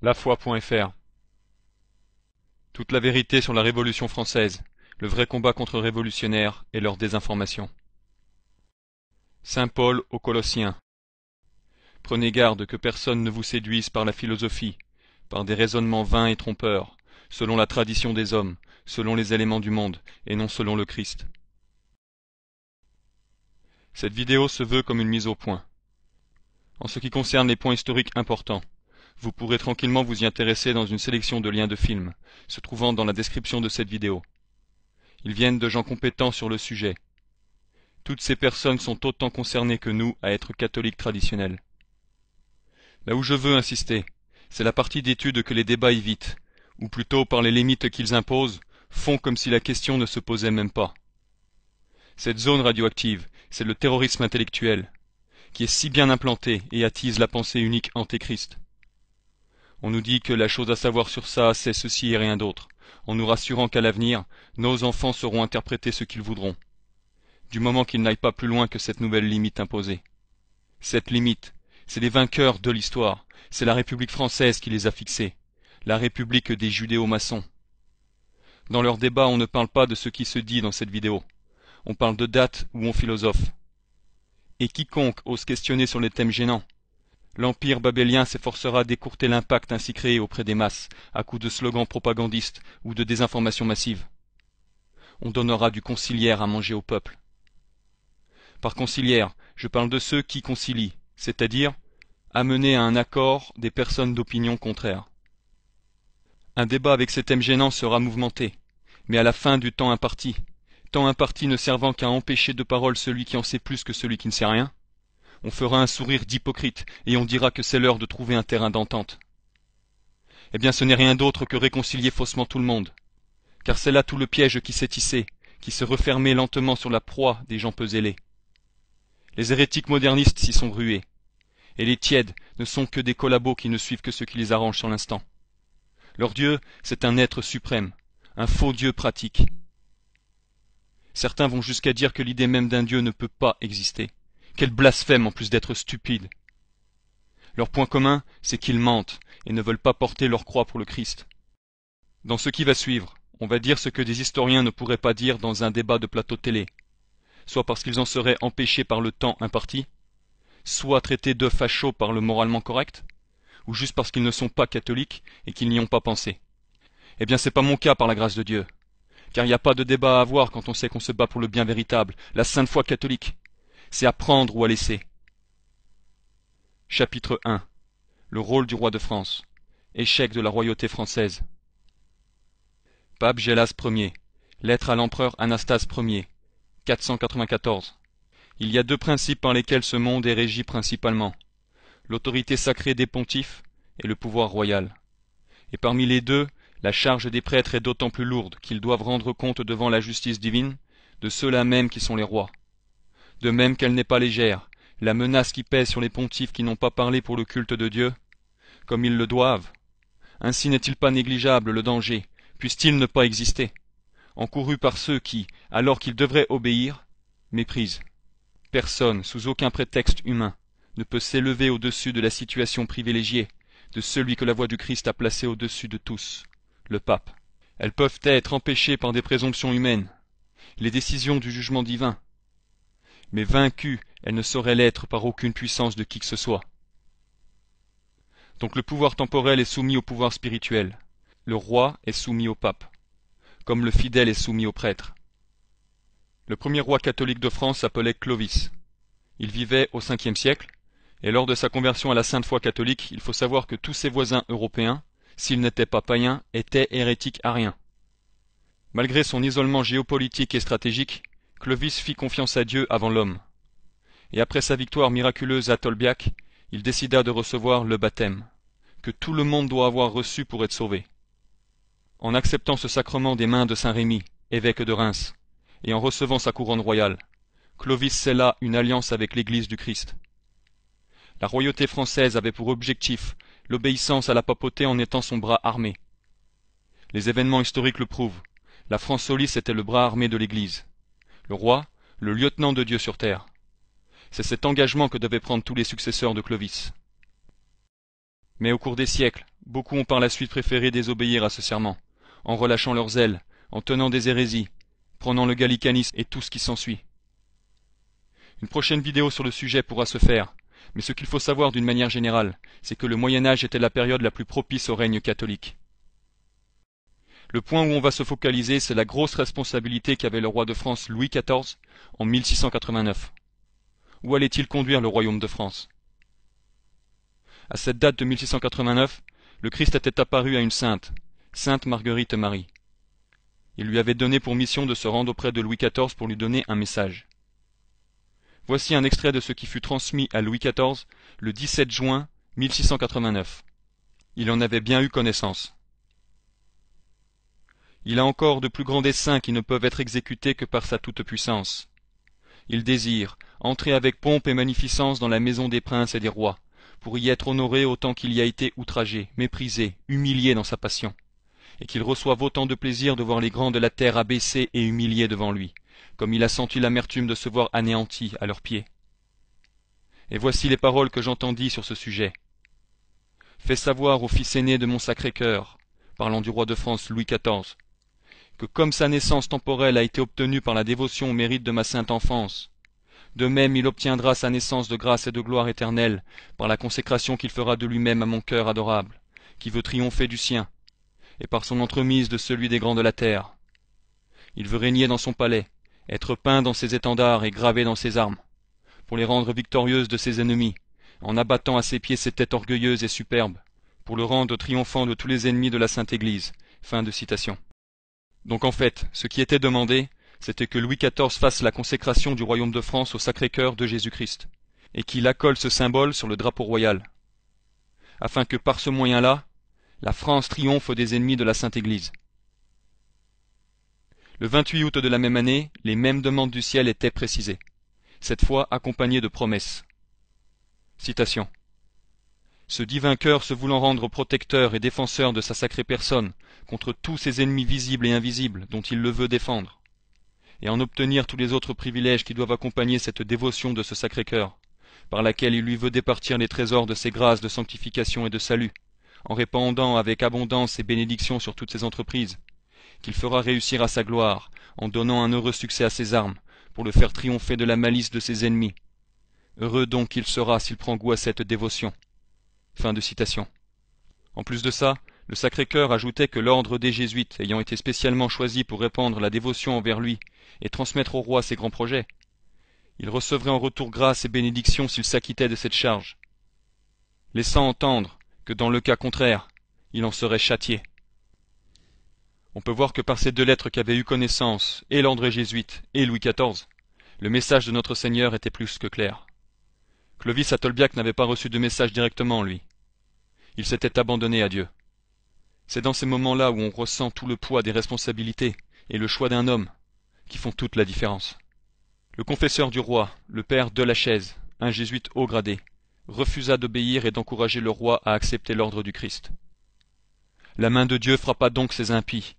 Lafoi.fr. Toute la vérité sur la Révolution française, le vrai combat contre-révolutionnaires et leur désinformation. Saint Paul aux Colossiens. Prenez garde que personne ne vous séduise par la philosophie, par des raisonnements vains et trompeurs, selon la tradition des hommes, selon les éléments du monde, et non selon le Christ. Cette vidéo se veut comme une mise au point. En ce qui concerne les points historiques importants, vous pourrez tranquillement vous y intéresser dans une sélection de liens de films, se trouvant dans la description de cette vidéo. Ils viennent de gens compétents sur le sujet. Toutes ces personnes sont autant concernées que nous à être catholiques traditionnels. Là où je veux insister, c'est la partie d'étude que les débats évitent, ou plutôt par les limites qu'ils imposent, font comme si la question ne se posait même pas. Cette zone radioactive, c'est le terrorisme intellectuel, qui est si bien implanté et attise la pensée unique antéchrist. On nous dit que la chose à savoir sur ça, c'est ceci et rien d'autre, en nous rassurant qu'à l'avenir, nos enfants sauront interpréter ce qu'ils voudront, du moment qu'ils n'aillent pas plus loin que cette nouvelle limite imposée. Cette limite, c'est les vainqueurs de l'histoire, c'est la République française qui les a fixés, la République des judéo-maçons. Dans leur débat, on ne parle pas de ce qui se dit dans cette vidéo, on parle de dates où on philosophe. Et quiconque ose questionner sur les thèmes gênants, l'Empire babylien s'efforcera d'écourter l'impact ainsi créé auprès des masses, à coups de slogans propagandistes ou de désinformation massive. On donnera du conciliaire à manger au peuple. Par conciliaire, je parle de ceux qui concilient, c'est-à-dire amener à un accord des personnes d'opinion contraire. Un débat avec ces thèmes gênants sera mouvementé, mais à la fin du temps imparti ne servant qu'à empêcher de parole celui qui en sait plus que celui qui ne sait rien, on fera un sourire d'hypocrite et on dira que c'est l'heure de trouver un terrain d'entente. Eh bien ce n'est rien d'autre que réconcilier faussement tout le monde, car c'est là tout le piège qui s'est tissé, qui se refermait lentement sur la proie des gens peu zélés. Les hérétiques modernistes s'y sont rués, et les tièdes ne sont que des collabos qui ne suivent que ce qui les arrange sur l'instant. Leur Dieu, c'est un être suprême, un faux Dieu pratique. Certains vont jusqu'à dire que l'idée même d'un Dieu ne peut pas exister. Quel blasphème en plus d'être stupide. Leur point commun, c'est qu'ils mentent et ne veulent pas porter leur croix pour le Christ. Dans ce qui va suivre, on va dire ce que des historiens ne pourraient pas dire dans un débat de plateau télé, soit parce qu'ils en seraient empêchés par le temps imparti, soit traités de fachos par le moralement correct, ou juste parce qu'ils ne sont pas catholiques et qu'ils n'y ont pas pensé. Eh bien c'est pas mon cas par la grâce de Dieu, car il n'y a pas de débat à avoir quand on sait qu'on se bat pour le bien véritable, la sainte foi catholique. C'est à prendre ou à laisser. Chapitre 1. Le rôle du roi de France. Échec de la royauté française. Pape Gélas Ier. Lettre à l'empereur Anastase Ier. 494. Il y a deux principes par lesquels ce monde est régi principalement. L'autorité sacrée des pontifes et le pouvoir royal. Et parmi les deux, la charge des prêtres est d'autant plus lourde qu'ils doivent rendre compte devant la justice divine de ceux-là même qui sont les rois. De même qu'elle n'est pas légère, la menace qui pèse sur les pontifes qui n'ont pas parlé pour le culte de Dieu, comme ils le doivent. Ainsi n'est-il pas négligeable le danger, puisse-t-il ne pas exister, encouru par ceux qui, alors qu'ils devraient obéir, méprisent. Personne, sous aucun prétexte humain, ne peut s'élever au-dessus de la situation privilégiée de celui que la voix du Christ a placé au-dessus de tous, le pape. Elles peuvent être empêchées par des présomptions humaines, les décisions du jugement divin, mais vaincues, elles ne sauraient l'être par aucune puissance de qui que ce soit. Donc le pouvoir temporel est soumis au pouvoir spirituel, le roi est soumis au pape, comme le fidèle est soumis au prêtre. Le premier roi catholique de France s'appelait Clovis. Il vivait au Ve siècle, et lors de sa conversion à la sainte foi catholique, il faut savoir que tous ses voisins européens, s'ils n'étaient pas païens, étaient hérétiques ariens. Malgré son isolement géopolitique et stratégique, Clovis fit confiance à Dieu avant l'homme. Et après sa victoire miraculeuse à Tolbiac, il décida de recevoir le baptême, que tout le monde doit avoir reçu pour être sauvé. En acceptant ce sacrement des mains de saint Rémy, évêque de Reims, et en recevant sa couronne royale, Clovis scella une alliance avec l'Église du Christ. La royauté française avait pour objectif l'obéissance à la papauté en étant son bras armé. Les événements historiques le prouvent. La France soliste était le bras armé de l'Église. Le roi, le lieutenant de Dieu sur terre. C'est cet engagement que devaient prendre tous les successeurs de Clovis. Mais au cours des siècles, beaucoup ont par la suite préféré désobéir à ce serment, en relâchant leur zèle, en tenant des hérésies, prenant le gallicanisme et tout ce qui s'ensuit. Une prochaine vidéo sur le sujet pourra se faire, mais ce qu'il faut savoir d'une manière générale, c'est que le Moyen-Âge était la période la plus propice au règne catholique. Le point où on va se focaliser, c'est la grosse responsabilité qu'avait le roi de France Louis XIV en 1689. Où allait-il conduire le royaume de France? À cette date de 1689, le Christ était apparu à une sainte, Sainte Marguerite Marie. Il lui avait donné pour mission de se rendre auprès de Louis XIV pour lui donner un message. Voici un extrait de ce qui fut transmis à Louis XIV le 17 juin 1689. Il en avait bien eu connaissance. Il a encore de plus grands desseins qui ne peuvent être exécutés que par sa toute-puissance. Il désire entrer avec pompe et magnificence dans la maison des princes et des rois, pour y être honoré autant qu'il y a été outragé, méprisé, humilié dans sa passion, et qu'il reçoive autant de plaisir de voir les grands de la terre abaissés et humiliés devant lui, comme il a senti l'amertume de se voir anéanti à leurs pieds. Et voici les paroles que j'entendis sur ce sujet. Fais savoir au fils aîné de mon Sacré-Cœur, parlant du roi de France Louis XIV, que comme sa naissance temporelle a été obtenue par la dévotion au mérite de ma sainte enfance, de même il obtiendra sa naissance de grâce et de gloire éternelle par la consécration qu'il fera de lui-même à mon cœur adorable, qui veut triompher du sien, et par son entremise de celui des grands de la terre. Il veut régner dans son palais, être peint dans ses étendards et gravé dans ses armes, pour les rendre victorieuses de ses ennemis, en abattant à ses pieds ses têtes orgueilleuses et superbes, pour le rendre triomphant de tous les ennemis de la Sainte Église. Fin de citation. Donc en fait, ce qui était demandé, c'était que Louis XIV fasse la consécration du royaume de France au Sacré-Cœur de Jésus-Christ, et qu'il accole ce symbole sur le drapeau royal, afin que par ce moyen-là, la France triomphe des ennemis de la Sainte Église. Le 28 août de la même année, les mêmes demandes du ciel étaient précisées, cette fois accompagnées de promesses. Citation. Ce divin cœur se voulant rendre protecteur et défenseur de sa sacrée personne contre tous ses ennemis visibles et invisibles dont il le veut défendre, et en obtenir tous les autres privilèges qui doivent accompagner cette dévotion de ce sacré cœur, par laquelle il lui veut départir les trésors de ses grâces de sanctification et de salut, en répandant avec abondance et bénédiction sur toutes ses entreprises, qu'il fera réussir à sa gloire, en donnant un heureux succès à ses armes, pour le faire triompher de la malice de ses ennemis. Heureux donc il sera s'il prend goût à cette dévotion. Fin de citation. En plus de ça, le Sacré-Cœur ajoutait que l'ordre des Jésuites, ayant été spécialement choisi pour répandre la dévotion envers lui et transmettre au roi ses grands projets, il recevrait en retour grâce et bénédiction s'il s'acquittait de cette charge, laissant entendre que dans le cas contraire, il en serait châtié. On peut voir que par ces deux lettres qu'avaient eu connaissance et l'ordre jésuite et Louis XIV, le message de notre Seigneur était plus que clair. Clovis à Tolbiac n'avait pas reçu de message directement, lui. Il s'était abandonné à Dieu. C'est dans ces moments-là où on ressent tout le poids des responsabilités et le choix d'un homme qui font toute la différence. Le confesseur du roi, le père Delachaise, un jésuite haut gradé, refusa d'obéir et d'encourager le roi à accepter l'ordre du Christ. La main de Dieu frappa donc ces impies.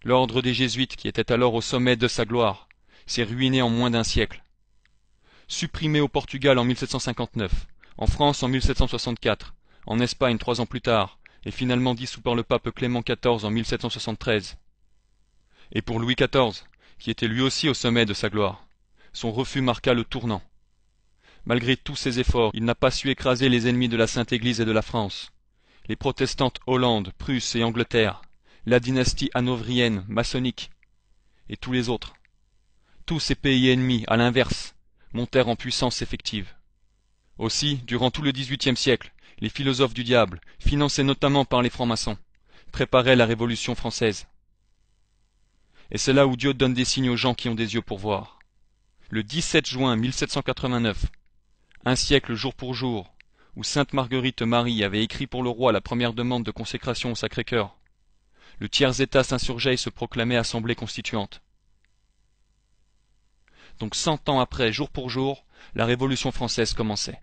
L'ordre des Jésuites, qui était alors au sommet de sa gloire, s'est ruiné en moins d'un siècle. Supprimé au Portugal en 1759, en France en 1764, en Espagne 3 ans plus tard, et finalement dissous par le pape Clément XIV en 1773. Et pour Louis XIV, qui était lui aussi au sommet de sa gloire, son refus marqua le tournant. Malgré tous ses efforts, il n'a pas su écraser les ennemis de la Sainte Église et de la France, les protestantes Hollande, Prusse et Angleterre, la dynastie hanovrienne, maçonnique, et tous les autres. Tous ces pays ennemis, à l'inverse, montèrent en puissance effective. Aussi, durant tout le XVIIIe siècle, les philosophes du diable, financés notamment par les francs-maçons, préparaient la Révolution française. Et c'est là où Dieu donne des signes aux gens qui ont des yeux pour voir. Le 17 juin 1789, un siècle jour pour jour, où sainte Marguerite Marie avait écrit pour le roi la première demande de consécration au Sacré-Cœur, le tiers-état s'insurgeait et se proclamait assemblée constituante. Donc 100 ans après, jour pour jour, la Révolution française commençait.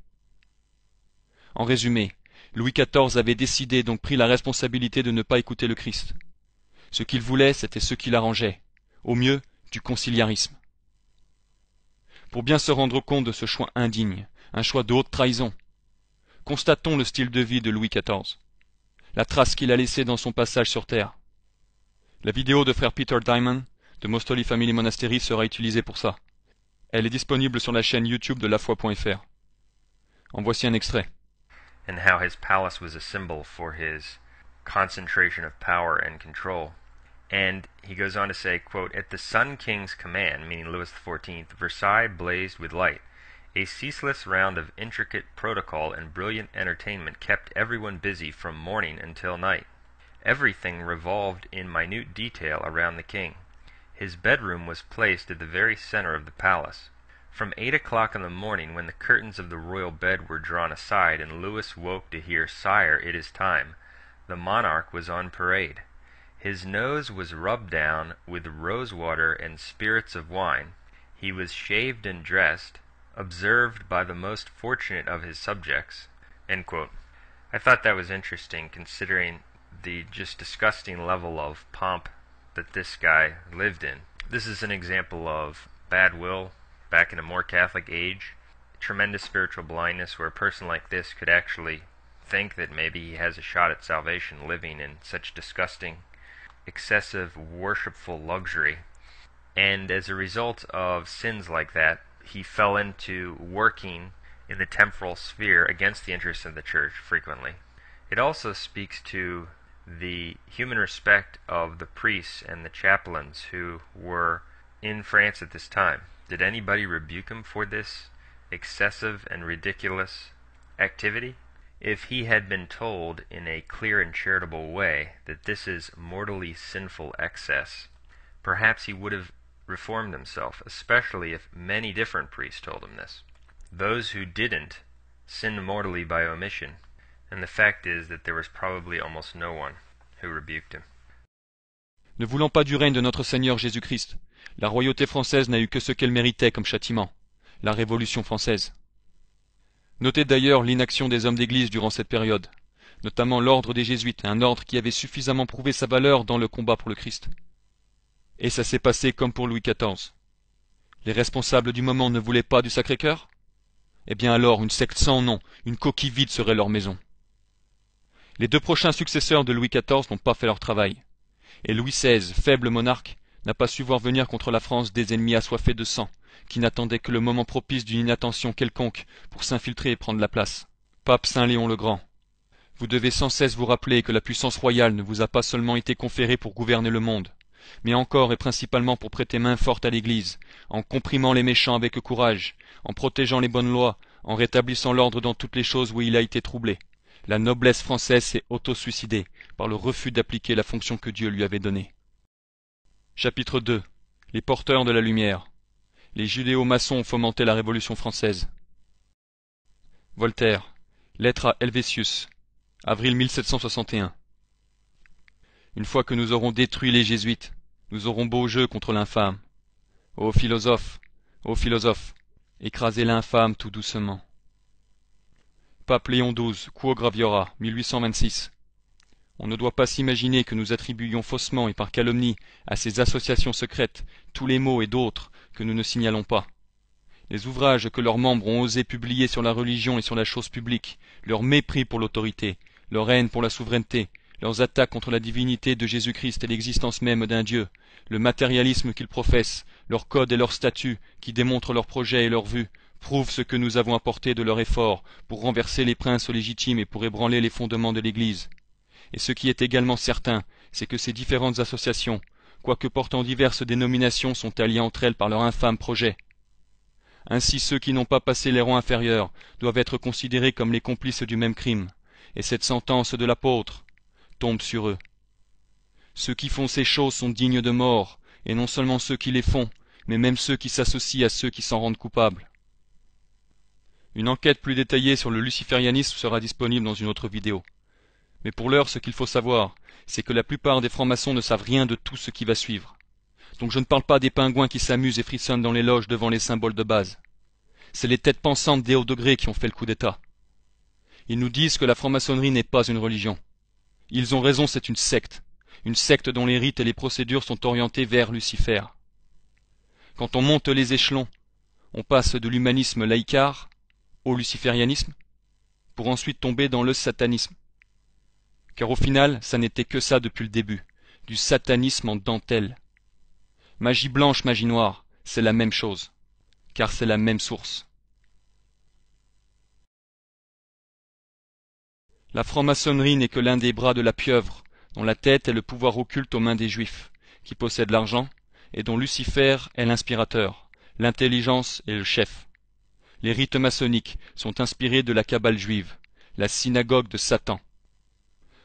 En résumé, Louis XIV avait décidé donc pris la responsabilité de ne pas écouter le Christ. Ce qu'il voulait, c'était ce qui l'arrangeait, au mieux du conciliarisme. Pour bien se rendre compte de ce choix indigne, un choix de haute trahison, Constatons le style de vie de Louis XIV, la trace qu'il a laissée dans son passage sur Terre. La vidéo de frère Peter Diamond de Most Holy Family Monastery sera utilisée pour ça. Elle est disponible sur la chaîne YouTube de lafoi.fr. En voici un extrait. And how his palace was a symbol for his concentration of power and control. And he goes on to say, quote, "At the Sun King's command," meaning Louis XIV, Versailles blazed with light. A ceaseless round of intricate protocol and brilliant entertainment kept everyone busy from morning until night. Everything revolved in minute detail around the king. His bedroom was placed at the very center of the palace. From 8 o'clock in the morning, when the curtains of the royal bed were drawn aside and Louis woke to hear, "Sire, it is time," the monarch was on parade. His nose was rubbed down with rose water and spirits of wine. He was shaved and dressed, observed by the most fortunate of his subjects. End quote. I thought that was interesting, considering the just disgusting level of pomp that this guy lived in. This is an example of bad will back in a more Catholic age, tremendous spiritual blindness where a person like this could actually think that maybe he has a shot at salvation living in such disgusting, excessive, worshipful luxury. And as a result of sins like that, he fell into working in the temporal sphere against the interests of the church frequently. It also speaks to the human respect of the priests and the chaplains who were in France at this time. Did anybody rebuke him for this excessive and ridiculous activity? If he had been told in a clear and charitable way that this is mortally sinful excess, perhaps he would have reformed himself, especially if many different priests told him this. Those who didn't sinned mortally by omission, and the fact is that there was probably almost no one who rebuked him. Ne voulant pas du règne de notre Seigneur Jésus-Christ, la royauté française n'a eu que ce qu'elle méritait comme châtiment, la Révolution française. Notez d'ailleurs l'inaction des hommes d'Église durant cette période, notamment l'ordre des Jésuites, un ordre qui avait suffisamment prouvé sa valeur dans le combat pour le Christ. Et ça s'est passé comme pour Louis XIV. Les responsables du moment ne voulaient pas du Sacré-Cœur? Eh bien alors, une secte sans nom, une coquille vide serait leur maison. Les deux prochains successeurs de Louis XIV n'ont pas fait leur travail. Et Louis XVI, faible monarque, n'a pas su voir venir contre la France des ennemis assoiffés de sang, qui n'attendaient que le moment propice d'une inattention quelconque pour s'infiltrer et prendre la place. Pape Saint Léon le Grand, vous devez sans cesse vous rappeler que la puissance royale ne vous a pas seulement été conférée pour gouverner le monde, mais encore et principalement pour prêter main forte à l'Église, en comprimant les méchants avec courage, en protégeant les bonnes lois, en rétablissant l'ordre dans toutes les choses où il a été troublé. La noblesse française s'est auto-suicidée par le refus d'appliquer la fonction que Dieu lui avait donnée. Chapitre 2. Les porteurs de la lumière. Les judéo-maçons ont fomenté la Révolution française. Voltaire. Lettre à Helvétius. Avril 1761. Une fois que nous aurons détruit les jésuites, nous aurons beau jeu contre l'infâme. Ô philosophes, écrasez l'infâme tout doucement. Pape Léon XII, Quo Graviora, 1826. On ne doit pas s'imaginer que nous attribuions faussement et par calomnie à ces associations secrètes tous les maux et d'autres que nous ne signalons pas. Les ouvrages que leurs membres ont osé publier sur la religion et sur la chose publique, leur mépris pour l'autorité, leur haine pour la souveraineté, leurs attaques contre la divinité de Jésus-Christ et l'existence même d'un Dieu, le matérialisme qu'ils professent, leurs codes et leurs statuts qui démontrent leurs projets et leurs vues, prouvent ce que nous avons apporté de leur effort pour renverser les princes légitimes et pour ébranler les fondements de l'Église. Et ce qui est également certain, c'est que ces différentes associations, quoique portant diverses dénominations, sont alliées entre elles par leur infâme projet. Ainsi ceux qui n'ont pas passé les rangs inférieurs doivent être considérés comme les complices du même crime, et cette sentence de l'apôtre tombe sur eux. Ceux qui font ces choses sont dignes de mort, et non seulement ceux qui les font, mais même ceux qui s'associent à ceux qui s'en rendent coupables. Une enquête plus détaillée sur le luciférianisme sera disponible dans une autre vidéo. Mais pour l'heure, ce qu'il faut savoir, c'est que la plupart des francs-maçons ne savent rien de tout ce qui va suivre. Donc je ne parle pas des pingouins qui s'amusent et frissonnent dans les loges devant les symboles de base. C'est les têtes pensantes des hauts degrés qui ont fait le coup d'État. Ils nous disent que la franc-maçonnerie n'est pas une religion. Ils ont raison, c'est une secte dont les rites et les procédures sont orientés vers Lucifer. Quand on monte les échelons, on passe de l'humanisme laïcard au luciférianisme, pour ensuite tomber dans le satanisme. Car au final, ça n'était que ça depuis le début, du satanisme en dentelle. Magie blanche, magie noire, c'est la même chose, car c'est la même source. La franc-maçonnerie n'est que l'un des bras de la pieuvre, dont la tête est le pouvoir occulte aux mains des Juifs, qui possèdent l'argent, et dont Lucifer est l'inspirateur, l'intelligence et le chef. Les rites maçonniques sont inspirés de la Kabbale juive, la synagogue de Satan.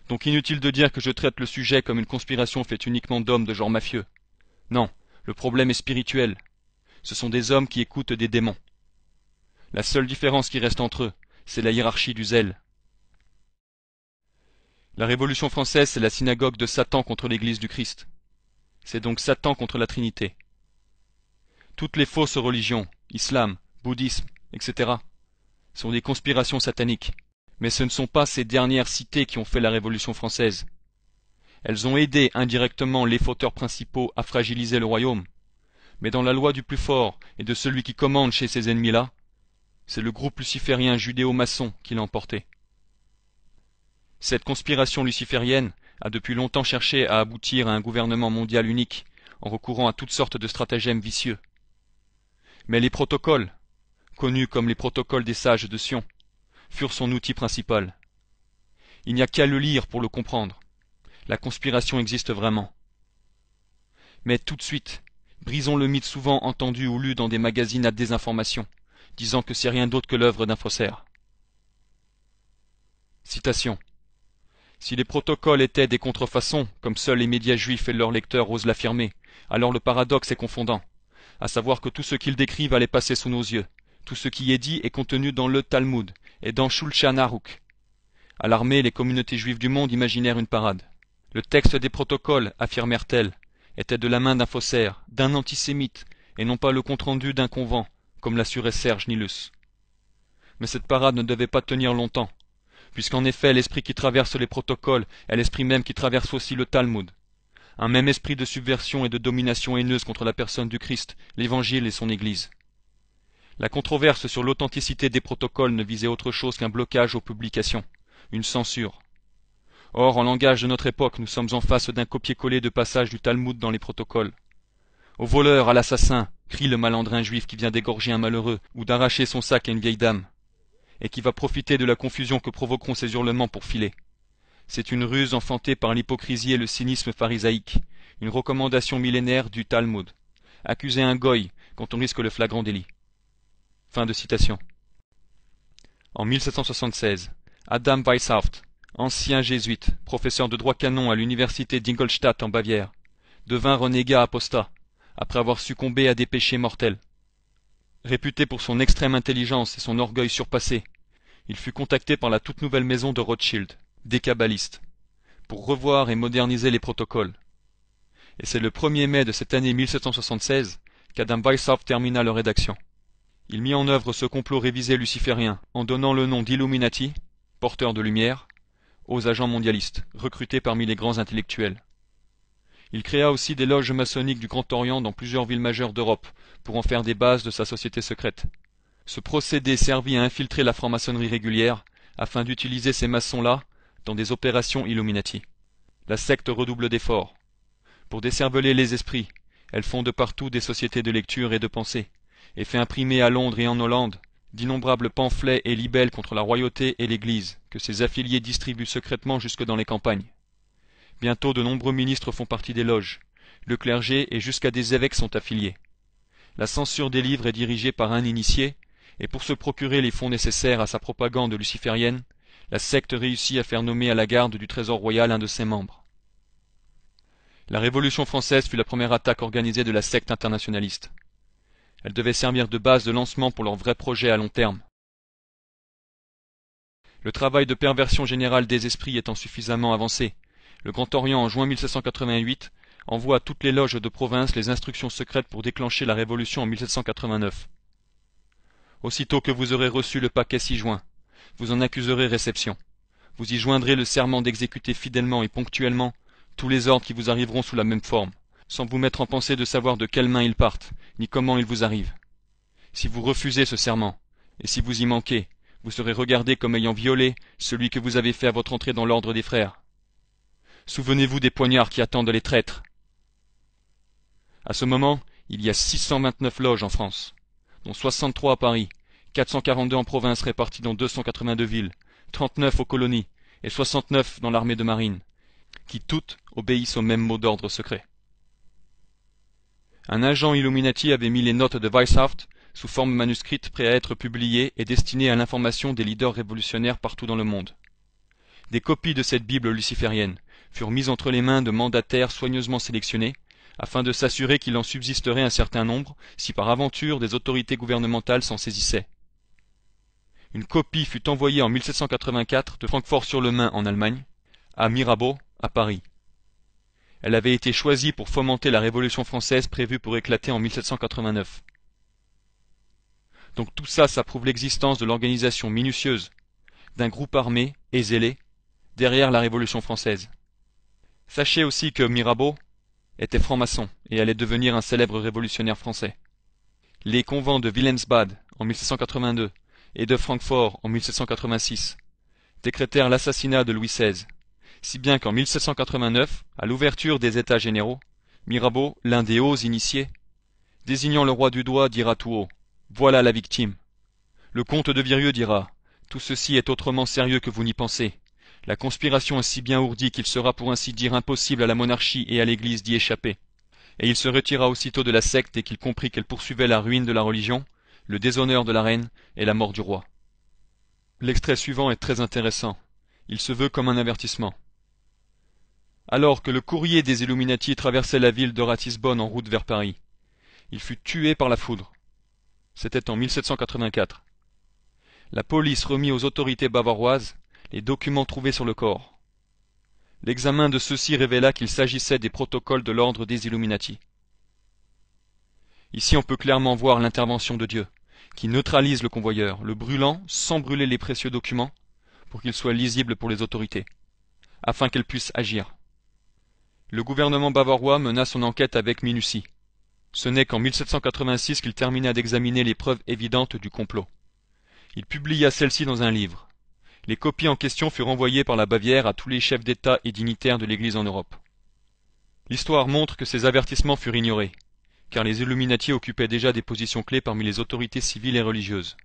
Donc inutile de dire que je traite le sujet comme une conspiration faite uniquement d'hommes de genre mafieux. Non, le problème est spirituel. Ce sont des hommes qui écoutent des démons. La seule différence qui reste entre eux, c'est la hiérarchie du zèle. La Révolution française, c'est la synagogue de Satan contre l'Église du Christ. C'est donc Satan contre la Trinité. Toutes les fausses religions, islam, bouddhisme, etc., sont des conspirations sataniques. Mais ce ne sont pas ces dernières citées qui ont fait la Révolution française. Elles ont aidé indirectement les fauteurs principaux à fragiliser le royaume. Mais dans la loi du plus fort et de celui qui commande chez ces ennemis-là, c'est le groupe luciférien judéo-maçon qui l'a emporté. Cette conspiration luciférienne a depuis longtemps cherché à aboutir à un gouvernement mondial unique en recourant à toutes sortes de stratagèmes vicieux. Mais les protocoles, connus comme les protocoles des sages de Sion, furent son outil principal. Il n'y a qu'à le lire pour le comprendre. La conspiration existe vraiment. Mais tout de suite, brisons le mythe souvent entendu ou lu dans des magazines à désinformation, disant que c'est rien d'autre que l'œuvre d'un faussaire. Citation. Si les protocoles étaient des contrefaçons, comme seuls les médias juifs et leurs lecteurs osent l'affirmer, alors le paradoxe est confondant, à savoir que tout ce qu'ils décrivent allait passer sous nos yeux. Tout ce qui est dit est contenu dans le Talmud et dans Shulchan Aruch. À l'armée, les communautés juives du monde imaginèrent une parade. Le texte des protocoles, affirmèrent-elles, était de la main d'un faussaire, d'un antisémite, et non pas le compte-rendu d'un convent, comme l'assurait Serge Nilus. Mais cette parade ne devait pas tenir longtemps, puisqu'en effet l'esprit qui traverse les protocoles est l'esprit même qui traverse aussi le Talmud. Un même esprit de subversion et de domination haineuse contre la personne du Christ, l'Évangile et son Église. La controverse sur l'authenticité des protocoles ne visait autre chose qu'un blocage aux publications, une censure. Or, en langage de notre époque, nous sommes en face d'un copier-coller de passages du Talmud dans les protocoles. Au voleur, à l'assassin, crie le malandrin juif qui vient d'égorger un malheureux ou d'arracher son sac à une vieille dame, et qui va profiter de la confusion que provoqueront ces hurlements pour filer. C'est une ruse enfantée par l'hypocrisie et le cynisme pharisaïque, une recommandation millénaire du Talmud. Accuser un goy quand on risque le flagrant délit. Fin de citation. En 1776, Adam Weishaupt, ancien jésuite, professeur de droit canon à l'université d'Ingolstadt en Bavière, devint renégat apostat, après avoir succombé à des péchés mortels. Réputé pour son extrême intelligence et son orgueil surpassé, il fut contacté par la toute nouvelle maison de Rothschild, des kabbalistes, pour revoir et moderniser les protocoles. Et c'est le 1er mai de cette année 1776 qu'Adam Weishaupt termina leur rédaction. Il mit en œuvre ce complot révisé luciférien en donnant le nom d'Illuminati, porteur de lumière, aux agents mondialistes, recrutés parmi les grands intellectuels. Il créa aussi des loges maçonniques du Grand Orient dans plusieurs villes majeures d'Europe, pour en faire des bases de sa société secrète. Ce procédé servit à infiltrer la franc-maçonnerie régulière, afin d'utiliser ces maçons-là dans des opérations Illuminati. La secte redouble d'efforts. Pour décerveler les esprits, elle fonde partout des sociétés de lecture et de pensée, et fait imprimer à Londres et en Hollande d'innombrables pamphlets et libelles contre la royauté et l'Église, que ses affiliés distribuent secrètement jusque dans les campagnes. Bientôt de nombreux ministres font partie des loges, le clergé et jusqu'à des évêques sont affiliés. La censure des livres est dirigée par un initié, et pour se procurer les fonds nécessaires à sa propagande luciférienne, la secte réussit à faire nommer à la garde du Trésor royal un de ses membres. La Révolution française fut la première attaque organisée de la secte internationaliste. Elle devait servir de base de lancement pour leur vrai projet à long terme. Le travail de perversion générale des esprits étant suffisamment avancé, le Grand Orient en juin 1788 envoie à toutes les loges de province les instructions secrètes pour déclencher la Révolution en 1789. Aussitôt que vous aurez reçu le paquet ci-joint, vous en accuserez réception. Vous y joindrez le serment d'exécuter fidèlement et ponctuellement tous les ordres qui vous arriveront sous la même forme, sans vous mettre en pensée de savoir de quelle main ils partent, ni comment ils vous arrivent. Si vous refusez ce serment, et si vous y manquez, vous serez regardé comme ayant violé celui que vous avez fait à votre entrée dans l'ordre des frères. Souvenez-vous des poignards qui attendent les traîtres. À ce moment, il y a 629 loges en France, dont 63 à Paris, 442 en province réparties dans 282 villes, 39 aux colonies et 69 dans l'armée de marine, qui toutes obéissent au même mot d'ordre secret. Un agent Illuminati avait mis les notes de Weishaupt sous forme manuscrite prêt à être publiées et destinées à l'information des leaders révolutionnaires partout dans le monde. Des copies de cette Bible luciférienne furent mises entre les mains de mandataires soigneusement sélectionnés, afin de s'assurer qu'il en subsisterait un certain nombre si par aventure des autorités gouvernementales s'en saisissaient. Une copie fut envoyée en 1784 de Francfort-sur-le-Main en Allemagne, à Mirabeau, à Paris. Elle avait été choisie pour fomenter la Révolution française prévue pour éclater en 1789. Donc tout ça prouve l'existence de l'organisation minutieuse d'un groupe armé et zélé derrière la Révolution française. Sachez aussi que Mirabeau était franc-maçon et allait devenir un célèbre révolutionnaire français. Les convents de Wilhelmsbad en 1782 et de Francfort en 1786 décrétèrent l'assassinat de Louis XVI, si bien qu'en 1789, à l'ouverture des États généraux, Mirabeau, l'un des hauts initiés, désignant le roi du doigt, dira tout haut « Voilà la victime ». Le comte de Virieu dira « Tout ceci est autrement sérieux que vous n'y pensez. La conspiration est si bien ourdie qu'il sera pour ainsi dire impossible à la monarchie et à l'Église d'y échapper. » Et il se retira aussitôt de la secte dès qu'il comprit qu'elle poursuivait la ruine de la religion, le déshonneur de la reine et la mort du roi. L'extrait suivant est très intéressant. Il se veut comme un avertissement. Alors que le courrier des Illuminati traversait la ville de Ratisbonne en route vers Paris, il fut tué par la foudre. C'était en 1784. La police remit aux autorités bavaroises les documents trouvés sur le corps. L'examen de ceux-ci révéla qu'il s'agissait des protocoles de l'ordre des Illuminati. Ici on peut clairement voir l'intervention de Dieu, qui neutralise le convoyeur, le brûlant sans brûler les précieux documents, pour qu'ils soient lisibles pour les autorités, afin qu'elles puissent agir. Le gouvernement bavarois mena son enquête avec minutie. Ce n'est qu'en 1786 qu'il termina d'examiner les preuves évidentes du complot. Il publia celles-ci dans un livre. Les copies en question furent envoyées par la Bavière à tous les chefs d'État et dignitaires de l'Église en Europe. L'histoire montre que ces avertissements furent ignorés, car les Illuminati occupaient déjà des positions clés parmi les autorités civiles et religieuses.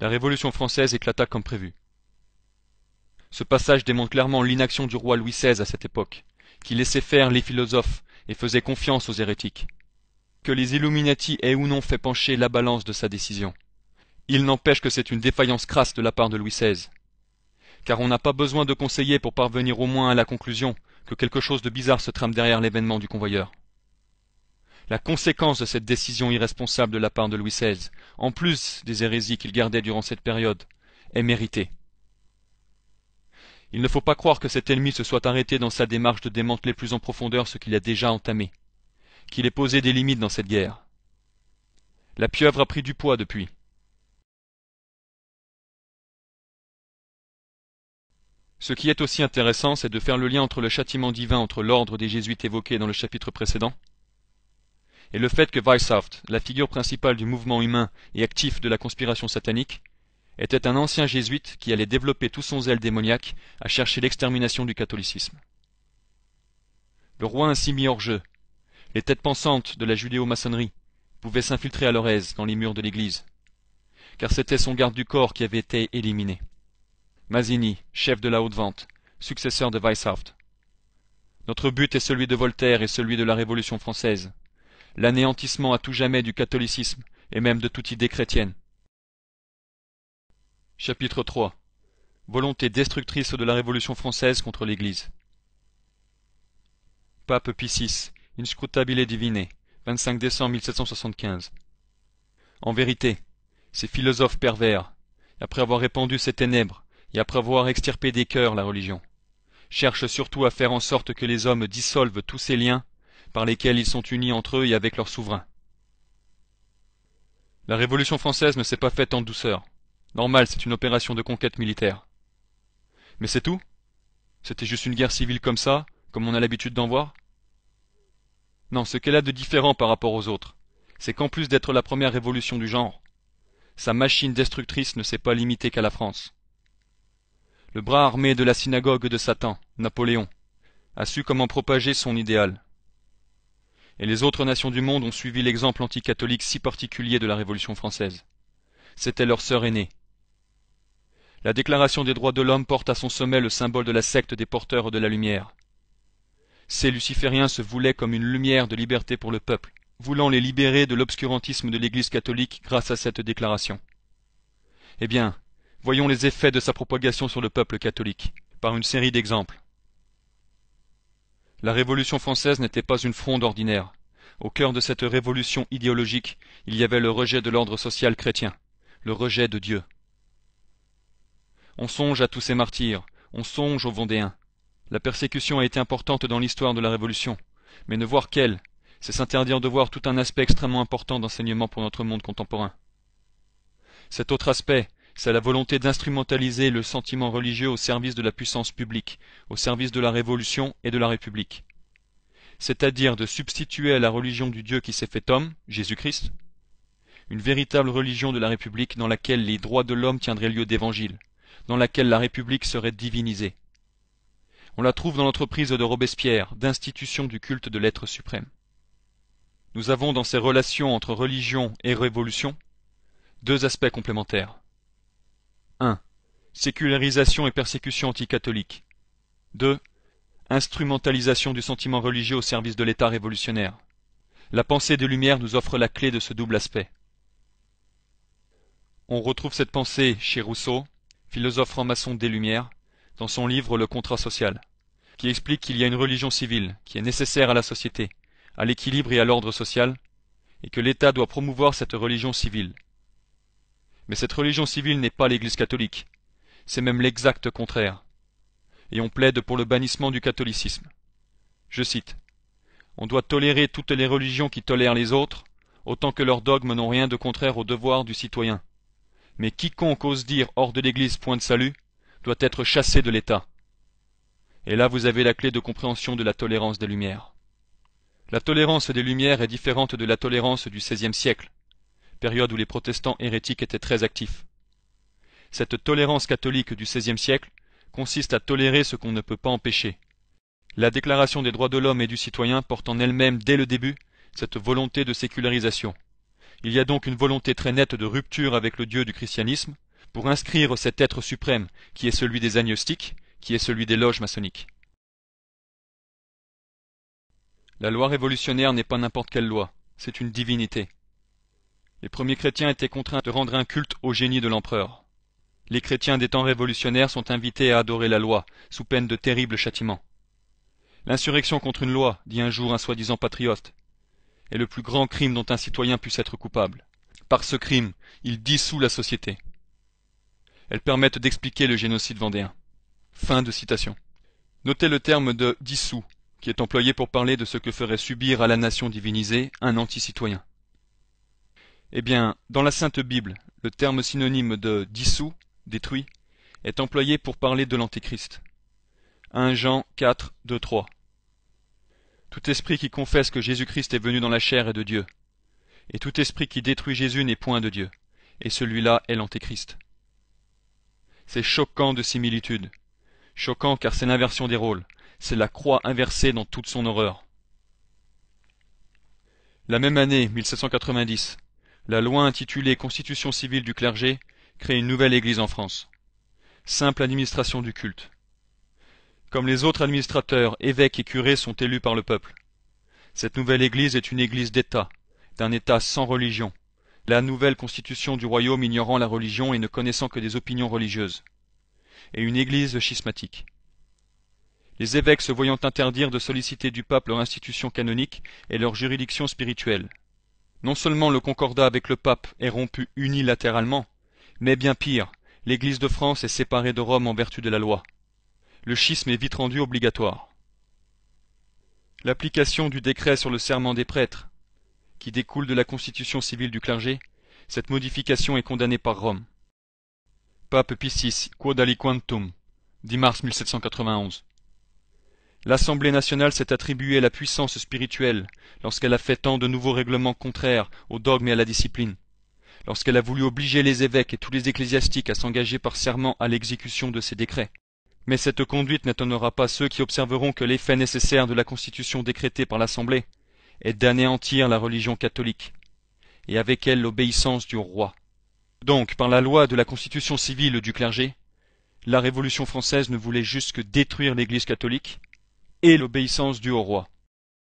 La Révolution française éclata comme prévu. Ce passage démontre clairement l'inaction du roi Louis XVI à cette époque, qui laissait faire les philosophes et faisait confiance aux hérétiques. Que les Illuminati aient ou non fait pencher la balance de sa décision, il n'empêche que c'est une défaillance crasse de la part de Louis XVI. Car on n'a pas besoin de conseiller pour parvenir au moins à la conclusion que quelque chose de bizarre se trame derrière l'événement du convoyeur. La conséquence de cette décision irresponsable de la part de Louis XVI, en plus des hérésies qu'il gardait durant cette période, est méritée. Il ne faut pas croire que cet ennemi se soit arrêté dans sa démarche de démanteler plus en profondeur ce qu'il a déjà entamé, qu'il ait posé des limites dans cette guerre. La pieuvre a pris du poids depuis. Ce qui est aussi intéressant, c'est de faire le lien entre le châtiment divin entre l'ordre des jésuites évoqué dans le chapitre précédent et le fait que Weishaupt, la figure principale du mouvement humain et actif de la conspiration satanique, était un ancien jésuite qui allait développer tout son zèle démoniaque à chercher l'extermination du catholicisme. Le roi ainsi mis hors jeu, les têtes pensantes de la judéo-maçonnerie pouvaient s'infiltrer à leur aise dans les murs de l'église, car c'était son garde du corps qui avait été éliminé. Mazzini, chef de la haute vente, successeur de Weishaupt. Notre but est celui de Voltaire et celui de la Révolution française, l'anéantissement à tout jamais du catholicisme et même de toute idée chrétienne. Chapitre 3. Volonté destructrice de la Révolution française contre l'Église. Pape Pie VI, Inscrutabile Divine, 25 décembre 1775. En vérité, ces philosophes pervers, après avoir répandu ces ténèbres et après avoir extirpé des cœurs la religion, cherchent surtout à faire en sorte que les hommes dissolvent tous ces liens par lesquels ils sont unis entre eux et avec leur souverain. La Révolution française ne s'est pas faite en douceur. Normal, c'est une opération de conquête militaire. Mais c'est tout? C'était juste une guerre civile comme ça, comme on a l'habitude d'en voir? Non, ce qu'elle a de différent par rapport aux autres, c'est qu'en plus d'être la première révolution du genre, sa machine destructrice ne s'est pas limitée qu'à la France. Le bras armé de la synagogue de Satan, Napoléon, a su comment propager son idéal. Et les autres nations du monde ont suivi l'exemple anticatholique si particulier de la Révolution française. C'était leur sœur aînée. La Déclaration des droits de l'homme porte à son sommet le symbole de la secte des porteurs de la lumière. Ces lucifériens se voulaient comme une lumière de liberté pour le peuple, voulant les libérer de l'obscurantisme de l'Église catholique grâce à cette déclaration. Eh bien, voyons les effets de sa propagation sur le peuple catholique, par une série d'exemples. La Révolution française n'était pas une fronde ordinaire. Au cœur de cette révolution idéologique, il y avait le rejet de l'ordre social chrétien, le rejet de Dieu. On songe à tous ces martyrs, on songe aux Vendéens. La persécution a été importante dans l'histoire de la Révolution, mais ne voir qu'elle, c'est s'interdire de voir tout un aspect extrêmement important d'enseignement pour notre monde contemporain. Cet autre aspect, c'est la volonté d'instrumentaliser le sentiment religieux au service de la puissance publique, au service de la Révolution et de la République. C'est-à-dire de substituer à la religion du Dieu qui s'est fait homme, Jésus-Christ, une véritable religion de la République dans laquelle les droits de l'homme tiendraient lieu d'évangile, dans laquelle la République serait divinisée. On la trouve dans l'entreprise de Robespierre, d'institution du culte de l'être suprême. Nous avons dans ces relations entre religion et révolution deux aspects complémentaires. 1. Sécularisation et persécution anticatholique. 2. Instrumentalisation du sentiment religieux au service de l'État révolutionnaire. La pensée des Lumières nous offre la clé de ce double aspect. On retrouve cette pensée chez Rousseau, philosophe franc-maçon des Lumières, dans son livre Le contrat social, qui explique qu'il y a une religion civile qui est nécessaire à la société, à l'équilibre et à l'ordre social, et que l'État doit promouvoir cette religion civile. Mais cette religion civile n'est pas l'Église catholique, c'est même l'exact contraire. Et on plaide pour le bannissement du catholicisme. Je cite. On doit tolérer toutes les religions qui tolèrent les autres, autant que leurs dogmes n'ont rien de contraire aux devoirs du citoyen. Mais quiconque ose dire hors de l'Église point de salut, doit être chassé de l'État. Et là vous avez la clé de compréhension de la tolérance des Lumières. La tolérance des Lumières est différente de la tolérance du XVIe siècle, période où les protestants hérétiques étaient très actifs. Cette tolérance catholique du XVIe siècle consiste à tolérer ce qu'on ne peut pas empêcher. La Déclaration des droits de l'homme et du citoyen porte en elle-même dès le début cette volonté de sécularisation. Il y a donc une volonté très nette de rupture avec le Dieu du christianisme pour inscrire cet être suprême qui est celui des agnostiques, qui est celui des loges maçonniques. La loi révolutionnaire n'est pas n'importe quelle loi, c'est une divinité. Les premiers chrétiens étaient contraints de rendre un culte au génie de l'empereur. Les chrétiens des temps révolutionnaires sont invités à adorer la loi, sous peine de terribles châtiments. L'insurrection contre une loi, dit un jour un soi-disant patriote, est le plus grand crime dont un citoyen puisse être coupable. Par ce crime, il dissout la société. Elles permettent d'expliquer le génocide vendéen. Fin de citation. Notez le terme de « dissous » qui est employé pour parler de ce que ferait subir à la nation divinisée un anti-citoyen. Eh bien, dans la Sainte Bible, le terme synonyme de « dissous », détruit, est employé pour parler de l'Antéchrist. 1 Jean 4, 2, 3. Tout esprit qui confesse que Jésus-Christ est venu dans la chair est de Dieu, et tout esprit qui détruit Jésus n'est point de Dieu, et celui-là est l'Antéchrist. C'est choquant de similitude. Choquant car c'est l'inversion des rôles, c'est la croix inversée dans toute son horreur. La même année, 1790, la loi intitulée Constitution civile du clergé crée une nouvelle église en France. Simple administration du culte. Comme les autres administrateurs, évêques et curés sont élus par le peuple. Cette nouvelle église est une église d'État, d'un État sans religion, la nouvelle constitution du royaume ignorant la religion et ne connaissant que des opinions religieuses, et une église schismatique. Les évêques se voyant interdire de solliciter du pape leur institution canonique et leur juridiction spirituelle. Non seulement le concordat avec le pape est rompu unilatéralement, mais bien pire, l'Église de France est séparée de Rome en vertu de la loi. Le schisme est vite rendu obligatoire. L'application du décret sur le serment des prêtres, qui découle de la constitution civile du clergé, cette modification est condamnée par Rome. Pape Pie VI, Quod aliquantum, 10 mars 1791. L'Assemblée nationale s'est attribuée la puissance spirituelle lorsqu'elle a fait tant de nouveaux règlements contraires au dogme et à la discipline. lorsqu'elle a voulu obliger les évêques et tous les ecclésiastiques à s'engager par serment à l'exécution de ces décrets. Mais cette conduite n'étonnera pas ceux qui observeront que l'effet nécessaire de la constitution décrétée par l'Assemblée est d'anéantir la religion catholique, et avec elle l'obéissance du roi. Donc, par la loi de la constitution civile du clergé, la Révolution française ne voulait juste que détruire l'Église catholique et l'obéissance due au roi.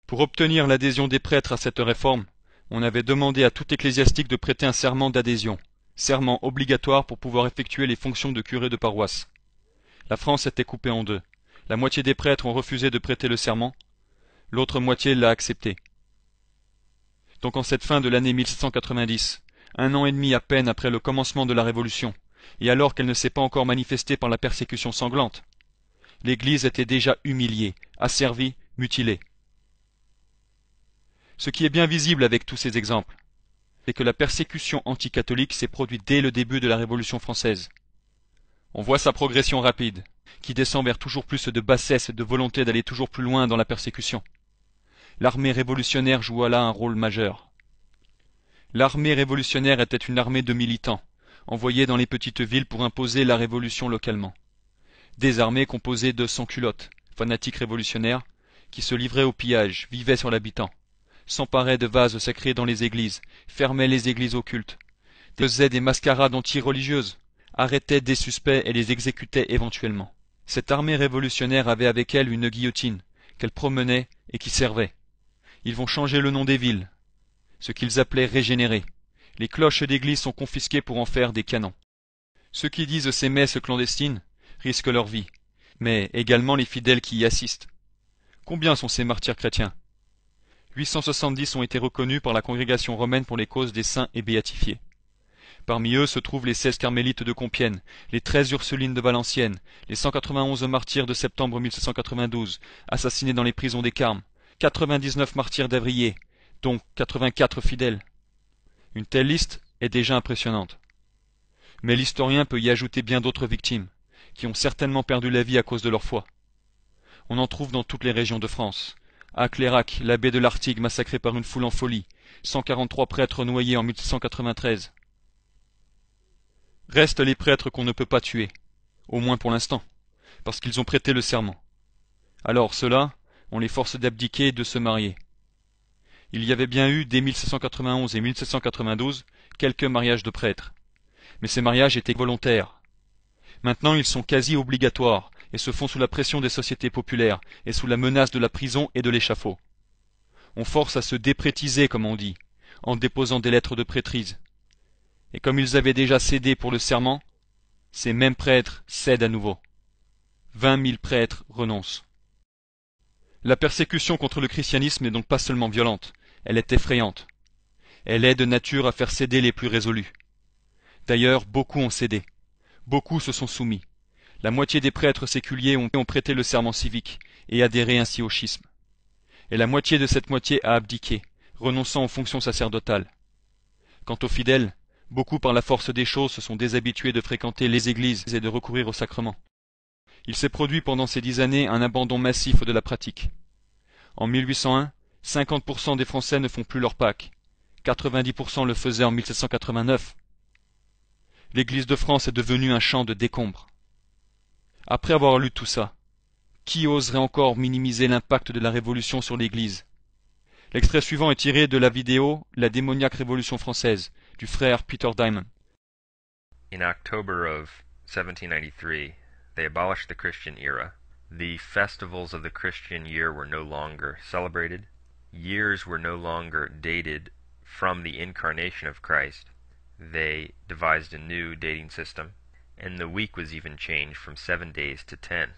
Pour obtenir l'adhésion des prêtres à cette réforme, on avait demandé à tout ecclésiastique de prêter un serment d'adhésion, serment obligatoire pour pouvoir effectuer les fonctions de curé de paroisse. La France était coupée en deux. La moitié des prêtres ont refusé de prêter le serment, l'autre moitié l'a accepté. Donc en cette fin de l'année 1790, un an et demi à peine après le commencement de la Révolution, et alors qu'elle ne s'est pas encore manifestée par la persécution sanglante, l'Église était déjà humiliée, asservie, mutilée. Ce qui est bien visible avec tous ces exemples, c'est que la persécution anticatholique s'est produite dès le début de la Révolution française. On voit sa progression rapide, qui descend vers toujours plus de bassesse et de volonté d'aller toujours plus loin dans la persécution. L'armée révolutionnaire joua là un rôle majeur. L'armée révolutionnaire était une armée de militants, envoyés dans les petites villes pour imposer la révolution localement. Des armées composées de sans-culottes, fanatiques révolutionnaires, qui se livraient au pillage, vivaient sur l'habitant, s'emparaient de vases sacrés dans les églises, fermaient les églises au culte, faisaient des mascarades anti-religieuses, arrêtaient des suspects et les exécutaient éventuellement. Cette armée révolutionnaire avait avec elle une guillotine, qu'elle promenait et qui servait. Ils vont changer le nom des villes, ce qu'ils appelaient régénérer. Les cloches d'église sont confisquées pour en faire des canons. Ceux qui disent ces messes clandestines risquent leur vie, mais également les fidèles qui y assistent. Combien sont ces martyrs chrétiens? 870 ont été reconnus par la congrégation romaine pour les causes des saints et béatifiés. Parmi eux se trouvent les 16 carmélites de Compiègne, les 13 Ursulines de Valenciennes, les 191 martyrs de septembre 1792, assassinés dans les prisons des Carmes, 99 martyrs d'Avrier, dont 84 fidèles. Une telle liste est déjà impressionnante. Mais l'historien peut y ajouter bien d'autres victimes, qui ont certainement perdu la vie à cause de leur foi. On en trouve dans toutes les régions de France. À Clérac, l'abbé de Lartigue massacré par une foule en folie, 143 prêtres noyés en 1793. Restent les prêtres qu'on ne peut pas tuer, au moins pour l'instant, parce qu'ils ont prêté le serment. Alors ceux-là, on les force d'abdiquer et de se marier. Il y avait bien eu, dès 1791 et 1792, quelques mariages de prêtres. Mais ces mariages étaient volontaires. Maintenant ils sont quasi obligatoires, et se font sous la pression des sociétés populaires, et sous la menace de la prison et de l'échafaud. On force à se déprétiser, comme on dit, en déposant des lettres de prêtrise. Et comme ils avaient déjà cédé pour le serment, ces mêmes prêtres cèdent à nouveau. 20 000 prêtres renoncent. La persécution contre le christianisme n'est donc pas seulement violente, elle est effrayante. Elle est de nature à faire céder les plus résolus. D'ailleurs, beaucoup ont cédé. Beaucoup se sont soumis. La moitié des prêtres séculiers ont prêté le serment civique et adhéré ainsi au schisme. Et la moitié de cette moitié a abdiqué, renonçant aux fonctions sacerdotales. Quant aux fidèles, beaucoup par la force des choses se sont déshabitués de fréquenter les églises et de recourir aux sacrements. Il s'est produit pendant ces 10 années un abandon massif de la pratique. En 1801, 50% des Français ne font plus leur Pâques. 90% le faisaient en 1789. L'Église de France est devenue un champ de décombres. Après avoir lu tout ça, qui oserait encore minimiser l'impact de la Révolution sur l'Église? L'extrait suivant est tiré de la vidéo La démoniaque Révolution française, du frère Peter Diamond. In October of 1793, they abolished the Christian era. The festivals of the Christian year were no longer celebrated. Years were no longer dated from the incarnation of Christ. They devised a new dating system, and the week was even changed from 7 days to 10.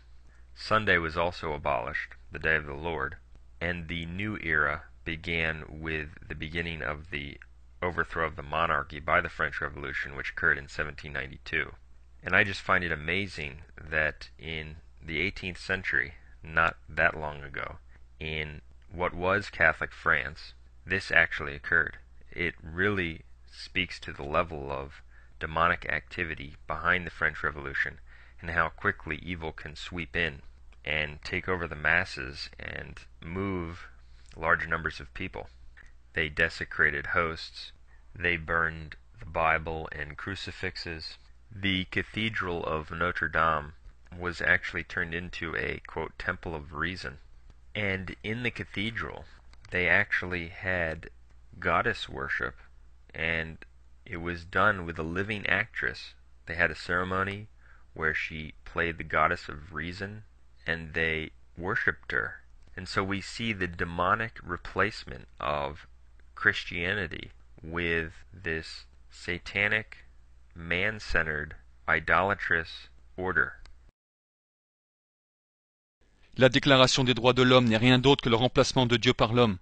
Sunday was also abolished, the day of the Lord, and the new era began with the beginning of the overthrow of the monarchy by the French Revolution, which occurred in 1792. And I just find it amazing that in the 18th century, not that long ago, in what was Catholic France, this actually occurred. It really speaks to the level of demonic activity behind the French Revolution and how quickly evil can sweep in and take over the masses and move large numbers of people. They desecrated hosts. They burned the Bible and crucifixes. The Cathedral of Notre Dame was actually turned into a, quote, temple of reason. And in the cathedral, they actually had goddess worship, and it was done with a living actress. They had a ceremony where she played the goddess of reason, and they worshipped her. And so we see the demonic replacement of Christianity with this satanic, man-centered, idolatrous order. La Déclaration des droits de l'homme n'est rien d'autre que le remplacement de Dieu par l'homme.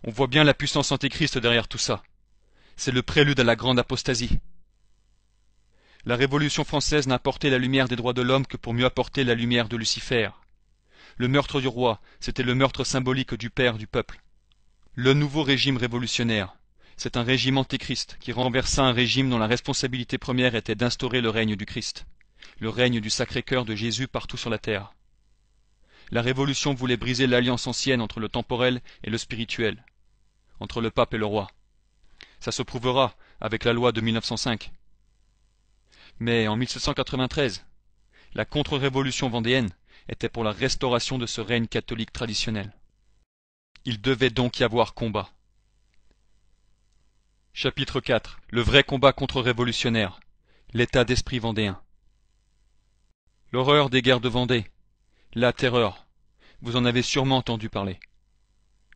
On voit bien la puissance antéchrist derrière tout ça. C'est le prélude à la grande apostasie. La Révolution française n'a apporté la lumière des droits de l'homme que pour mieux apporter la lumière de Lucifer. Le meurtre du roi, c'était le meurtre symbolique du père du peuple. Le nouveau régime révolutionnaire, c'est un régime antéchrist qui renversa un régime dont la responsabilité première était d'instaurer le règne du Christ, le règne du Sacré-Cœur de Jésus partout sur la terre. La Révolution voulait briser l'alliance ancienne entre le temporel et le spirituel, entre le pape et le roi. Ça se prouvera avec la loi de 1905. Mais en 1793, la contre-révolution vendéenne était pour la restauration de ce règne catholique traditionnel. Il devait donc y avoir combat. Chapitre 4. Le vrai combat contre-révolutionnaire. L'état d'esprit vendéen. L'horreur des guerres de Vendée. La terreur. Vous en avez sûrement entendu parler.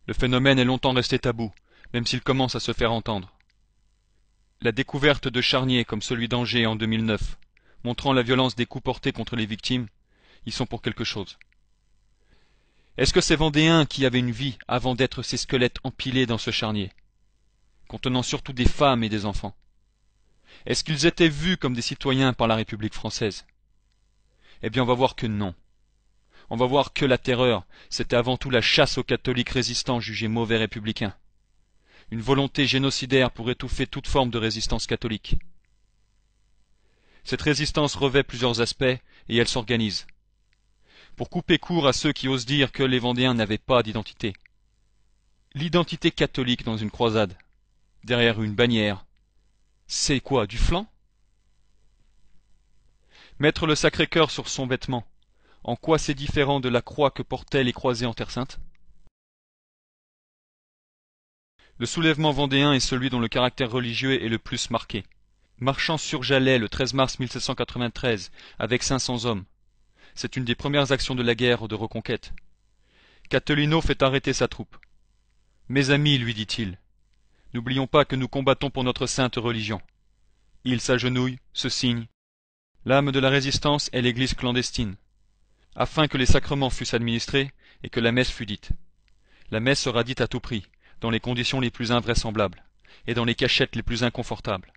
Le phénomène est longtemps resté tabou, même s'il commence à se faire entendre. La découverte de charniers comme celui d'Angers en 2009, montrant la violence des coups portés contre les victimes, y sont pour quelque chose. Est-ce que ces Vendéens qui avaient une vie avant d'être ces squelettes empilés dans ce charnier, contenant surtout des femmes et des enfants, est-ce qu'ils étaient vus comme des citoyens par la République française? Eh bien on va voir que non. On va voir que la terreur, c'était avant tout la chasse aux catholiques résistants jugés mauvais républicains. Une volonté génocidaire pour étouffer toute forme de résistance catholique. Cette résistance revêt plusieurs aspects et elle s'organise. Pour couper court à ceux qui osent dire que les Vendéens n'avaient pas d'identité. L'identité catholique dans une croisade, derrière une bannière, c'est quoi, du flanc? Mettre le Sacré-Cœur sur son vêtement, en quoi c'est différent de la croix que portaient les croisés en Terre Sainte? Le soulèvement vendéen est celui dont le caractère religieux est le plus marqué. Marchant sur Jalais le 13 mars 1793 avec 500 hommes, c'est une des premières actions de la guerre de reconquête. Castellino fait arrêter sa troupe. « Mes amis, lui dit-il, n'oublions pas que nous combattons pour notre sainte religion. » Il s'agenouille, se signe. L'âme de la résistance est l'église clandestine, afin que les sacrements fussent administrés et que la messe fût dite. La messe sera dite à tout prix, dans les conditions les plus invraisemblables, et dans les cachettes les plus inconfortables.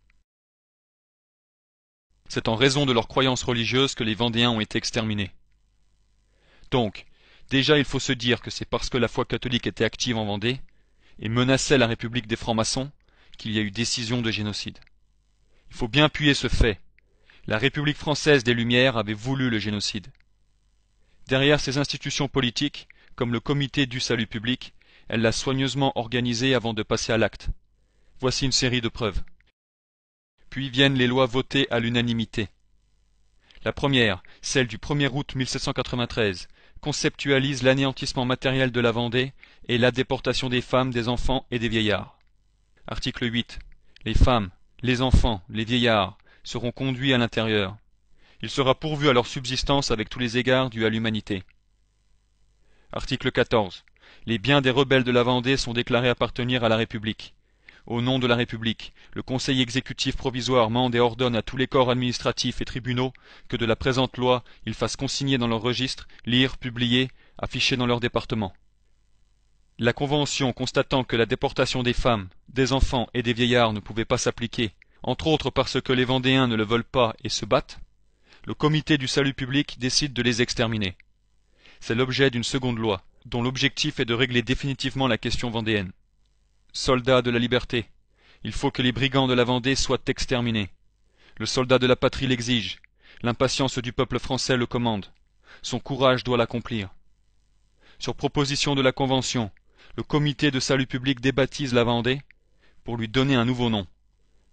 C'est en raison de leurs croyances religieuses que les Vendéens ont été exterminés. Donc, déjà il faut se dire que c'est parce que la foi catholique était active en Vendée, et menaçait la République des francs-maçons, qu'il y a eu décision de génocide. Il faut bien appuyer ce fait. La République française des Lumières avait voulu le génocide. Derrière ces institutions politiques, comme le Comité du salut public, elle l'a soigneusement organisé avant de passer à l'acte. Voici une série de preuves. Puis viennent les lois votées à l'unanimité. La première, celle du 1er août 1793, conceptualise l'anéantissement matériel de la Vendée et la déportation des femmes, des enfants et des vieillards. Article 8. Les femmes, les enfants, les vieillards seront conduits à l'intérieur. Il sera pourvu à leur subsistance avec tous les égards dus à l'humanité. Article 14. Les biens des rebelles de la Vendée sont déclarés appartenir à la République. Au nom de la République, le Conseil exécutif provisoire mande et ordonne à tous les corps administratifs et tribunaux que de la présente loi ils fassent consigner dans leurs registres, lire, publier, afficher dans leur département. La Convention constatant que la déportation des femmes, des enfants et des vieillards ne pouvait pas s'appliquer, entre autres parce que les Vendéens ne le veulent pas et se battent, le Comité du salut public décide de les exterminer. C'est l'objet d'une seconde loi, dont l'objectif est de régler définitivement la question vendéenne. Soldats de la liberté, il faut que les brigands de la Vendée soient exterminés. Le soldat de la patrie l'exige, l'impatience du peuple français le commande, son courage doit l'accomplir. Sur proposition de la Convention, le Comité de salut public débaptise la Vendée pour lui donner un nouveau nom,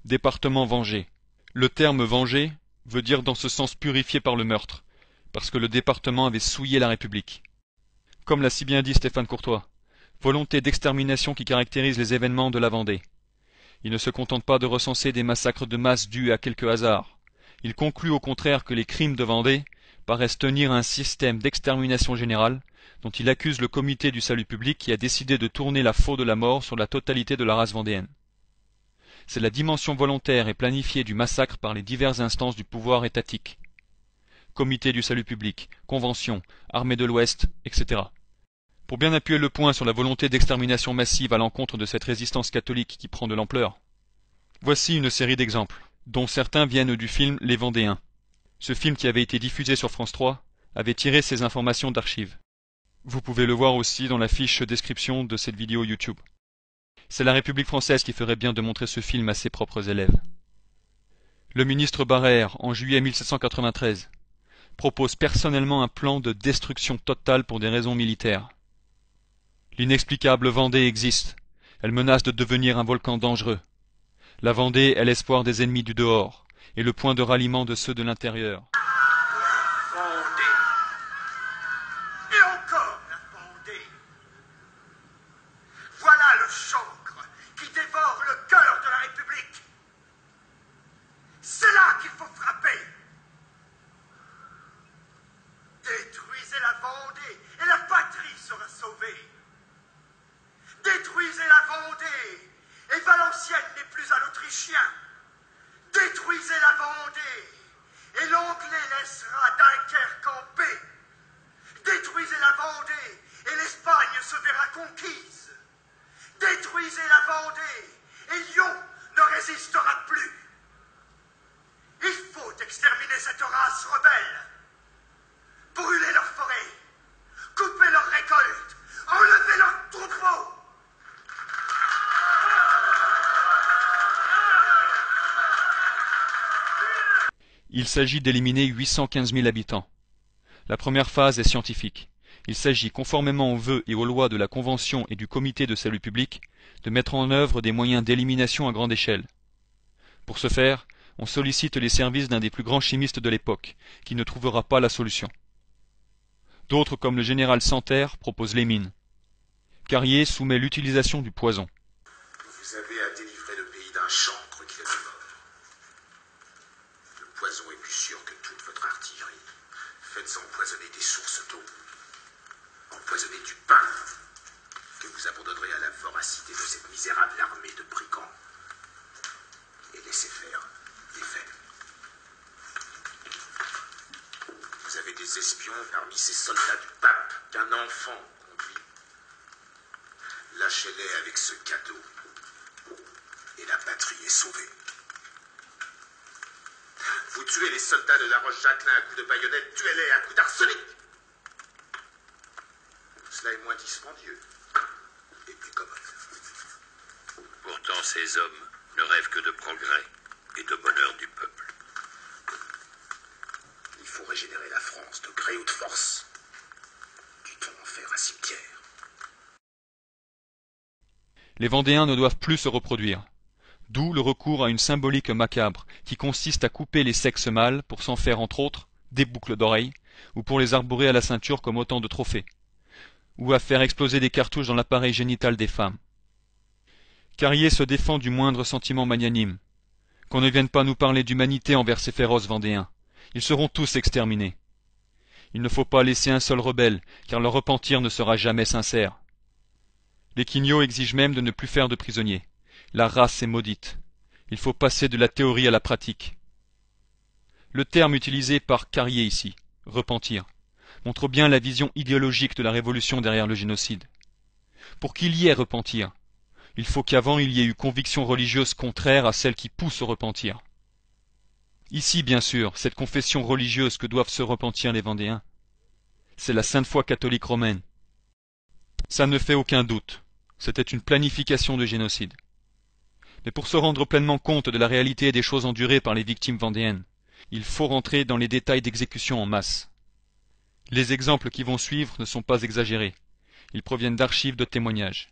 Département vengé. Le terme vengé veut dire dans ce sens purifié par le meurtre, parce que le département avait souillé la République. Comme l'a si bien dit Stéphane Courtois, volonté d'extermination qui caractérise les événements de la Vendée. Il ne se contente pas de recenser des massacres de masse dus à quelques hasards. Il conclut au contraire que les crimes de Vendée paraissent tenir à un système d'extermination générale dont il accuse le comité du salut public qui a décidé de tourner la faux de la mort sur la totalité de la race vendéenne. C'est la dimension volontaire et planifiée du massacre par les diverses instances du pouvoir étatique. Comité du salut public, convention, armée de l'Ouest, etc. Pour bien appuyer le point sur la volonté d'extermination massive à l'encontre de cette résistance catholique qui prend de l'ampleur, voici une série d'exemples, dont certains viennent du film Les Vendéens. Ce film qui avait été diffusé sur France 3 avait tiré ces informations d'archives. Vous pouvez le voir aussi dans la fiche description de cette vidéo YouTube. C'est la République française qui ferait bien de montrer ce film à ses propres élèves. Le ministre Barrère, en juillet 1793, propose personnellement un plan de destruction totale pour des raisons militaires. L'inexplicable Vendée existe. Elle menace de devenir un volcan dangereux. La Vendée est l'espoir des ennemis du dehors et le point de ralliement de ceux de l'intérieur. Vendée. Et encore la Vendée. Voilà le chancre qui dévore le cœur de la République. C'est là qu'il faut frapper. Détruisez la Vendée et la patrie sera sauvée. Détruisez la Vendée et Valenciennes n'est plus à l'Autrichien. Détruisez la Vendée et l'Anglais laissera Dunkerque en paix. Détruisez la Vendée et l'Espagne se verra conquise. Détruisez la Vendée et Lyon ne résistera plus. Il faut exterminer cette race rebelle. Brûler leurs forêts, couper leurs récoltes, enlever leurs troupeaux. Il s'agit d'éliminer 815 000 habitants. La première phase est scientifique. Il s'agit, conformément aux vœux et aux lois de la Convention et du Comité de salut public, de mettre en œuvre des moyens d'élimination à grande échelle. Pour ce faire, on sollicite les services d'un des plus grands chimistes de l'époque, qui ne trouvera pas la solution. D'autres, comme le général Santerre, proposent les mines. Carrier soumet l'utilisation du poison. Vous avez à délivrer le pays d'un chancre qui le dévore. Le poison est plus sûr que toute votre artillerie. Faites empoisonner des sources d'eau. Empoisonnez du pain que vous abandonnerez à la voracité de cette misérable armée de brigands. Et laissez faire les faits. Vous avez des espions parmi ces soldats du pape qu'un enfant conduit. Lâchez-les avec ce cadeau. Et la patrie est sauvée. Vous tuez les soldats de La Roche-Jacquelin à coups de baïonnette, tuez-les à coups d'arsenic. Cela est moins dispendieux et plus commode. Pourtant, ces hommes ne rêvent que de progrès et de bonheur du peuple. Il faut régénérer la France de gré ou de force. Du-t-on en faire un cimetière? Les Vendéens ne doivent plus se reproduire. D'où le recours à une symbolique macabre qui consiste à couper les sexes mâles pour s'en faire entre autres des boucles d'oreilles ou pour les arborer à la ceinture comme autant de trophées, ou à faire exploser des cartouches dans l'appareil génital des femmes. Carrier se défend du moindre sentiment magnanime. Qu'on ne vienne pas nous parler d'humanité envers ces féroces Vendéens. Ils seront tous exterminés. Il ne faut pas laisser un seul rebelle, car leur repentir ne sera jamais sincère. Les Quignaux exigent même de ne plus faire de prisonniers. La race est maudite. Il faut passer de la théorie à la pratique. Le terme utilisé par Carrier ici, repentir, montre bien la vision idéologique de la révolution derrière le génocide. Pour qu'il y ait repentir, il faut qu'avant il y ait eu conviction religieuse contraire à celle qui pousse au repentir. Ici, bien sûr, cette confession religieuse que doivent se repentir les Vendéens, c'est la sainte foi catholique romaine. Ça ne fait aucun doute, c'était une planification de génocide. Mais pour se rendre pleinement compte de la réalité des choses endurées par les victimes vendéennes, il faut rentrer dans les détails d'exécution en masse. Les exemples qui vont suivre ne sont pas exagérés. Ils proviennent d'archives de témoignages.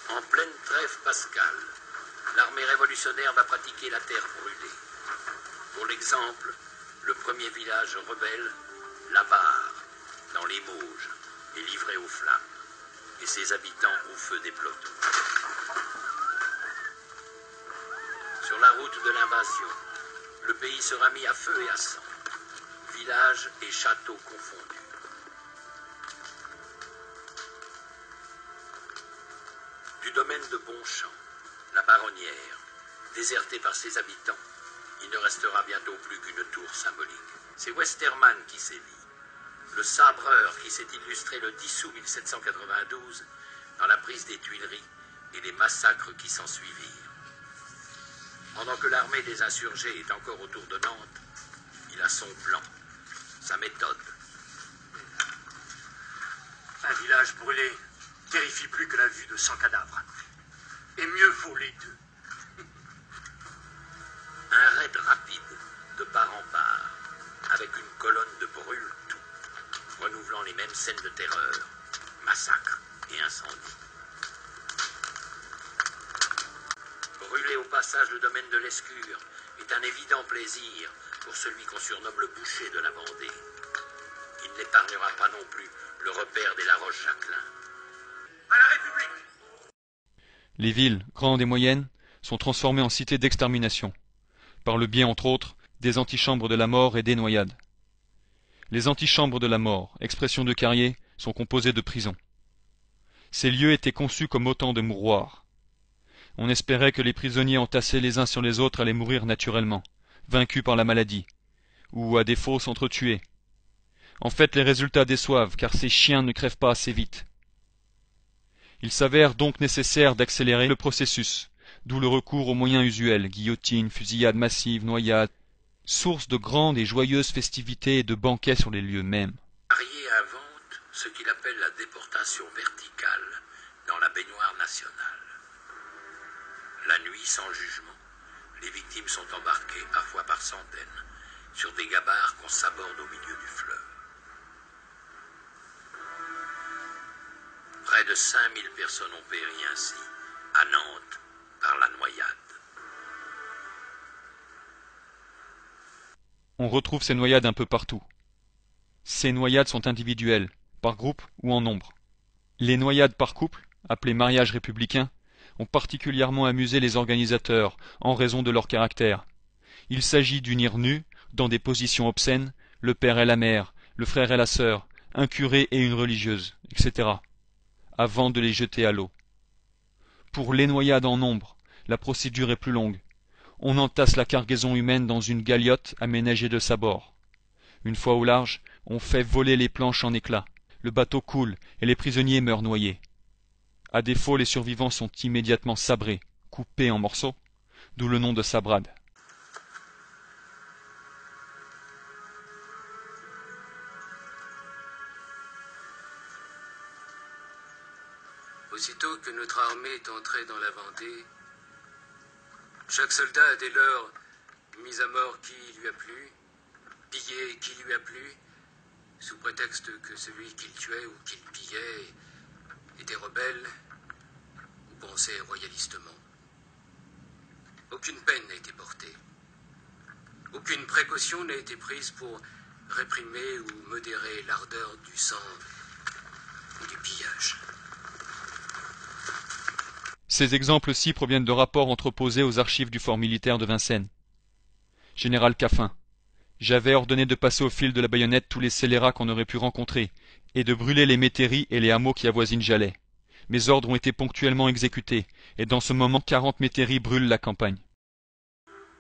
En pleine trêve Pascal, l'armée révolutionnaire va pratiquer la terre brûlée. Pour l'exemple, le premier village rebelle, Lavar, dans les Mauges, est livré aux flammes, et ses habitants au feu des pelotons. Sur la route de l'invasion, le pays sera mis à feu et à sang, villages et châteaux confondus. Du domaine de Bonchamp, la Baronnière, désertée par ses habitants, il ne restera bientôt plus qu'une tour symbolique. C'est Westermann qui sévit, le sabreur qui s'est illustré le 10 août 1792 dans la prise des Tuileries et les massacres qui s'ensuivirent. Pendant que l'armée des insurgés est encore autour de Nantes, il a son plan, sa méthode. Un village brûlé terrifie plus que la vue de 100 cadavres. Et mieux vaut les deux. Un raid rapide, de part en part, avec une colonne de brûle tout, renouvelant les mêmes scènes de terreur, massacres et incendies. Brûler au passage le domaine de l'Escure est un évident plaisir pour celui qu'on surnomme le boucher de la Vendée. Il n'épargnera pas non plus le repère des La Roche-Jacquelin. À la République! Les villes, grandes et moyennes, sont transformées en cités d'extermination, par le biais entre autres des antichambres de la mort et des noyades. Les antichambres de la mort, expression de Carrier, sont composées de prisons. Ces lieux étaient conçus comme autant de mouroirs. On espérait que les prisonniers entassés les uns sur les autres allaient mourir naturellement, vaincus par la maladie, ou à défaut s'entretuer. En fait, les résultats déçoivent, car ces chiens ne crèvent pas assez vite. Il s'avère donc nécessaire d'accélérer le processus, d'où le recours aux moyens usuels, guillotine, fusillade massive, noyade, source de grandes et joyeuses festivités et de banquets sur les lieux mêmes. Carrier invente ce qu'il appelle la déportation verticale dans la baignoire nationale. La nuit, sans jugement, les victimes sont embarquées, parfois par centaines, sur des gabarres qu'on s'aborde au milieu du fleuve. Près de 5000 personnes ont péri ainsi, à Nantes, par la noyade. On retrouve ces noyades un peu partout. Ces noyades sont individuelles, par groupe ou en nombre. Les noyades par couple, appelées mariages républicains, ont particulièrement amusé les organisateurs en raison de leur caractère. Il s'agit d'unir nus, dans des positions obscènes, le père et la mère, le frère et la sœur, un curé et une religieuse, etc., avant de les jeter à l'eau. Pour les noyades en nombre, la procédure est plus longue. On entasse la cargaison humaine dans une galiote aménagée de sabords. Une fois au large, on fait voler les planches en éclats. Le bateau coule et les prisonniers meurent noyés. À défaut, les survivants sont immédiatement sabrés, coupés en morceaux, d'où le nom de sabrade. Aussitôt que notre armée est entrée dans la Vendée, chaque soldat a dès lors mis à mort qui lui a plu, pillé qui lui a plu, sous prétexte que celui qu'il tuait ou qu'il pillait était rebelle ou pensait royalistement. Aucune peine n'a été portée. Aucune précaution n'a été prise pour réprimer ou modérer l'ardeur du sang ou du pillage. Ces exemples-ci proviennent de rapports entreposés aux archives du fort militaire de Vincennes. Général Caffin, j'avais ordonné de passer au fil de la baïonnette tous les scélérats qu'on aurait pu rencontrer, et de brûler les métairies et les hameaux qui avoisinent Jalais. Mes ordres ont été ponctuellement exécutés, et dans ce moment 40 métairies brûlent la campagne.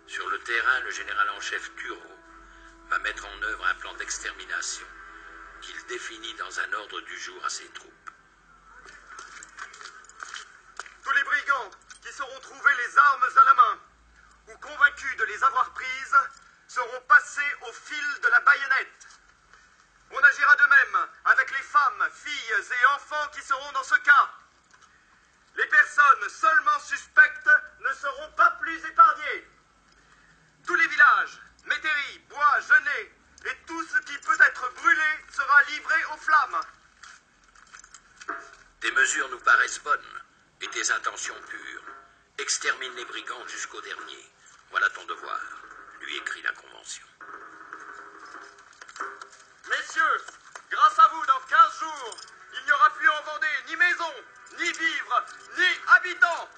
Sur le terrain, le général en chef Turreau va mettre en œuvre un plan d'extermination qu'il définit dans un ordre du jour à ses troupes. Tous les brigands qui sauront trouver les armes à la main ou convaincus de les avoir prises seront passés au fil de la baïonnette. On agira de même avec les femmes, filles et enfants qui seront dans ce cas. Les personnes seulement suspectes ne seront pas plus épargnées. Tous les villages, métairies, bois, genêts et tout ce qui peut être brûlé sera livré aux flammes. Tes mesures nous paraissent bonnes et tes intentions pures. Extermine les brigands jusqu'au dernier. Voilà ton devoir, lui écrit la Convention. Messieurs, grâce à vous, dans 15 jours, il n'y aura plus en Vendée ni maison, ni vivres, ni habitants.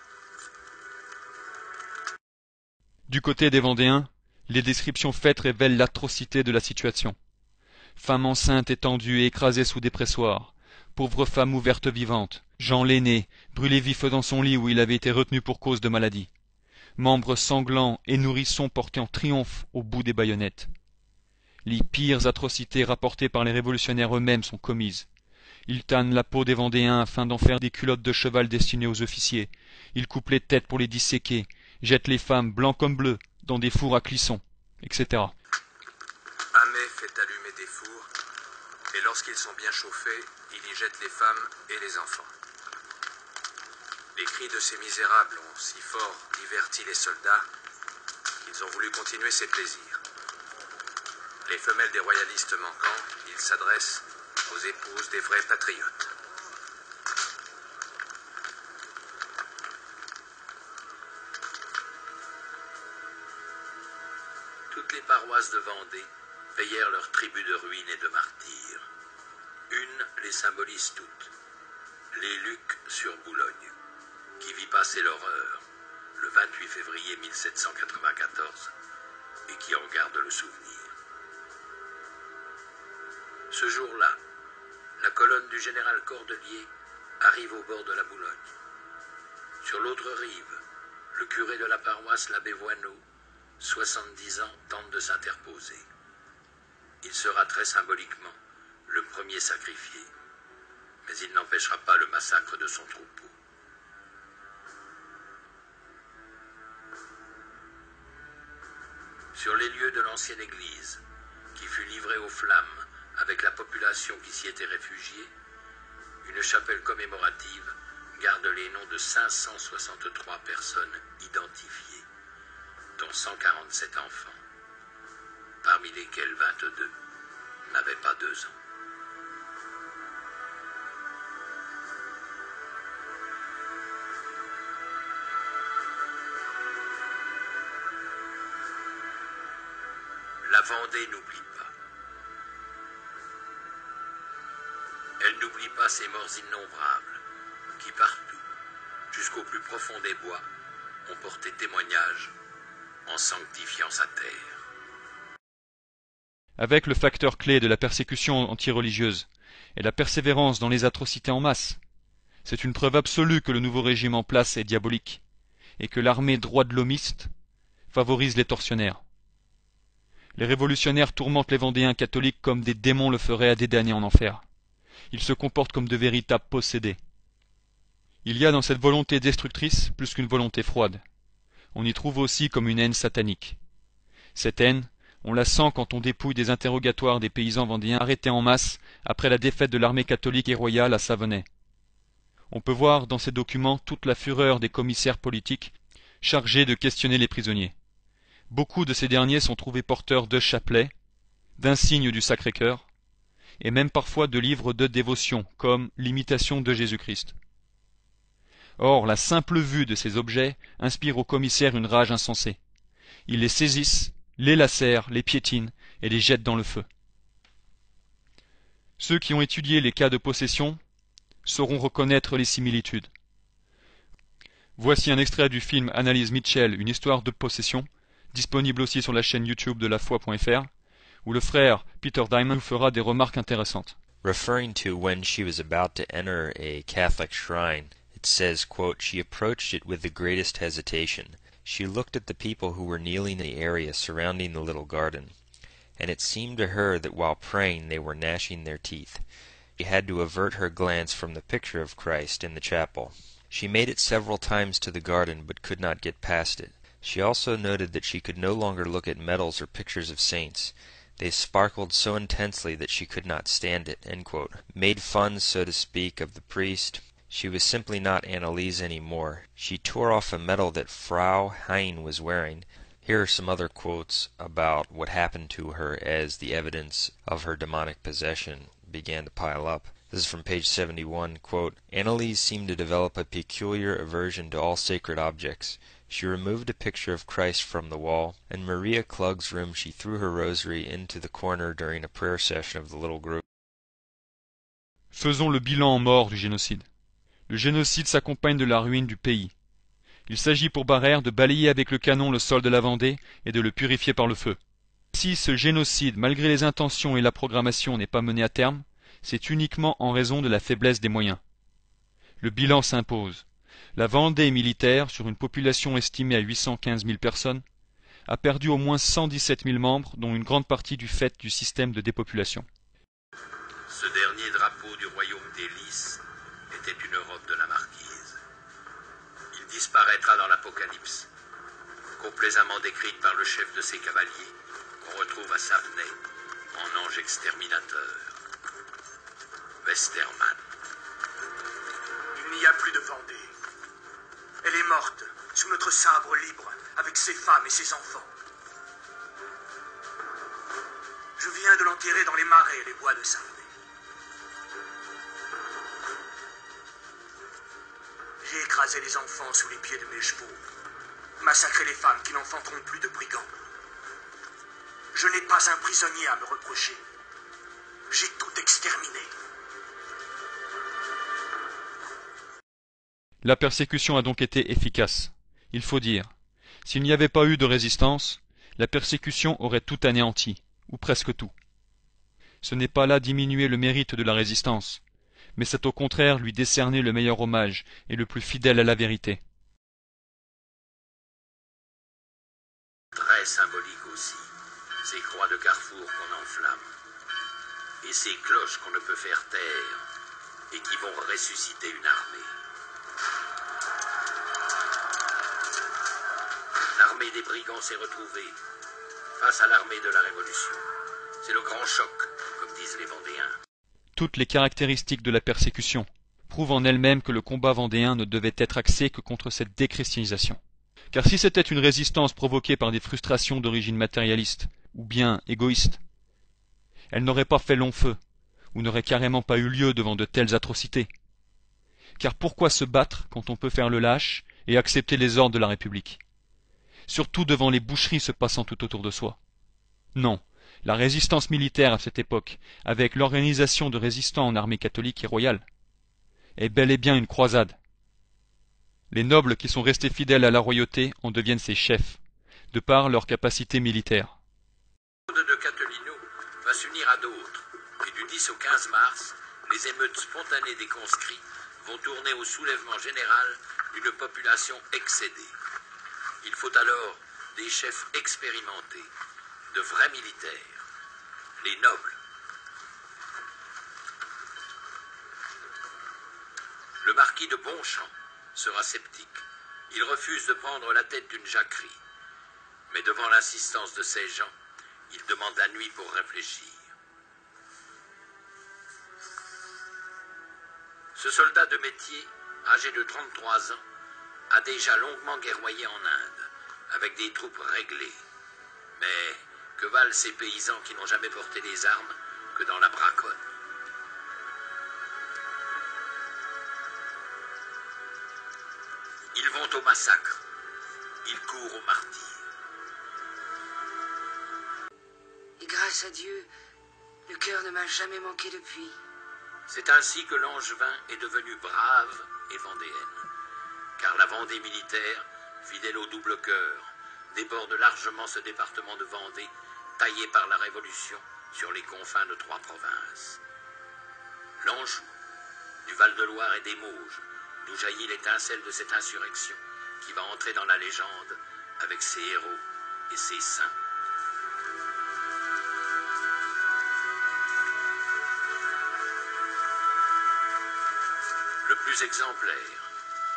Du côté des Vendéens, les descriptions faites révèlent l'atrocité de la situation. Femmes enceintes étendues et écrasées sous des pressoirs, pauvres femmes ouvertes vivantes, Jean l'aîné, brûlé vif dans son lit où il avait été retenu pour cause de maladie, membres sanglants et nourrissons portés en triomphe au bout des baïonnettes. Les pires atrocités rapportées par les révolutionnaires eux-mêmes sont commises. Ils tannent la peau des Vendéens afin d'en faire des culottes de cheval destinées aux officiers. Ils coupent les têtes pour les disséquer, jettent les femmes, blancs comme bleus, dans des fours à clissons, etc. Hamé fait allumer des fours, et lorsqu'ils sont bien chauffés, il y jette les femmes et les enfants. Les cris de ces misérables ont si fort diverti les soldats qu'ils ont voulu continuer ces plaisirs. Les femelles des royalistes manquant, ils s'adressent aux épouses des vrais patriotes. Toutes les paroisses de Vendée payèrent leur tribut de ruines et de martyrs. Une les symbolise toutes. Les Lucs sur Boulogne, qui vit passer l'horreur le 28 février 1794 et qui en garde le souvenir. Ce jour-là, la colonne du général Cordelier arrive au bord de la Boulogne. Sur l'autre rive, le curé de la paroisse, l'abbé Voineau, 70 ans, tente de s'interposer. Il sera très symboliquement le premier sacrifié, mais il n'empêchera pas le massacre de son troupeau. Sur les lieux de l'ancienne église, qui fut livrée aux flammes avec la population qui s'y était réfugiée, une chapelle commémorative garde les noms de 563 personnes identifiées, dont 147 enfants, parmi lesquels 22 n'avaient pas 2 ans. La Vendée n'oublie pas. Elle n'oublie pas ces morts innombrables qui partout, jusqu'au plus profond des bois, ont porté témoignage en sanctifiant sa terre. Avec le facteur clé de la persécution antireligieuse et la persévérance dans les atrocités en masse, c'est une preuve absolue que le nouveau régime en place est diabolique et que l'armée droit-de-l'homiste favorise les tortionnaires. Les révolutionnaires tourmentent les Vendéens catholiques comme des démons le feraient à des damnés en enfer. Ils se comportent comme de véritables possédés. Il y a dans cette volonté destructrice plus qu'une volonté froide. On y trouve aussi comme une haine satanique. Cette haine, on la sent quand on dépouille des interrogatoires des paysans vendéens arrêtés en masse après la défaite de l'armée catholique et royale à Savonnet. On peut voir dans ces documents toute la fureur des commissaires politiques chargés de questionner les prisonniers. Beaucoup de ces derniers sont trouvés porteurs de chapelets, d'insignes du Sacré-Cœur, et même parfois de livres de dévotion, comme l'Imitation de Jésus-Christ. Or, la simple vue de ces objets inspire aux commissaires une rage insensée. Ils les saisissent, les lacèrent, les piétinent et les jettent dans le feu. Ceux qui ont étudié les cas de possession sauront reconnaître les similitudes. Voici un extrait du film Annalise Mitchell, une histoire de possession, disponible aussi sur la chaîne YouTube de lafoi.fr, où le frère Peter Diamond fera des remarques intéressantes. Referring to when she was about to enter a Catholic shrine, it says, quote, "She approached it with the greatest hesitation. She looked at the people who were kneeling in the area surrounding the little garden, and it seemed to her that while praying they were gnashing their teeth. She had to avert her glance from the picture of Christ in the chapel. She made it several times to the garden, but could not get past it. She also noted that she could no longer look at medals or pictures of saints. They sparkled so intensely that she could not stand it," end quote. Made fun, so to speak, of the priest. She was simply not Annalise anymore. She tore off a medal that Frau Hein was wearing. Here are some other quotes about what happened to her as the evidence of her demonic possession began to pile up. This is from page 71, quote, Anneliese seemed to develop a peculiar aversion to all sacred objects. She removed a picture of Christ from the wall. In Maria Klug's room she threw her rosary into the corner during a prayer session of the little group. Faisons le bilan en morts du génocide. Le génocide s'accompagne de la ruine du pays. Il s'agit pour Barère de balayer avec le canon le sol de la Vendée et de le purifier par le feu. Si ce génocide, malgré les intentions et la programmation, n'est pas mené à terme, c'est uniquement en raison de la faiblesse des moyens. Le bilan s'impose. La Vendée militaire, sur une population estimée à 815 000 personnes, a perdu au moins 117 000 membres, dont une grande partie du fait du système de dépopulation. Ce dernier drapeau du royaume des Lys était une Europe de la marquise. Il disparaîtra dans l'Apocalypse, complaisamment décrite par le chef de ses cavaliers, qu'on retrouve à Savenay, en ange exterminateur. Westermann. Il n'y a plus de Vendée. Elle est morte, sous notre sabre libre, avec ses femmes et ses enfants. Je viens de l'enterrer dans les marais et les bois de Savenay. J'ai écrasé les enfants sous les pieds de mes chevaux, massacré les femmes qui n'enfanteront plus de brigands. Je n'ai pas un prisonnier à me reprocher. J'ai tout exterminé. La persécution a donc été efficace. Il faut dire, s'il n'y avait pas eu de résistance, la persécution aurait tout anéanti, ou presque tout. Ce n'est pas là diminuer le mérite de la résistance, mais c'est au contraire lui décerner le meilleur hommage et le plus fidèle à la vérité. Très symbolique aussi, ces croix de carrefour qu'on enflamme, et ces cloches qu'on ne peut faire taire, et qui vont ressusciter une armée. L'armée des brigands s'est retrouvée face à l'armée de la Révolution. C'est le grand choc, comme disent les Vendéens. Toutes les caractéristiques de la persécution prouvent en elles-mêmes que le combat vendéen ne devait être axé que contre cette déchristianisation. Car si c'était une résistance provoquée par des frustrations d'origine matérialiste, ou bien égoïste, elle n'aurait pas fait long feu, ou n'aurait carrément pas eu lieu devant de telles atrocités. Car pourquoi se battre quand on peut faire le lâche et accepter les ordres de la République? Surtout devant les boucheries se passant tout autour de soi. Non, la résistance militaire à cette époque, avec l'organisation de résistants en armée catholique et royale, est bel et bien une croisade. Les nobles qui sont restés fidèles à la royauté en deviennent ses chefs, de par leur capacité militaire. De Cathelineau va s'unir à d'autres, et du 10 au 15 mars, les émeutes spontanées des conscrits vont tourner au soulèvement général d'une population excédée. Il faut alors des chefs expérimentés, de vrais militaires, les nobles. Le marquis de Bonchamp sera sceptique. Il refuse de prendre la tête d'une jacquerie. Mais devant l'insistance de ces gens, il demande la nuit pour réfléchir. Ce soldat de métier, âgé de 33 ans, a déjà longuement guerroyé en Inde, avec des troupes réglées. Mais que valent ces paysans qui n'ont jamais porté les armes que dans la braconne? Ils vont au massacre, ils courent au martyre. Et grâce à Dieu, le cœur ne m'a jamais manqué depuis. C'est ainsi que Langevin est devenue brave et vendéenne. Car la Vendée militaire, fidèle au double cœur, déborde largement ce département de Vendée, taillé par la Révolution sur les confins de 3 provinces. L'Anjou, du Val-de-Loire et des Mauges, d'où jaillit l'étincelle de cette insurrection qui va entrer dans la légende avec ses héros et ses saints. Le plus exemplaire,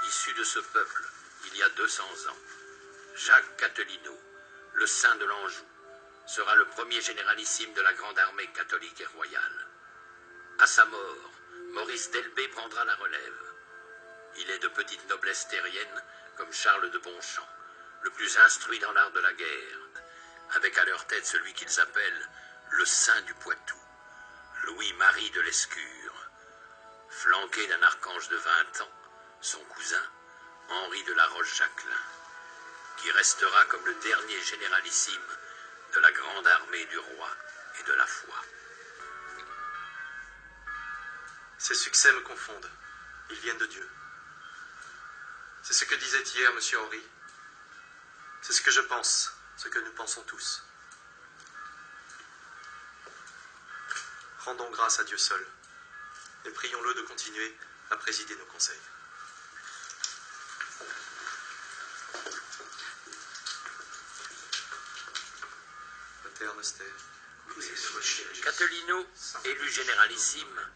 issu de ce peuple, il y a 200 ans, Jacques Cathelineau, le saint de l'Anjou, sera le premier généralissime de la grande armée catholique et royale. À sa mort, Maurice d'Elbée prendra la relève. Il est de petite noblesse terrienne, comme Charles de Bonchamp, le plus instruit dans l'art de la guerre, avec à leur tête celui qu'ils appellent le Saint du Poitou, Louis-Marie de Lescure, flanqué d'un archange de 20 ans, son cousin, Henri de la Roche-Jacquelin, qui restera comme le dernier généralissime de la grande armée du roi et de la foi. Ces succès me confondent. Ils viennent de Dieu. C'est ce que disait hier M. Henri. C'est ce que je pense, ce que nous pensons tous. Rendons grâce à Dieu seul et prions-le de continuer à présider nos conseils. Catilino, élu généralissime,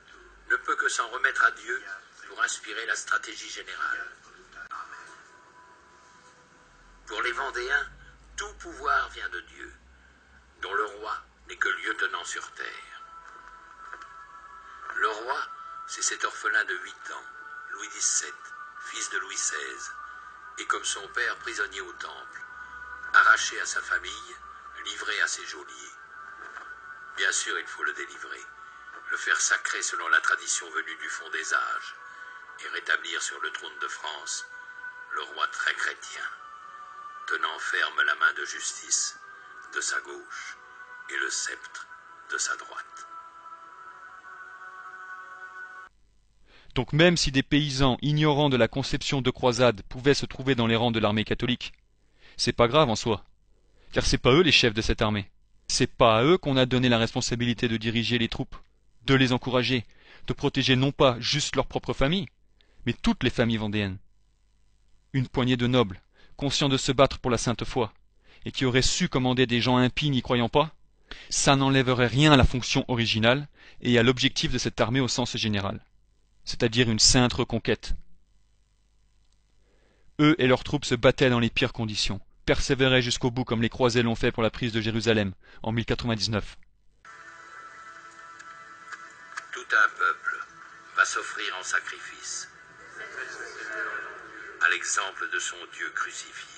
ne peut que s'en remettre à Dieu pour inspirer la stratégie générale. Pour les Vendéens, tout pouvoir vient de Dieu, dont le roi n'est que lieutenant sur terre. Le roi, c'est cet orphelin de 8 ans, Louis XVII, fils de Louis XVI, et comme son père prisonnier au temple, arraché à sa famille, livré à ses geôliers. Bien sûr, il faut le délivrer, le faire sacrer selon la tradition venue du fond des âges, et rétablir sur le trône de France le roi très chrétien, tenant ferme la main de justice de sa gauche et le sceptre de sa droite. Donc même si des paysans ignorants de la conception de croisade pouvaient se trouver dans les rangs de l'armée catholique, c'est pas grave en soi, car c'est pas eux les chefs de cette armée. C'est pas à eux qu'on a donné la responsabilité de diriger les troupes, de les encourager, de protéger non pas juste leur propre famille, mais toutes les familles vendéennes. Une poignée de nobles, conscients de se battre pour la sainte foi, et qui auraient su commander des gens impies n'y croyant pas, ça n'enlèverait rien à la fonction originale et à l'objectif de cette armée au sens général, c'est-à-dire une sainte reconquête. Eux et leurs troupes se battaient dans les pires conditions, persévéraient jusqu'au bout comme les croisés l'ont fait pour la prise de Jérusalem en 1099. Tout un peuple va s'offrir en sacrifice, à l'exemple de son Dieu crucifié.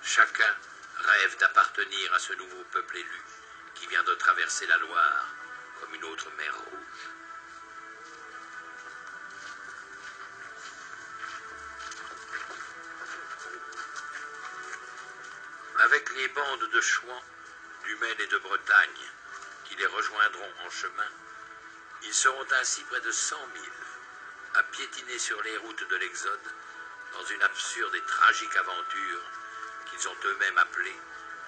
Chacun rêve d'appartenir à ce nouveau peuple élu qui vient de traverser la Loire comme une autre mer rouge. Avec les bandes de Chouans, du Maine et de Bretagne qui les rejoindront en chemin, ils seront ainsi près de 100 000 à piétiner sur les routes de l'Exode dans une absurde et tragique aventure qu'ils ont eux-mêmes appelée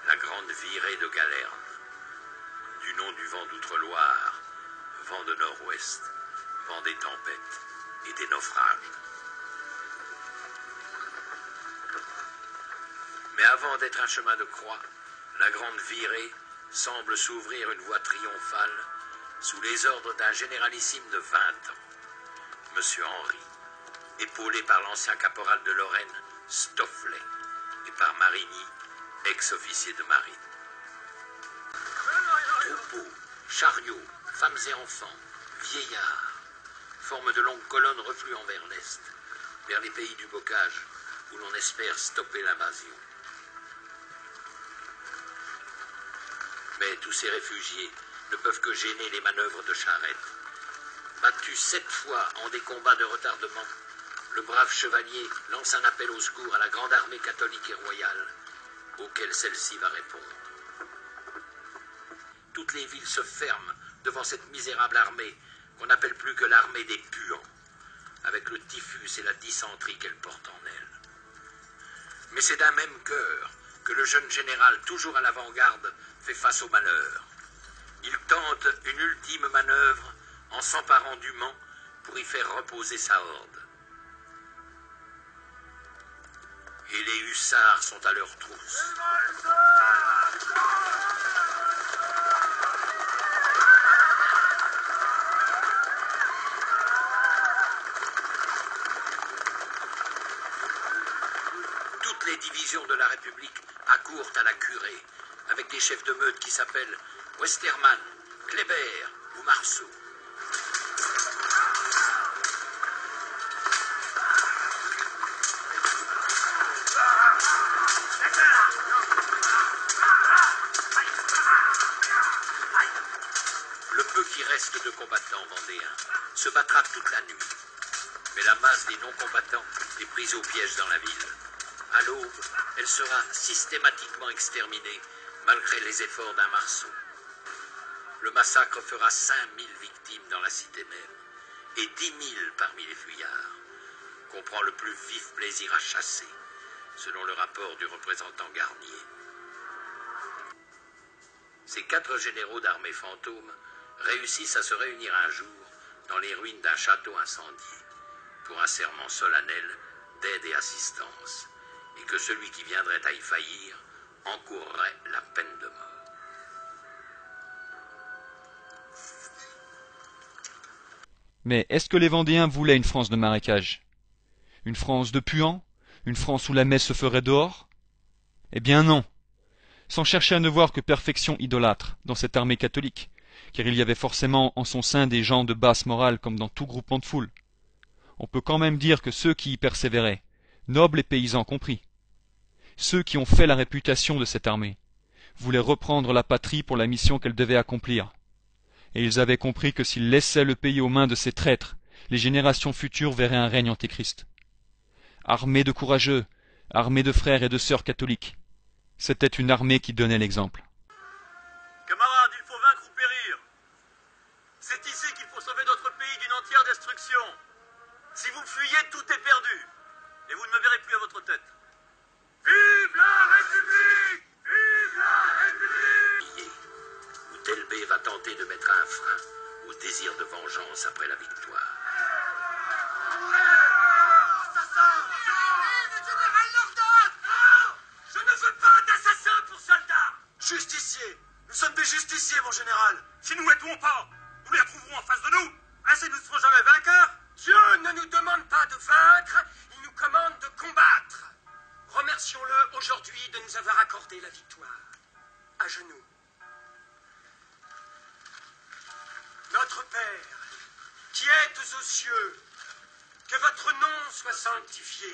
la Grande Virée de Galerne, du nom du vent d'outre-Loire, vent de nord-ouest, vent des tempêtes et des naufrages. Mais avant d'être un chemin de croix, la Grande Virée semble s'ouvrir une voie triomphale sous les ordres d'un généralissime de 20 ans, M. Henri, épaulé par l'ancien caporal de Lorraine, Stofflet, et par Marigny, ex-officier de marine. Troupeaux, chariots, femmes et enfants, vieillards, forment de longues colonnes refluant vers l'est, vers les pays du Bocage, où l'on espère stopper l'invasion. Mais tous ces réfugiés ne peuvent que gêner les manœuvres de charrette. Battu 7 fois en des combats de retardement, le brave chevalier lance un appel au secours à la grande armée catholique et royale, auquel celle-ci va répondre. Toutes les villes se ferment devant cette misérable armée qu'on n'appelle plus que l'armée des puants, avec le typhus et la dysenterie qu'elle porte en elle. Mais c'est d'un même cœur que le jeune général, toujours à l'avant-garde, fait face au malheur. Il tente une ultime manœuvre en s'emparant du Mans pour y faire reposer sa horde. Et les hussards sont à leur trousse. Toutes les divisions de la République accourent à la curée, avec des chefs de meute qui s'appellent Westermann, Kléber ou Marceau. peu qui reste de combattants vendéens se battra toute la nuit. Mais la masse des non-combattants est prise au piège dans la ville. À l'aube, elle sera systématiquement exterminée, malgré les efforts d'un Marceau. Le massacre fera 5000 victimes dans la cité même, et 10 000 parmi les fuyards, qu'on prend le plus vif plaisir à chasser, selon le rapport du représentant Garnier. Ces 4 généraux d'armée fantôme réussissent à se réunir un jour dans les ruines d'un château incendié, pour un serment solennel d'aide et assistance, et que celui qui viendrait à y faillir encourrait la peine de mort. Mais est-ce que les Vendéens voulaient une France de marécage? Une France de puants? Une France où la messe se ferait dehors? Eh bien non. Sans chercher à ne voir que perfection idolâtre dans cette armée catholique, car il y avait forcément en son sein des gens de basse morale comme dans tout groupement de foule. On peut quand même dire que ceux qui y persévéraient, nobles et paysans compris, ceux qui ont fait la réputation de cette armée, voulaient reprendre la patrie pour la mission qu'elle devait accomplir. Et ils avaient compris que s'ils laissaient le pays aux mains de ces traîtres, les générations futures verraient un règne antéchrist. Armée de courageux, armée de frères et de sœurs catholiques, c'était une armée qui donnait l'exemple. Camarades, il faut vaincre ou périr. C'est ici qu'il faut sauver notre pays d'une entière destruction. Si vous fuyez, tout est perdu. Et vous ne me verrez plus à votre tête. Vive la République! Vive la République! Où Delbé va tenter de mettre un frein au désir de vengeance après la victoire. Assassin! Le général Lordon! Non! Je ne veux pas d'assassin pour soldats! Justiciers! Nous sommes des justiciers, mon général! Si nous les tuons pas, nous les trouverons en face de nous! Ainsi nous ne serons jamais vainqueurs! Dieu ne nous demande pas de vaincre, il nous commande de combattre. Remercions-le aujourd'hui de nous avoir accordé la victoire. À genoux. Notre Père, qui êtes aux cieux, que votre nom soit sanctifié,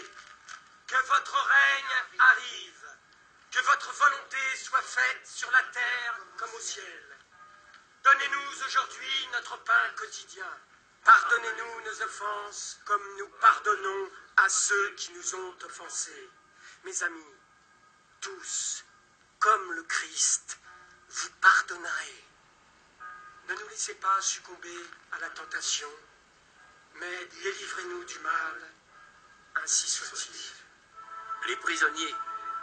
que votre règne arrive, que votre volonté soit faite sur la terre comme au ciel. Donnez-nous aujourd'hui notre pain quotidien. Pardonnez-nous nos offenses comme nous pardonnons à ceux qui nous ont offensés. Mes amis, tous, comme le Christ, vous pardonnerez. Ne nous laissez pas succomber à la tentation, mais délivrez-nous du mal, ainsi soit-il. Les prisonniers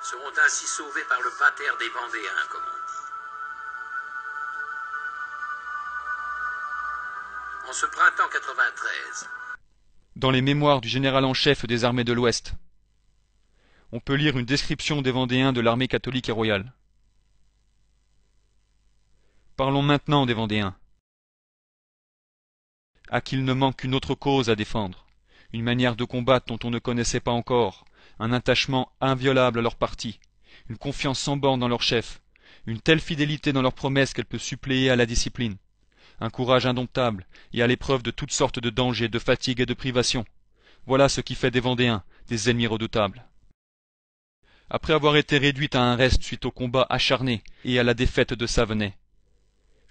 seront ainsi sauvés par le pater des Vendéens, comme on dit. En ce printemps 93. Dans les mémoires du général en chef des armées de l'Ouest, on peut lire une description des Vendéens de l'armée catholique et royale. Parlons maintenant des Vendéens. À qu'il ne manque qu'une autre cause à défendre, une manière de combattre dont on ne connaissait pas encore, un attachement inviolable à leur parti, une confiance sans borne dans leur chef, une telle fidélité dans leurs promesses qu'elle peut suppléer à la discipline, un courage indomptable et à l'épreuve de toutes sortes de dangers, de fatigues et de privations. Voilà ce qui fait des Vendéens des ennemis redoutables. Après avoir été réduite à un reste suite au combat acharné et à la défaite de Savenay,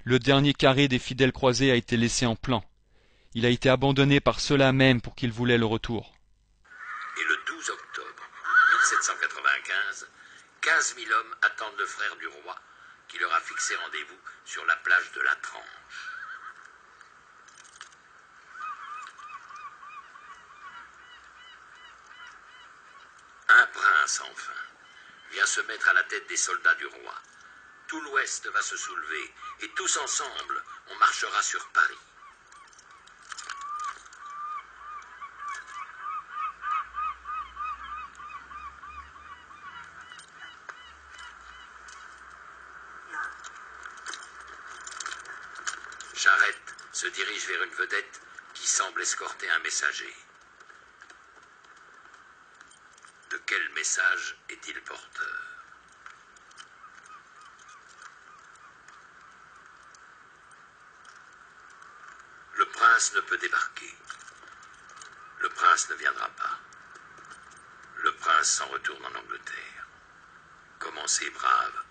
le dernier carré des fidèles croisés a été laissé en plan. Il a été abandonné par ceux-là même pour qu'ils voulaient le retour. Et le 12 octobre 1795, 15 000 hommes attendent le frère du roi, qui leur a fixé rendez-vous sur la plage de la Tranche. Un prince, enfin, vient se mettre à la tête des soldats du roi. Tout l'Ouest va se soulever, et tous ensemble, on marchera sur Paris. Charette se dirige vers une vedette qui semble escorter un messager. De quel message est-il porteur? Le prince ne peut débarquer. Le prince ne viendra pas. Le prince s'en retourne en Angleterre. Comment ces braves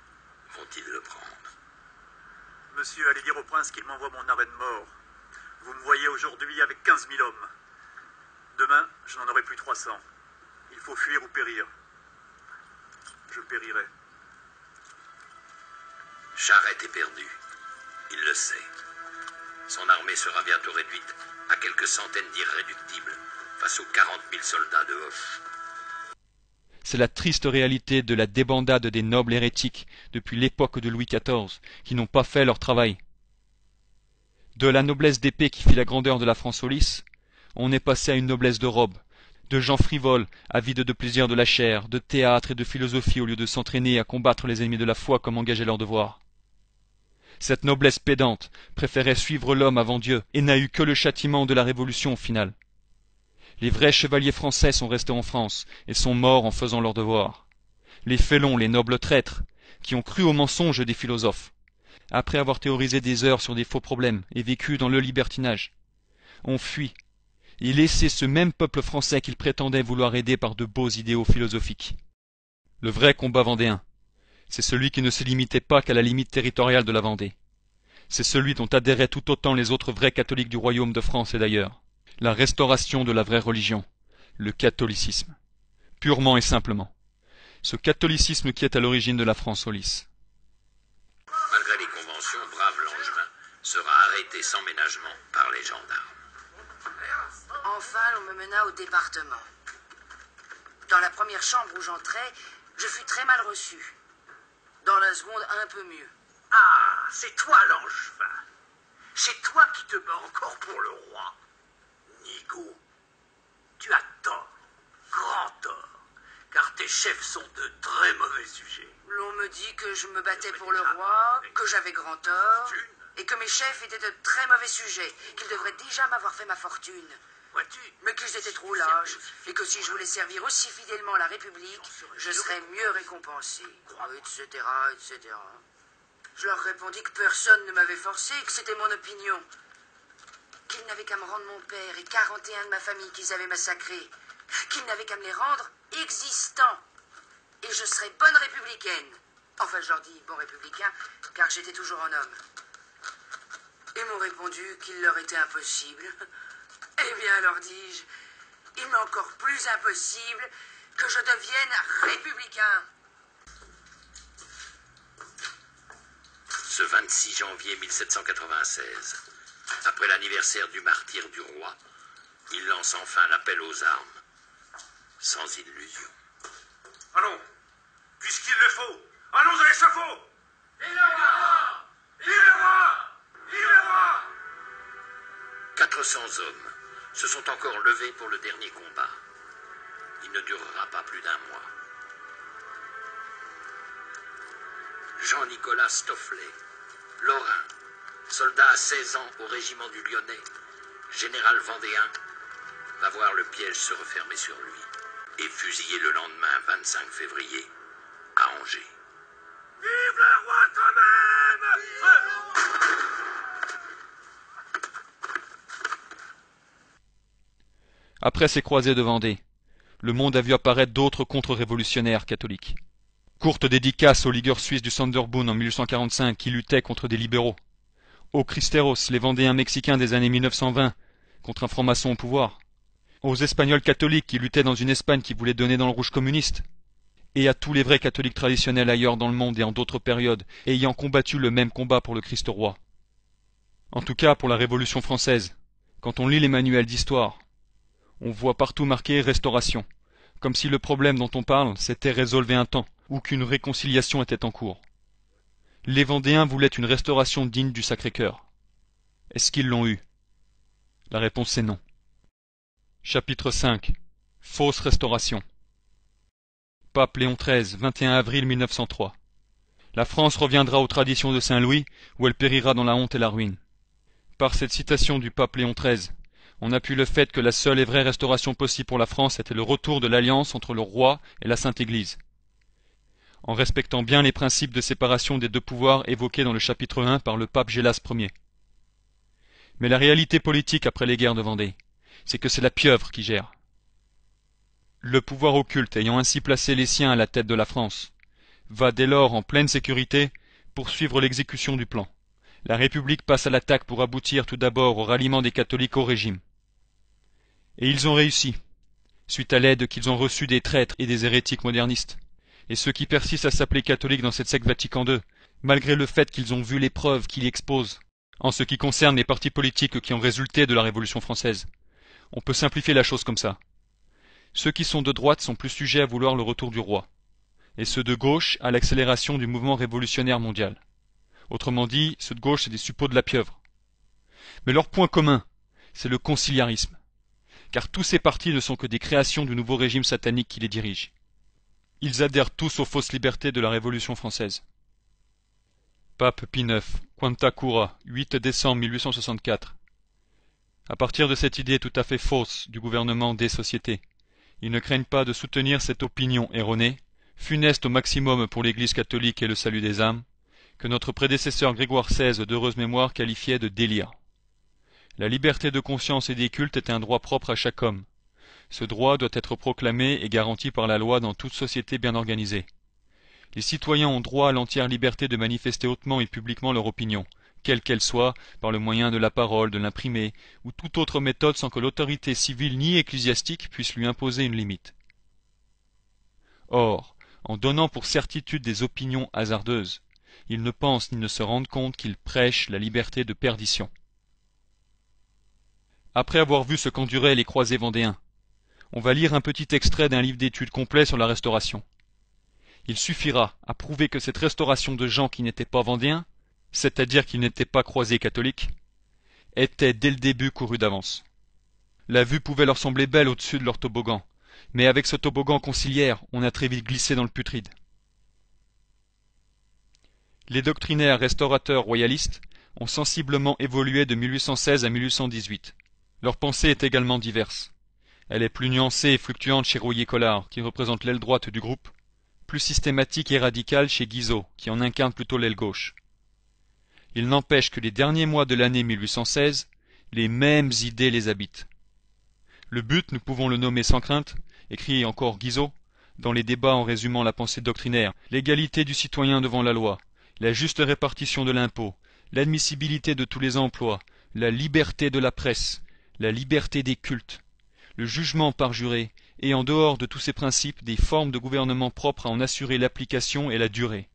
vont-ils le prendre? Monsieur, allez dire au prince qu'il m'envoie mon arrêt de mort. Vous me voyez aujourd'hui avec 15 000 hommes. Demain, je n'en aurai plus 300. Il faut fuir ou périr. Je périrai. Charette est perdu. Il le sait. Son armée sera bientôt réduite à quelques centaines d'irréductibles face aux 40 000 soldats de Hoche. C'est la triste réalité de la débandade des nobles hérétiques depuis l'époque de Louis XIV, qui n'ont pas fait leur travail. De la noblesse d'épée qui fit la grandeur de la France au lys, on est passé à une noblesse de robe, de gens frivoles, avides de plaisir de la chair, de théâtre et de philosophie au lieu de s'entraîner à combattre les ennemis de la foi comme engager leur devoir. Cette noblesse pédante préférait suivre l'homme avant Dieu et n'a eu que le châtiment de la Révolution au final. Les vrais chevaliers français sont restés en France et sont morts en faisant leur devoir. Les félons, les nobles traîtres, qui ont cru aux mensonges des philosophes, après avoir théorisé des heures sur des faux problèmes et vécu dans le libertinage, ont fui et laissé ce même peuple français qu'ils prétendaient vouloir aider par de beaux idéaux philosophiques. Le vrai combat vendéen, c'est celui qui ne se limitait pas qu'à la limite territoriale de la Vendée. C'est celui dont adhéraient tout autant les autres vrais catholiques du royaume de France et d'ailleurs. La restauration de la vraie religion, le catholicisme, purement et simplement. Ce catholicisme qui est à l'origine de la France au lys. Malgré les conventions, brave Langevin sera arrêté sans ménagement par les gendarmes. Enfin, on me mena au département. Dans la première chambre où j'entrais, je fus très mal reçu. Dans la seconde, un peu mieux. Ah, c'est toi, Langevin. C'est toi qui te bats encore pour le roi. Nigo, tu as tort, grand tort, car tes chefs sont de très mauvais sujets. L'on me dit que je me battais pour le roi, que j'avais grand tort, et que mes chefs étaient de très mauvais sujets, qu'ils devraient déjà m'avoir fait ma fortune. Mais qu'ils étaient trop lâches, et que si je voulais servir aussi fidèlement la République, je serais mieux récompensé, etc., etc. Je leur répondis que personne ne m'avait forcé, que c'était mon opinion. Qu'ils n'avaient qu'à me rendre mon père et 41 de ma famille qu'ils avaient massacrés, qu'ils n'avaient qu'à me les rendre existants, et je serais bonne républicaine. Enfin, je leur dis bon républicain, car j'étais toujours un homme. Ils m'ont répondu qu'il leur était impossible. Eh bien, leur dis-je, il m'est encore plus impossible que je devienne républicain. Ce 26 janvier 1796, après l'anniversaire du martyre du roi, il lance enfin l'appel aux armes, sans illusion. Allons, puisqu'il le faut, allons à l'échafaud. Vive le roi! Vive le roi! Vive le roi! 400 hommes se sont encore levés pour le dernier combat. Il ne durera pas plus d'un mois. Jean-Nicolas Stofflet, Lorrain, soldat à 16 ans au régiment du Lyonnais, général vendéen, va voir le piège se refermer sur lui et fusillé le lendemain 25 février à Angers. Vive le roi quand même! Après ces croisées de Vendée, le monde a vu apparaître d'autres contre-révolutionnaires catholiques. Courte dédicace aux ligueurs suisses du Sonderbund en 1845 qui luttaient contre des libéraux. Aux Cristeros, les Vendéens mexicains des années 1920, contre un franc-maçon au pouvoir. Aux Espagnols catholiques qui luttaient dans une Espagne qui voulait donner dans le rouge communiste. Et à tous les vrais catholiques traditionnels ailleurs dans le monde et en d'autres périodes, ayant combattu le même combat pour le Christ roi. En tout cas pour la Révolution française. Quand on lit les manuels d'histoire, on voit partout marqué restauration, comme si le problème dont on parle s'était résolu un temps, ou qu'une réconciliation était en cours. Les Vendéens voulaient une restauration digne du Sacré-Cœur. Est-ce qu'ils l'ont eu? La réponse est non. Chapitre 5. Fausse restauration. Pape Léon XIII, 21 avril 1903. La France reviendra aux traditions de Saint-Louis, où elle périra dans la honte et la ruine. Par cette citation du pape Léon XIII, on appuie le fait que la seule et vraie restauration possible pour la France était le retour de l'alliance entre le roi et la Sainte Église, en respectant bien les principes de séparation des deux pouvoirs évoqués dans le chapitre 1 par le pape Gélas Ier. Mais la réalité politique après les guerres de Vendée, c'est que c'est la pieuvre qui gère. Le pouvoir occulte ayant ainsi placé les siens à la tête de la France, va dès lors en pleine sécurité poursuivre l'exécution du plan, La République passe à l'attaque pour aboutir tout d'abord au ralliement des catholiques au régime. Et ils ont réussi, suite à l'aide qu'ils ont reçue des traîtres et des hérétiques modernistes. Et ceux qui persistent à s'appeler catholiques dans cette secte Vatican II, malgré le fait qu'ils ont vu les preuves qu'il y expose, en ce qui concerne les partis politiques qui ont résulté de la Révolution française. On peut simplifier la chose comme ça. Ceux qui sont de droite sont plus sujets à vouloir le retour du roi, et ceux de gauche à l'accélération du mouvement révolutionnaire mondial. Autrement dit, ceux de gauche, c'est des suppôts de la pieuvre. Mais leur point commun, c'est le conciliarisme, car tous ces partis ne sont que des créations du nouveau régime satanique qui les dirige. Ils adhèrent tous aux fausses libertés de la Révolution française. Pape Pie IX, Quanta Cura, 8 décembre 1864. À partir de cette idée tout à fait fausse du gouvernement des sociétés, ils ne craignent pas de soutenir cette opinion erronée, funeste au maximum pour l'Église catholique et le salut des âmes, que notre prédécesseur Grégoire XVI d'heureuse mémoire qualifiait de délire. La liberté de conscience et des cultes est un droit propre à chaque homme. Ce droit doit être proclamé et garanti par la loi dans toute société bien organisée. Les citoyens ont droit à l'entière liberté de manifester hautement et publiquement leur opinion, quelle qu'elle soit, par le moyen de la parole, de l'imprimé, ou toute autre méthode sans que l'autorité civile ni ecclésiastique puisse lui imposer une limite. Or, en donnant pour certitude des opinions hasardeuses, ils ne pensent ni ne se rendent compte qu'ils prêchent la liberté de perdition. Après avoir vu ce qu'enduraient les croisés vendéens, on va lire un petit extrait d'un livre d'études complet sur la Restauration. Il suffira à prouver que cette restauration de gens qui n'étaient pas vendéens, c'est-à-dire qu'ils n'étaient pas croisés catholiques, était dès le début courue d'avance. La vue pouvait leur sembler belle au-dessus de leur toboggan, mais avec ce toboggan conciliaire, on a très vite glissé dans le putride. Les doctrinaires restaurateurs royalistes ont sensiblement évolué de 1816 à 1818. Leur pensée est également diverse. Elle est plus nuancée et fluctuante chez Rouillé-Collard, qui représente l'aile droite du groupe, plus systématique et radicale chez Guizot, qui en incarne plutôt l'aile gauche. Il n'empêche que les derniers mois de l'année 1816, les mêmes idées les habitent. Le but, nous pouvons le nommer sans crainte, écrit encore Guizot, dans les débats en résumant la pensée doctrinaire, l'égalité du citoyen devant la loi, la juste répartition de l'impôt, l'admissibilité de tous les emplois, la liberté de la presse, la liberté des cultes, le jugement par juré, et en dehors de tous ces principes, des formes de gouvernement propres à en assurer l'application et la durée.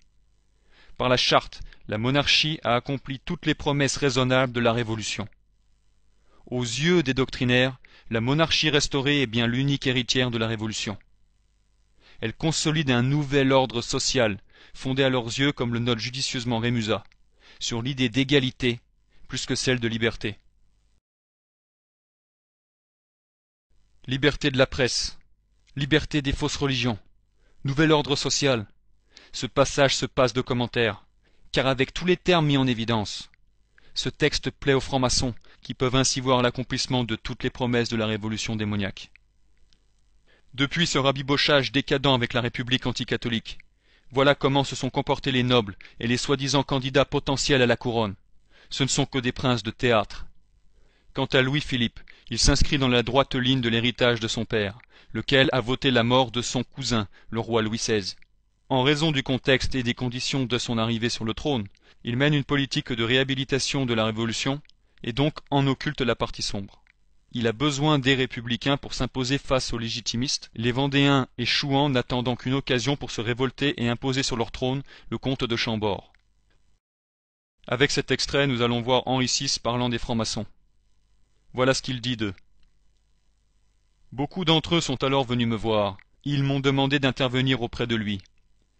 Par la charte, la monarchie a accompli toutes les promesses raisonnables de la Révolution. Aux yeux des doctrinaires, la monarchie restaurée est bien l'unique héritière de la Révolution. Elle consolide un nouvel ordre social, fondé à leurs yeux, comme le note judicieusement Rémusat, sur l'idée d'égalité plus que celle de liberté. Liberté de la presse, liberté des fausses religions, nouvel ordre social. Ce passage se passe de commentaires, car avec tous les termes mis en évidence, ce texte plaît aux francs-maçons, qui peuvent ainsi voir l'accomplissement de toutes les promesses de la révolution démoniaque. Depuis ce rabibochage décadent avec la République anticatholique, voilà comment se sont comportés les nobles et les soi-disant candidats potentiels à la couronne. Ce ne sont que des princes de théâtre. Quant à Louis-Philippe, il s'inscrit dans la droite ligne de l'héritage de son père, lequel a voté la mort de son cousin, le roi Louis XVI. En raison du contexte et des conditions de son arrivée sur le trône, il mène une politique de réhabilitation de la Révolution, et donc en occulte la partie sombre. Il a besoin des républicains pour s'imposer face aux légitimistes, les Vendéens et Chouans n'attendant qu'une occasion pour se révolter et imposer sur leur trône le comte de Chambord. Avec cet extrait, nous allons voir Henri VI parlant des francs-maçons. Voilà ce qu'il dit d'eux. Beaucoup d'entre eux sont alors venus me voir. Ils m'ont demandé d'intervenir auprès de lui.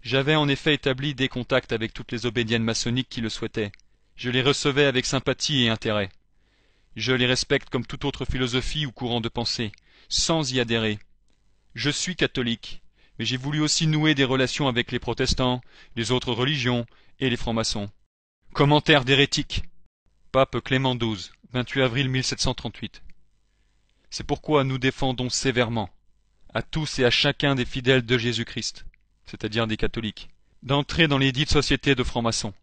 J'avais en effet établi des contacts avec toutes les obédiennes maçonniques qui le souhaitaient. Je les recevais avec sympathie et intérêt. Je les respecte comme toute autre philosophie ou courant de pensée, sans y adhérer. Je suis catholique, mais j'ai voulu aussi nouer des relations avec les protestants, les autres religions et les francs-maçons. Commentaire d'hérétique. Pape Clément XII, 28 avril 1738. C'est pourquoi nous défendons sévèrement, à tous et à chacun des fidèles de Jésus-Christ, c'est-à-dire des catholiques, d'entrer dans les dites sociétés de francs-maçons,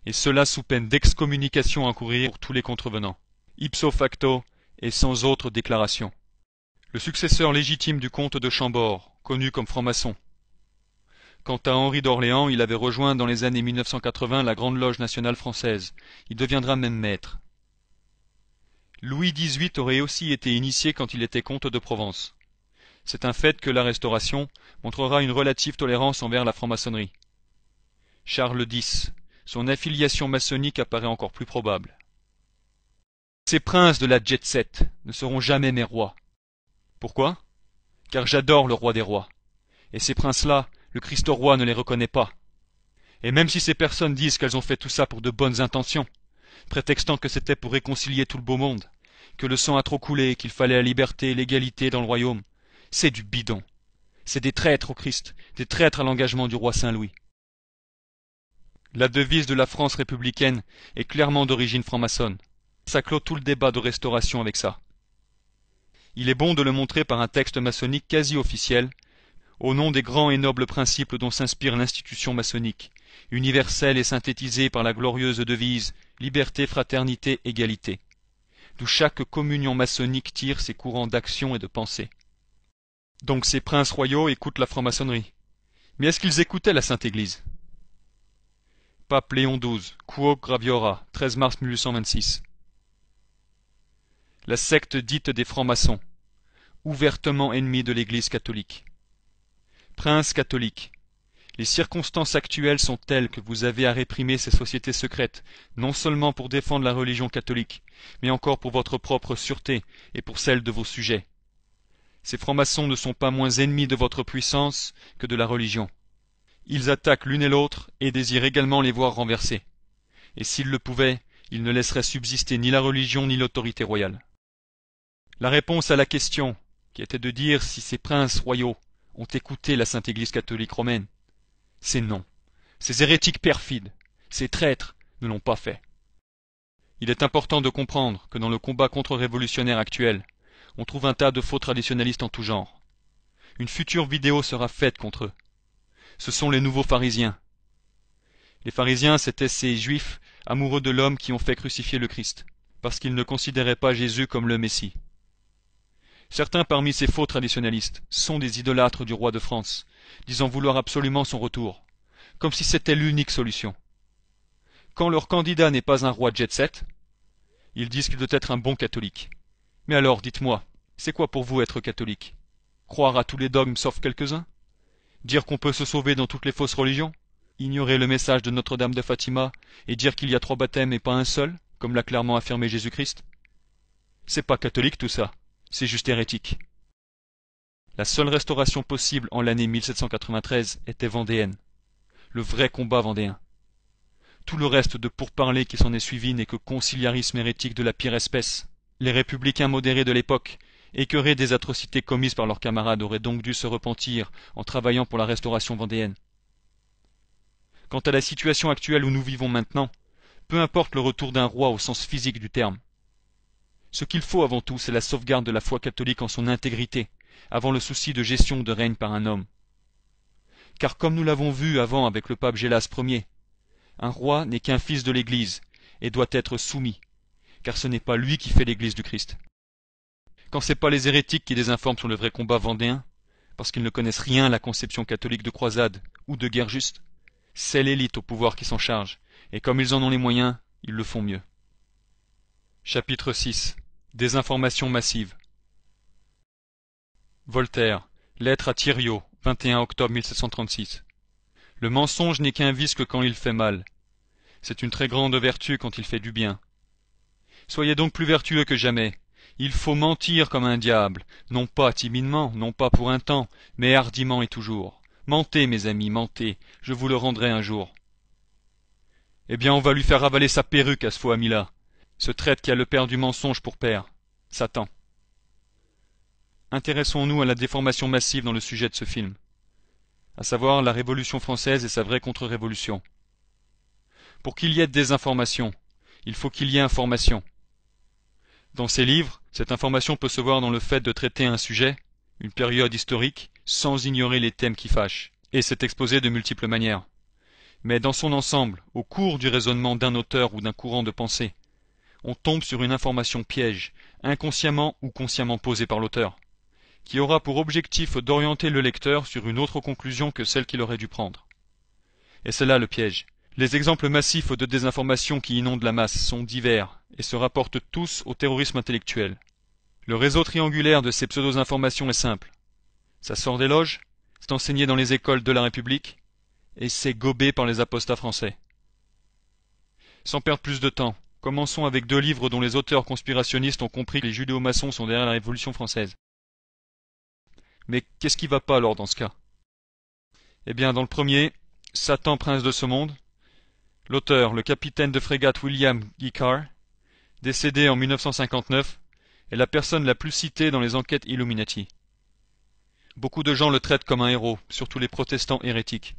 et cela sous peine d'excommunication à courir pour tous les contrevenants, ipso facto et sans autre déclaration. Le successeur légitime du comte de Chambord, connu comme franc-maçon, Quant à Henri d'Orléans, il avait rejoint dans les années 1980 la Grande Loge nationale française. Il deviendra même maître. Louis XVIII aurait aussi été initié quand il était comte de Provence. C'est un fait que la Restauration montrera une relative tolérance envers la franc-maçonnerie. Charles X, son affiliation maçonnique apparaît encore plus probable. Ces princes de la jet-set ne seront jamais mes rois. Pourquoi? Car j'adore le roi des rois. Et ces princes-là, le Christ roi ne les reconnaît pas. Et même si ces personnes disent qu'elles ont fait tout ça pour de bonnes intentions, prétextant que c'était pour réconcilier tout le beau monde, que le sang a trop coulé, qu'il fallait la liberté et l'égalité dans le royaume, c'est du bidon. C'est des traîtres au Christ, des traîtres à l'engagement du roi Saint-Louis. La devise de la France républicaine est clairement d'origine franc-maçonne. Ça clôt tout le débat de restauration avec ça. Il est bon de le montrer par un texte maçonnique quasi officiel, au nom des grands et nobles principes dont s'inspire l'institution maçonnique, universelle et synthétisée par la glorieuse devise « Liberté, fraternité, égalité », d'où chaque communion maçonnique tire ses courants d'action et de pensée. Donc ces princes royaux écoutent la franc-maçonnerie. Mais est-ce qu'ils écoutaient la Sainte Église? Pape Léon XII, Quo Graviora, 13 mars 1826. La secte dite des francs-maçons, ouvertement ennemie de l'Église catholique. Princes catholiques, les circonstances actuelles sont telles que vous avez à réprimer ces sociétés secrètes, non seulement pour défendre la religion catholique, mais encore pour votre propre sûreté et pour celle de vos sujets. Ces francs-maçons ne sont pas moins ennemis de votre puissance que de la religion. Ils attaquent l'une et l'autre et désirent également les voir renversés. Et s'ils le pouvaient, ils ne laisseraient subsister ni la religion ni l'autorité royale. La réponse à la question, qui était de dire si ces princes royaux ont écouté la Sainte Église catholique romaine, c'est non. Ces hérétiques perfides, ces traîtres ne l'ont pas fait. Il est important de comprendre que dans le combat contre-révolutionnaire actuel, on trouve un tas de faux traditionalistes en tout genre. Une future vidéo sera faite contre eux. Ce sont les nouveaux pharisiens. Les pharisiens, c'étaient ces juifs amoureux de l'homme qui ont fait crucifier le Christ, parce qu'ils ne considéraient pas Jésus comme le Messie. Certains parmi ces faux traditionalistes sont des idolâtres du roi de France, disant vouloir absolument son retour, comme si c'était l'unique solution. Quand leur candidat n'est pas un roi jet-set, ils disent qu'il doit être un bon catholique. Mais alors, dites-moi, c'est quoi pour vous être catholique? Croire à tous les dogmes sauf quelques-uns? Dire qu'on peut se sauver dans toutes les fausses religions? Ignorer le message de Notre-Dame de Fatima et dire qu'il y a 3 baptêmes et pas un seul, comme l'a clairement affirmé Jésus-Christ? C'est pas catholique tout ça, c'est juste hérétique. La seule restauration possible en l'année 1793 était vendéenne. Le vrai combat vendéen. Tout le reste de pourparlers qui s'en est suivi n'est que conciliarisme hérétique de la pire espèce. Les républicains modérés de l'époque, écœurés des atrocités commises par leurs camarades, auraient donc dû se repentir en travaillant pour la restauration vendéenne. Quant à la situation actuelle où nous vivons maintenant, peu importe le retour d'un roi au sens physique du terme. Ce qu'il faut avant tout, c'est la sauvegarde de la foi catholique en son intégrité, avant le souci de gestion de règne par un homme. Car comme nous l'avons vu avant avec le pape Gélas Ier, un roi n'est qu'un fils de l'Église et doit être soumis, car ce n'est pas lui qui fait l'Église du Christ. Quand c'est pas les hérétiques qui désinforment sur le vrai combat vendéen, parce qu'ils ne connaissent rien à la conception catholique de croisade ou de guerre juste, c'est l'élite au pouvoir qui s'en charge, et comme ils en ont les moyens, ils le font mieux. Chapitre 6. Désinformation massive. Voltaire. Lettre à Thiriot, 21 octobre 1736. Le mensonge n'est qu'un vice que quand il fait mal. C'est une très grande vertu quand il fait du bien. Soyez donc plus vertueux que jamais. Il faut mentir comme un diable, non pas timidement, non pas pour un temps, mais hardiment et toujours. Mentez, mes amis, mentez, je vous le rendrai un jour. Eh bien, on va lui faire avaler sa perruque à ce faux ami-là, ce traître qui a le père du mensonge pour père, Satan. Intéressons-nous à la déformation massive dans le sujet de ce film, à savoir la Révolution française et sa vraie contre-révolution. Pour qu'il y ait désinformation, il faut qu'il y ait information. Dans ces livres, cette information peut se voir dans le fait de traiter un sujet, une période historique, sans ignorer les thèmes qui fâchent, et c'est exposé de multiples manières. Mais dans son ensemble, au cours du raisonnement d'un auteur ou d'un courant de pensée, on tombe sur une information piège, inconsciemment ou consciemment posée par l'auteur, qui aura pour objectif d'orienter le lecteur sur une autre conclusion que celle qu'il aurait dû prendre. Et c'est là le piège. Les exemples massifs de désinformation qui inondent la masse sont divers et se rapportent tous au terrorisme intellectuel. Le réseau triangulaire de ces pseudo-informations est simple. Ça sort des loges, c'est enseigné dans les écoles de la République, et c'est gobé par les apostats français. Sans perdre plus de temps, commençons avec 2 livres dont les auteurs conspirationnistes ont compris que les judéo-maçons sont derrière la Révolution française. Mais qu'est-ce qui va pas alors dans ce cas? Eh bien, dans le premier, Satan, prince de ce monde, l'auteur, le capitaine de frégate William Guicard, décédé en 1959, est la personne la plus citée dans les enquêtes Illuminati. Beaucoup de gens le traitent comme un héros, surtout les protestants hérétiques.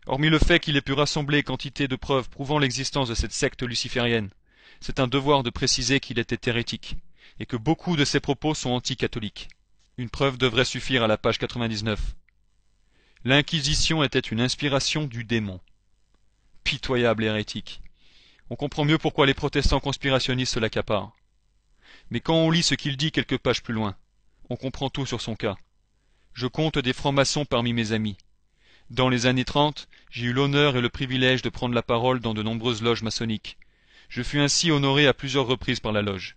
Hormis le fait qu'il ait pu rassembler quantité de preuves prouvant l'existence de cette secte luciférienne, c'est un devoir de préciser qu'il était hérétique, et que beaucoup de ses propos sont anti-catholiques. Une preuve devrait suffire à la page 99. L'Inquisition était une inspiration du démon. Pitoyable hérétique. On comprend mieux pourquoi les protestants conspirationnistes se l'accaparent. Mais quand on lit ce qu'il dit quelques pages plus loin, on comprend tout sur son cas. Je compte des francs-maçons parmi mes amis. Dans les années 30, j'ai eu l'honneur et le privilège de prendre la parole dans de nombreuses loges maçonniques. Je fus ainsi honoré à plusieurs reprises par la loge.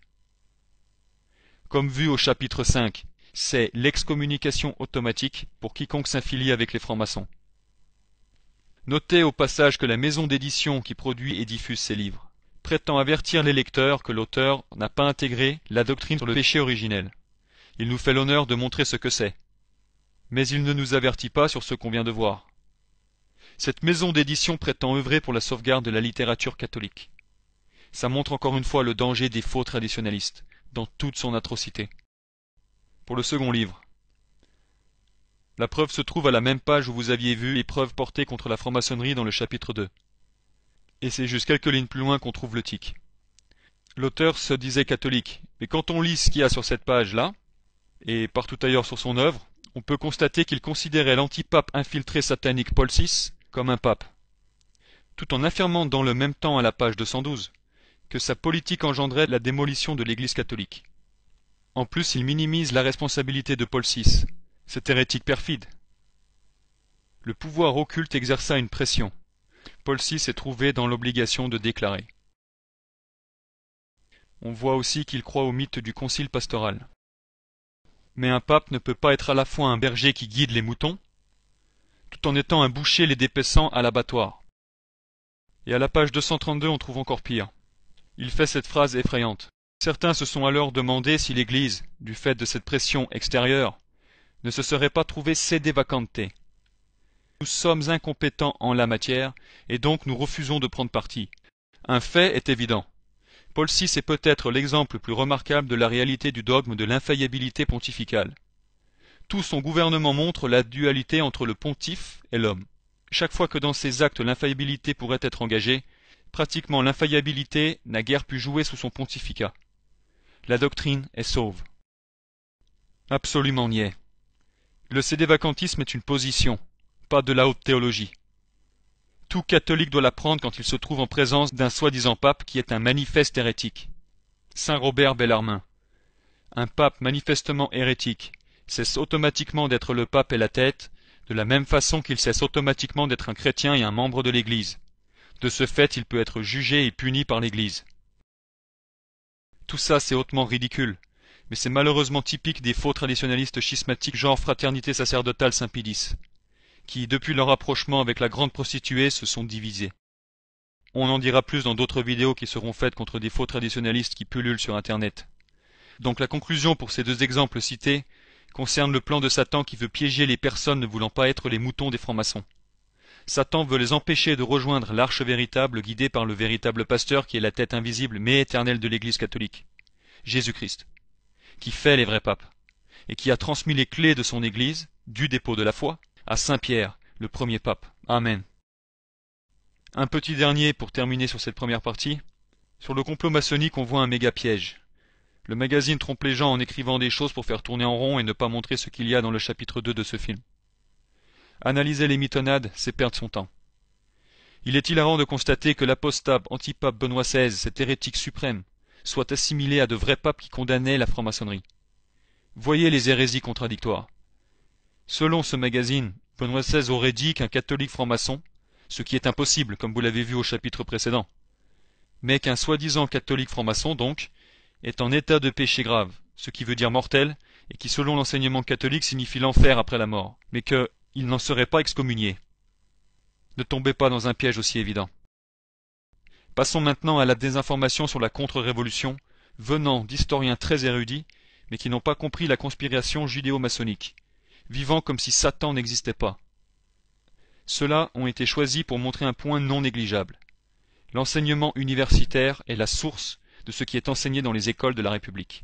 Comme vu au chapitre 5, c'est l'excommunication automatique pour quiconque s'affilie avec les francs-maçons. Notez au passage que la maison d'édition qui produit et diffuse ces livres prétend avertir les lecteurs que l'auteur n'a pas intégré la doctrine sur le péché originel. Il nous fait l'honneur de montrer ce que c'est. Mais il ne nous avertit pas sur ce qu'on vient de voir. Cette maison d'édition prétend œuvrer pour la sauvegarde de la littérature catholique. Ça montre encore une fois le danger des faux traditionalistes, dans toute son atrocité. Pour le second livre. La preuve se trouve à la même page où vous aviez vu les preuves portées contre la franc-maçonnerie dans le chapitre 2. Et c'est juste quelques lignes plus loin qu'on trouve le tic. L'auteur se disait catholique, mais quand on lit ce qu'il y a sur cette page-là, et partout ailleurs sur son œuvre, on peut constater qu'il considérait l'antipape infiltré satanique Paul VI comme un pape, tout en affirmant dans le même temps à la page 212 que sa politique engendrait la démolition de l'Église catholique. En plus, il minimise la responsabilité de Paul VI, cet hérétique perfide. Le pouvoir occulte exerça une pression. Paul VI s'est trouvé dans l'obligation de déclarer. On voit aussi qu'il croit au mythe du concile pastoral. Mais un pape ne peut pas être à la fois un berger qui guide les moutons, tout en étant un boucher les dépaissant à l'abattoir. Et à la page 232, on trouve encore pire. Il fait cette phrase effrayante. Certains se sont alors demandé si l'Église, du fait de cette pression extérieure, ne se serait pas trouvée sede vacante. Nous sommes incompétents en la matière, et donc nous refusons de prendre parti. Un fait est évident. Paul VI est peut-être l'exemple le plus remarquable de la réalité du dogme de l'infaillibilité pontificale. Tout son gouvernement montre la dualité entre le pontife et l'homme. Chaque fois que dans ses actes l'infaillibilité pourrait être engagée, pratiquement l'infaillibilité n'a guère pu jouer sous son pontificat. La doctrine est sauve. Absolument niais. Le sédévacantisme est une position, pas de la haute théologie. Tout catholique doit la prendre quand il se trouve en présence d'un soi-disant pape qui est un manifeste hérétique. Saint Robert Bellarmin. Un pape manifestement hérétique cesse automatiquement d'être le pape et la tête, de la même façon qu'il cesse automatiquement d'être un chrétien et un membre de l'Église. De ce fait, il peut être jugé et puni par l'Église. Tout ça, c'est hautement ridicule, mais c'est malheureusement typique des faux traditionalistes schismatiques genre Fraternité sacerdotale Saint-Pédis, qui, depuis leur rapprochement avec la grande prostituée, se sont divisés. On en dira plus dans d'autres vidéos qui seront faites contre des faux traditionalistes qui pullulent sur Internet. Donc la conclusion pour ces 2 exemples cités concerne le plan de Satan qui veut piéger les personnes ne voulant pas être les moutons des francs-maçons. Satan veut les empêcher de rejoindre l'arche véritable guidée par le véritable pasteur qui est la tête invisible mais éternelle de l'Église catholique, Jésus-Christ, qui fait les vrais papes, et qui a transmis les clés de son Église, du dépôt de la foi, à Saint Pierre, le premier pape. Amen. Un petit dernier pour terminer sur cette première partie. Sur le complot maçonnique, on voit un méga piège. Le magazine trompe les gens en écrivant des choses pour faire tourner en rond et ne pas montrer ce qu'il y a dans le chapitre 2 de ce film. Analyser les mitonnades, c'est perdre son temps. Il est hilarant de constater que l'apostat antipape Benoît XVI, cet hérétique suprême, soit assimilé à de vrais papes qui condamnaient la franc-maçonnerie. Voyez les hérésies contradictoires. Selon ce magazine, Benoît XVI aurait dit qu'un catholique franc-maçon, ce qui est impossible comme vous l'avez vu au chapitre précédent, mais qu'un soi-disant catholique franc-maçon donc, est en état de péché grave, ce qui veut dire mortel, et qui selon l'enseignement catholique signifie l'enfer après la mort, mais qu'il n'en serait pas excommunié. Ne tombez pas dans un piège aussi évident. Passons maintenant à la désinformation sur la contre-révolution, venant d'historiens très érudits, mais qui n'ont pas compris la conspiration judéo-maçonnique, vivant comme si Satan n'existait pas. Ceux-là ont été choisis pour montrer un point non négligeable. L'enseignement universitaire est la source de ce qui est enseigné dans les écoles de la République.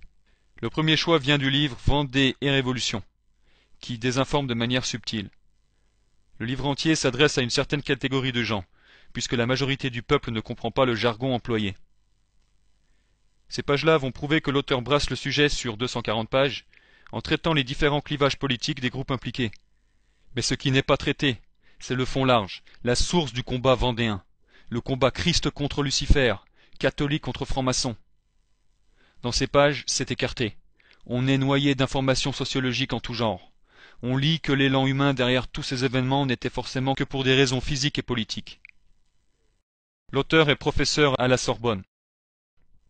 Le premier choix vient du livre Vendée et Révolution, qui désinforme de manière subtile. Le livre entier s'adresse à une certaine catégorie de gens, puisque la majorité du peuple ne comprend pas le jargon employé. Ces pages-là vont prouver que l'auteur brasse le sujet sur 240 pages, en traitant les différents clivages politiques des groupes impliqués. Mais ce qui n'est pas traité, c'est le fond large, la source du combat vendéen, le combat Christ contre Lucifer, catholique contre franc-maçon. Dans ces pages, c'est écarté. On est noyé d'informations sociologiques en tout genre. On lit que l'élan humain derrière tous ces événements n'était forcément que pour des raisons physiques et politiques. L'auteur est professeur à la Sorbonne.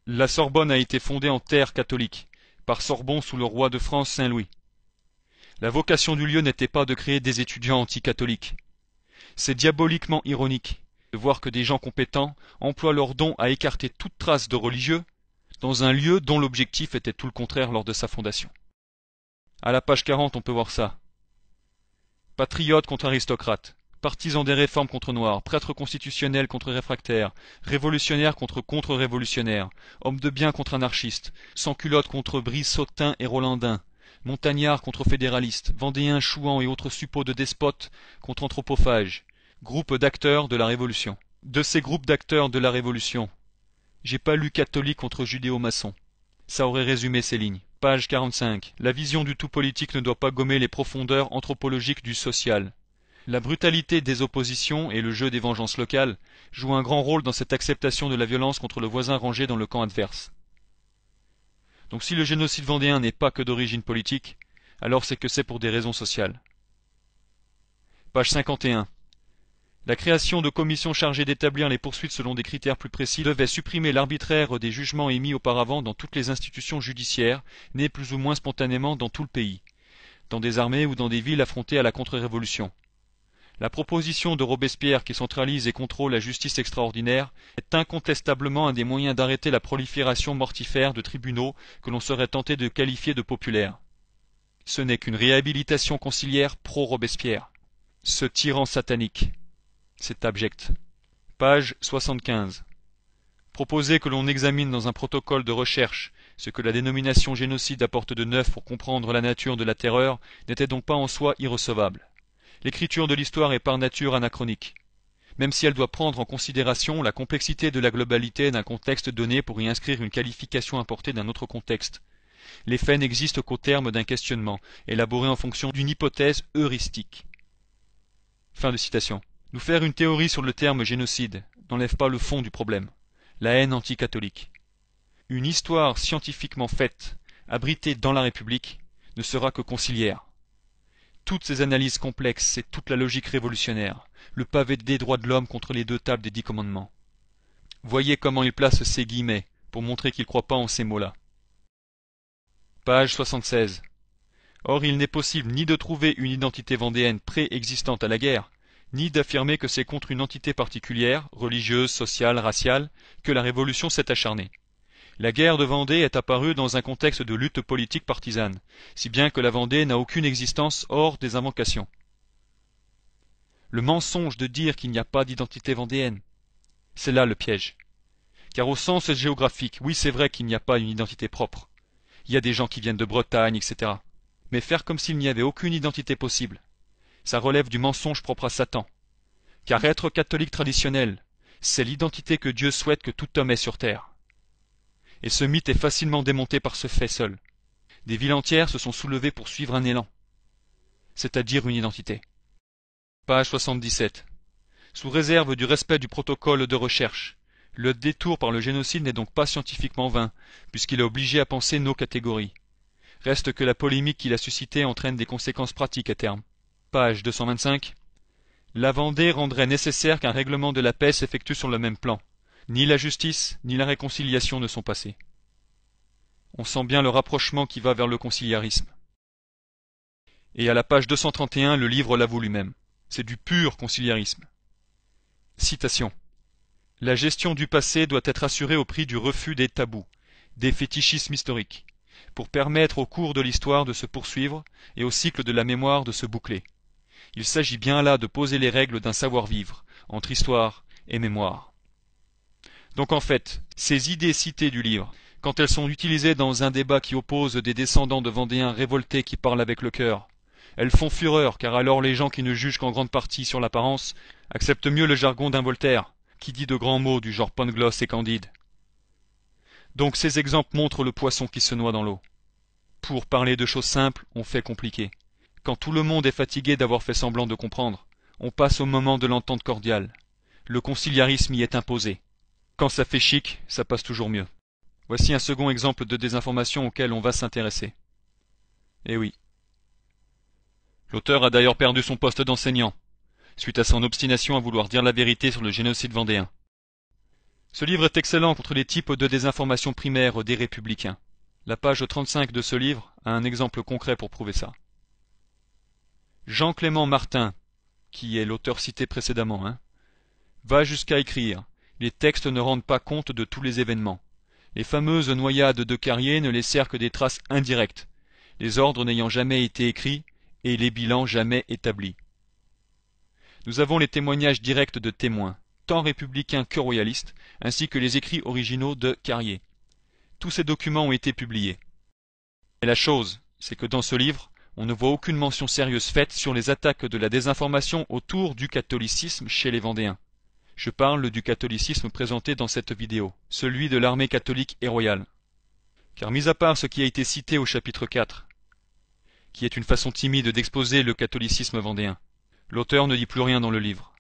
La Sorbonne a été fondée en terre catholique, par Sorbon sous le roi de France Saint-Louis. La vocation du lieu n'était pas de créer des étudiants anticatholiques. C'est diaboliquement ironique de voir que des gens compétents emploient leurs dons à écarter toute trace de religieux dans un lieu dont l'objectif était tout le contraire lors de sa fondation. À la page 40, on peut voir ça. Patriote contre aristocrate, partisan des réformes contre noirs, prêtre constitutionnel contre réfractaire, révolutionnaire contre contre-révolutionnaire, homme de bien contre anarchiste, sans-culotte contre Brice Sautin et Rolandin, montagnard contre fédéraliste, vendéen chouan et autres suppôts de despotes contre anthropophages, groupe d'acteurs de la Révolution. De ces groupes d'acteurs de la Révolution, j'ai pas lu catholique contre judéo-maçon. Ça aurait résumé ces lignes. Page 45. La vision du tout politique ne doit pas gommer les profondeurs anthropologiques du social. La brutalité des oppositions et le jeu des vengeances locales jouent un grand rôle dans cette acceptation de la violence contre le voisin rangé dans le camp adverse. Donc si le génocide vendéen n'est pas que d'origine politique, alors c'est que c'est pour des raisons sociales. Page 51. La création de commissions chargées d'établir les poursuites selon des critères plus précis devait supprimer l'arbitraire des jugements émis auparavant dans toutes les institutions judiciaires, nées plus ou moins spontanément dans tout le pays, dans des armées ou dans des villes affrontées à la contre-révolution. La proposition de Robespierre qui centralise et contrôle la justice extraordinaire est incontestablement un des moyens d'arrêter la prolifération mortifère de tribunaux que l'on serait tenté de qualifier de populaires. Ce n'est qu'une réhabilitation conciliaire pro-Robespierre. Ce tyran satanique. C'est abject. Page 75. Proposer que l'on examine dans un protocole de recherche ce que la dénomination génocide apporte de neuf pour comprendre la nature de la terreur n'était donc pas en soi irrecevable. L'écriture de l'histoire est par nature anachronique, même si elle doit prendre en considération la complexité de la globalité d'un contexte donné pour y inscrire une qualification importée d'un autre contexte. Les faits n'existent qu'au terme d'un questionnement, élaboré en fonction d'une hypothèse heuristique. Fin de citation. Nous faire une théorie sur le terme génocide n'enlève pas le fond du problème, la haine anticatholique. Une histoire scientifiquement faite, abritée dans la République, ne sera que conciliaire. Toutes ces analyses complexes, c'est toute la logique révolutionnaire, le pavé des droits de l'homme contre les deux tables des 10 commandements. Voyez comment il place ces guillemets, pour montrer qu'il ne croit pas en ces mots-là. Page 76. Or il n'est possible ni de trouver une identité vendéenne préexistante à la guerre, ni d'affirmer que c'est contre une entité particulière, religieuse, sociale, raciale, que la Révolution s'est acharnée. La guerre de Vendée est apparue dans un contexte de lutte politique partisane, si bien que la Vendée n'a aucune existence hors des invocations. Le mensonge de dire qu'il n'y a pas d'identité vendéenne, c'est là le piège. Car au sens géographique, oui c'est vrai qu'il n'y a pas une identité propre. Il y a des gens qui viennent de Bretagne, etc. Mais faire comme s'il n'y avait aucune identité possible, ça relève du mensonge propre à Satan. Car être catholique traditionnel, c'est l'identité que Dieu souhaite que tout homme ait sur terre. Et ce mythe est facilement démonté par ce fait seul. Des villes entières se sont soulevées pour suivre un élan, c'est-à-dire une identité. Page 77. Sous réserve du respect du protocole de recherche, le détour par le génocide n'est donc pas scientifiquement vain, puisqu'il est obligé à penser nos catégories. Reste que la polémique qu'il a suscitée entraîne des conséquences pratiques à terme. Page 225. La Vendée rendrait nécessaire qu'un règlement de la paix s'effectue sur le même plan. Ni la justice, ni la réconciliation ne sont passés. On sent bien le rapprochement qui va vers le conciliarisme. Et à la page 231, le livre l'avoue lui-même. C'est du pur conciliarisme. Citation. La gestion du passé doit être assurée au prix du refus des tabous, des fétichismes historiques, pour permettre au cours de l'histoire de se poursuivre et au cycle de la mémoire de se boucler. Il s'agit bien là de poser les règles d'un savoir-vivre, entre histoire et mémoire. Donc en fait, ces idées citées du livre, quand elles sont utilisées dans un débat qui oppose des descendants de Vendéens révoltés qui parlent avec le cœur, elles font fureur, car alors les gens qui ne jugent qu'en grande partie sur l'apparence acceptent mieux le jargon d'un Voltaire, qui dit de grands mots du genre Pangloss et Candide. Donc ces exemples montrent le poisson qui se noie dans l'eau. Pour parler de choses simples, on fait compliqué. Quand tout le monde est fatigué d'avoir fait semblant de comprendre, on passe au moment de l'entente cordiale. Le conciliarisme y est imposé. Quand ça fait chic, ça passe toujours mieux. Voici un second exemple de désinformation auquel on va s'intéresser. Eh oui. L'auteur a d'ailleurs perdu son poste d'enseignant, suite à son obstination à vouloir dire la vérité sur le génocide vendéen. Ce livre est excellent contre les types de désinformation primaire des républicains. La page 35 de ce livre a un exemple concret pour prouver ça. Jean-Clément Martin, qui est l'auteur cité précédemment, va jusqu'à écrire « Les textes ne rendent pas compte de tous les événements. Les fameuses noyades de Carrier ne laissèrent que des traces indirectes, les ordres n'ayant jamais été écrits et les bilans jamais établis. Nous avons les témoignages directs de témoins, tant républicains que royalistes, ainsi que les écrits originaux de Carrier. Tous ces documents ont été publiés. Et la chose, c'est que dans ce livre, on ne voit aucune mention sérieuse faite sur les attaques de la désinformation autour du catholicisme chez les Vendéens. Je parle du catholicisme présenté dans cette vidéo, celui de l'armée catholique et royale. Car mis à part ce qui a été cité au chapitre 4, qui est une façon timide d'exposer le catholicisme vendéen, l'auteur ne dit plus rien dans le livre.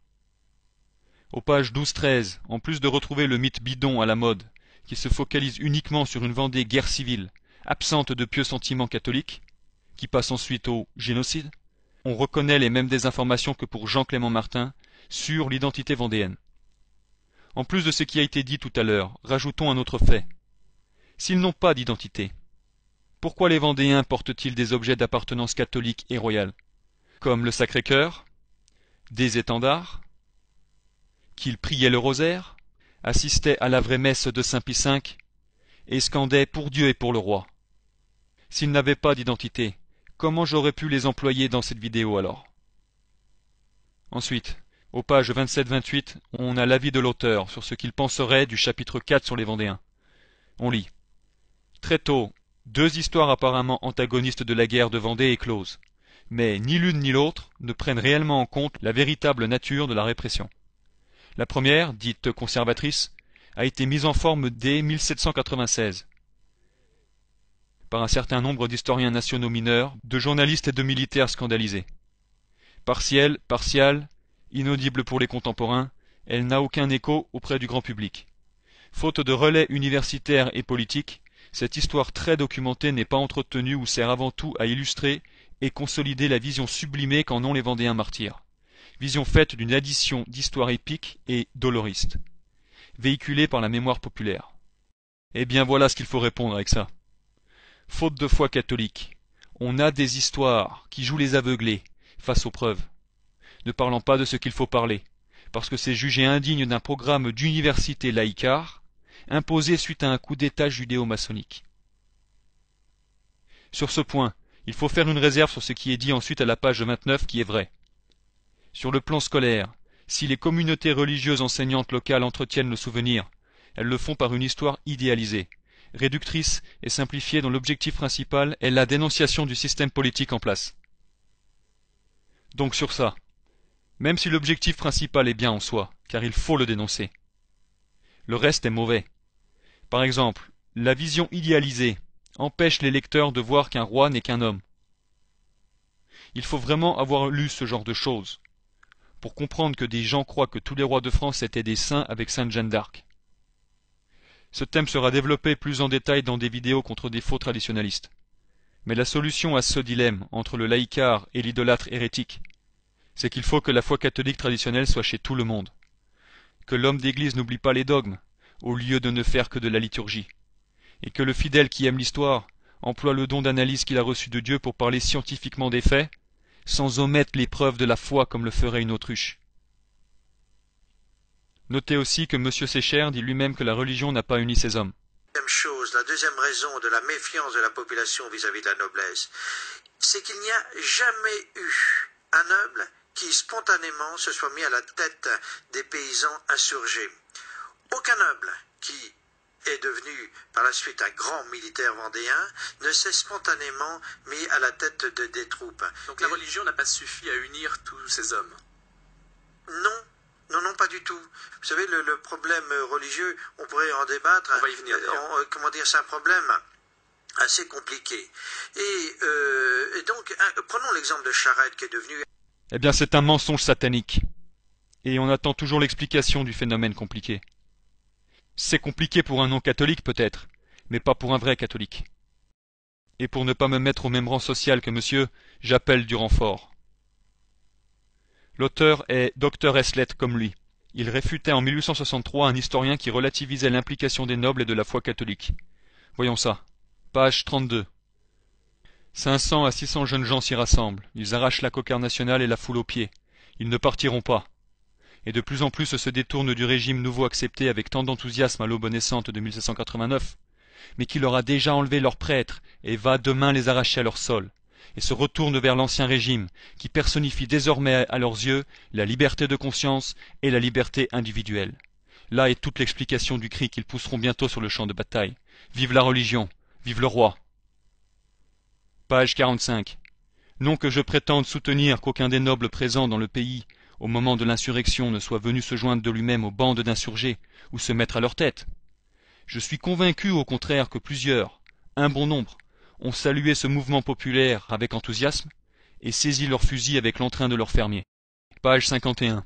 Aux pages 12-13, en plus de retrouver le mythe bidon à la mode, qui se focalise uniquement sur une Vendée guerre civile, absente de pieux sentiments catholiques, qui passe ensuite au génocide, on reconnaît les mêmes désinformations que pour Jean-Clément Martin sur l'identité vendéenne. En plus de ce qui a été dit tout à l'heure, rajoutons un autre fait. S'ils n'ont pas d'identité, pourquoi les Vendéens portent-ils des objets d'appartenance catholique et royale, comme le Sacré-Cœur, des étendards, qu'ils priaient le rosaire, assistaient à la vraie messe de Saint-Pie V et scandaient pour Dieu et pour le roi? S'ils n'avaient pas d'identité, comment j'aurais pu les employer dans cette vidéo alors? Ensuite, aux pages 27-28, on a l'avis de l'auteur sur ce qu'il penserait du chapitre 4 sur les Vendéens. On lit. Très tôt, deux histoires apparemment antagonistes de la guerre de Vendée éclosent, mais ni l'une ni l'autre ne prennent réellement en compte la véritable nature de la répression. La première, dite conservatrice, a été mise en forme dès 1796 par un certain nombre d'historiens nationaux mineurs, de journalistes et de militaires scandalisés. Partielle, partiale, inaudible pour les contemporains, elle n'a aucun écho auprès du grand public. Faute de relais universitaires et politiques, cette histoire très documentée n'est pas entretenue ou sert avant tout à illustrer et consolider la vision sublimée qu'en ont les Vendéens martyrs. Vision faite d'une addition d'histoires épiques et doloristes, véhiculée par la mémoire populaire. Eh bien voilà ce qu'il faut répondre avec ça. Faute de foi catholique, on a des histoires qui jouent les aveuglés face aux preuves, ne parlant pas de ce qu'il faut parler, parce que c'est jugé indigne d'un programme d'université laïcard, imposé suite à un coup d'État judéo-maçonnique. Sur ce point, il faut faire une réserve sur ce qui est dit ensuite à la page 29 qui est vrai. Sur le plan scolaire, si les communautés religieuses enseignantes locales entretiennent le souvenir, elles le font par une histoire idéalisée, réductrice et simplifiée dont l'objectif principal est la dénonciation du système politique en place. Donc sur ça, même si l'objectif principal est bien en soi, car il faut le dénoncer, le reste est mauvais. Par exemple, la vision idéalisée empêche les lecteurs de voir qu'un roi n'est qu'un homme. Il faut vraiment avoir lu ce genre de choses pour comprendre que des gens croient que tous les rois de France étaient des saints avec Sainte Jeanne d'Arc. Ce thème sera développé plus en détail dans des vidéos contre des faux traditionalistes. Mais la solution à ce dilemme entre le laïcard et l'idolâtre hérétique, c'est qu'il faut que la foi catholique traditionnelle soit chez tout le monde, que l'homme d'église n'oublie pas les dogmes, au lieu de ne faire que de la liturgie, et que le fidèle qui aime l'histoire emploie le don d'analyse qu'il a reçu de Dieu pour parler scientifiquement des faits, sans omettre les preuves de la foi comme le ferait une autruche. Notez aussi que M. Sécher dit lui-même que la religion n'a pas uni ces hommes. La deuxième raison de la méfiance de la population vis-à-vis de la noblesse, c'est qu'il n'y a jamais eu un noble qui spontanément se soit mis à la tête des paysans insurgés. Aucun noble qui est devenu par la suite un grand militaire vendéen ne s'est spontanément mis à la tête des troupes. Donc la religion n'a pas suffi à unir tous ces hommes? Non, pas du tout. Vous savez, le problème religieux, on pourrait en débattre. On va y venir. C'est un problème assez compliqué. Et donc, prenons l'exemple de Charette qui est devenu... Eh bien, c'est un mensonge satanique. Et on attend toujours l'explication du phénomène compliqué. C'est compliqué pour un non-catholique peut-être, mais pas pour un vrai catholique. Et pour ne pas me mettre au même rang social que monsieur, j'appelle du renfort. L'auteur est Dr Eslet comme lui. Il réfutait en 1863 un historien qui relativisait l'implication des nobles et de la foi catholique. Voyons ça. Page 32. 500 à 600 jeunes gens s'y rassemblent. Ils arrachent la cocarde nationale et la foulent aux pieds. Ils ne partiront pas. Et de plus en plus se détournent du régime nouveau accepté avec tant d'enthousiasme à l'aube naissante de 1789, mais qui leur a déjà enlevé leurs prêtres et va demain les arracher à leur sol, et se retournent vers l'ancien régime, qui personnifie désormais à leurs yeux la liberté de conscience et la liberté individuelle. Là est toute l'explication du cri qu'ils pousseront bientôt sur le champ de bataille. Vive la religion, vive le roi. Page 45. Non que je prétende soutenir qu'aucun des nobles présents dans le pays au moment de l'insurrection ne soit venu se joindre de lui-même aux bandes d'insurgés ou se mettre à leur tête. Je suis convaincu au contraire que plusieurs, un bon nombre, ont salué ce mouvement populaire avec enthousiasme et saisi leurs fusils avec l'entrain de leurs fermiers. Page 51.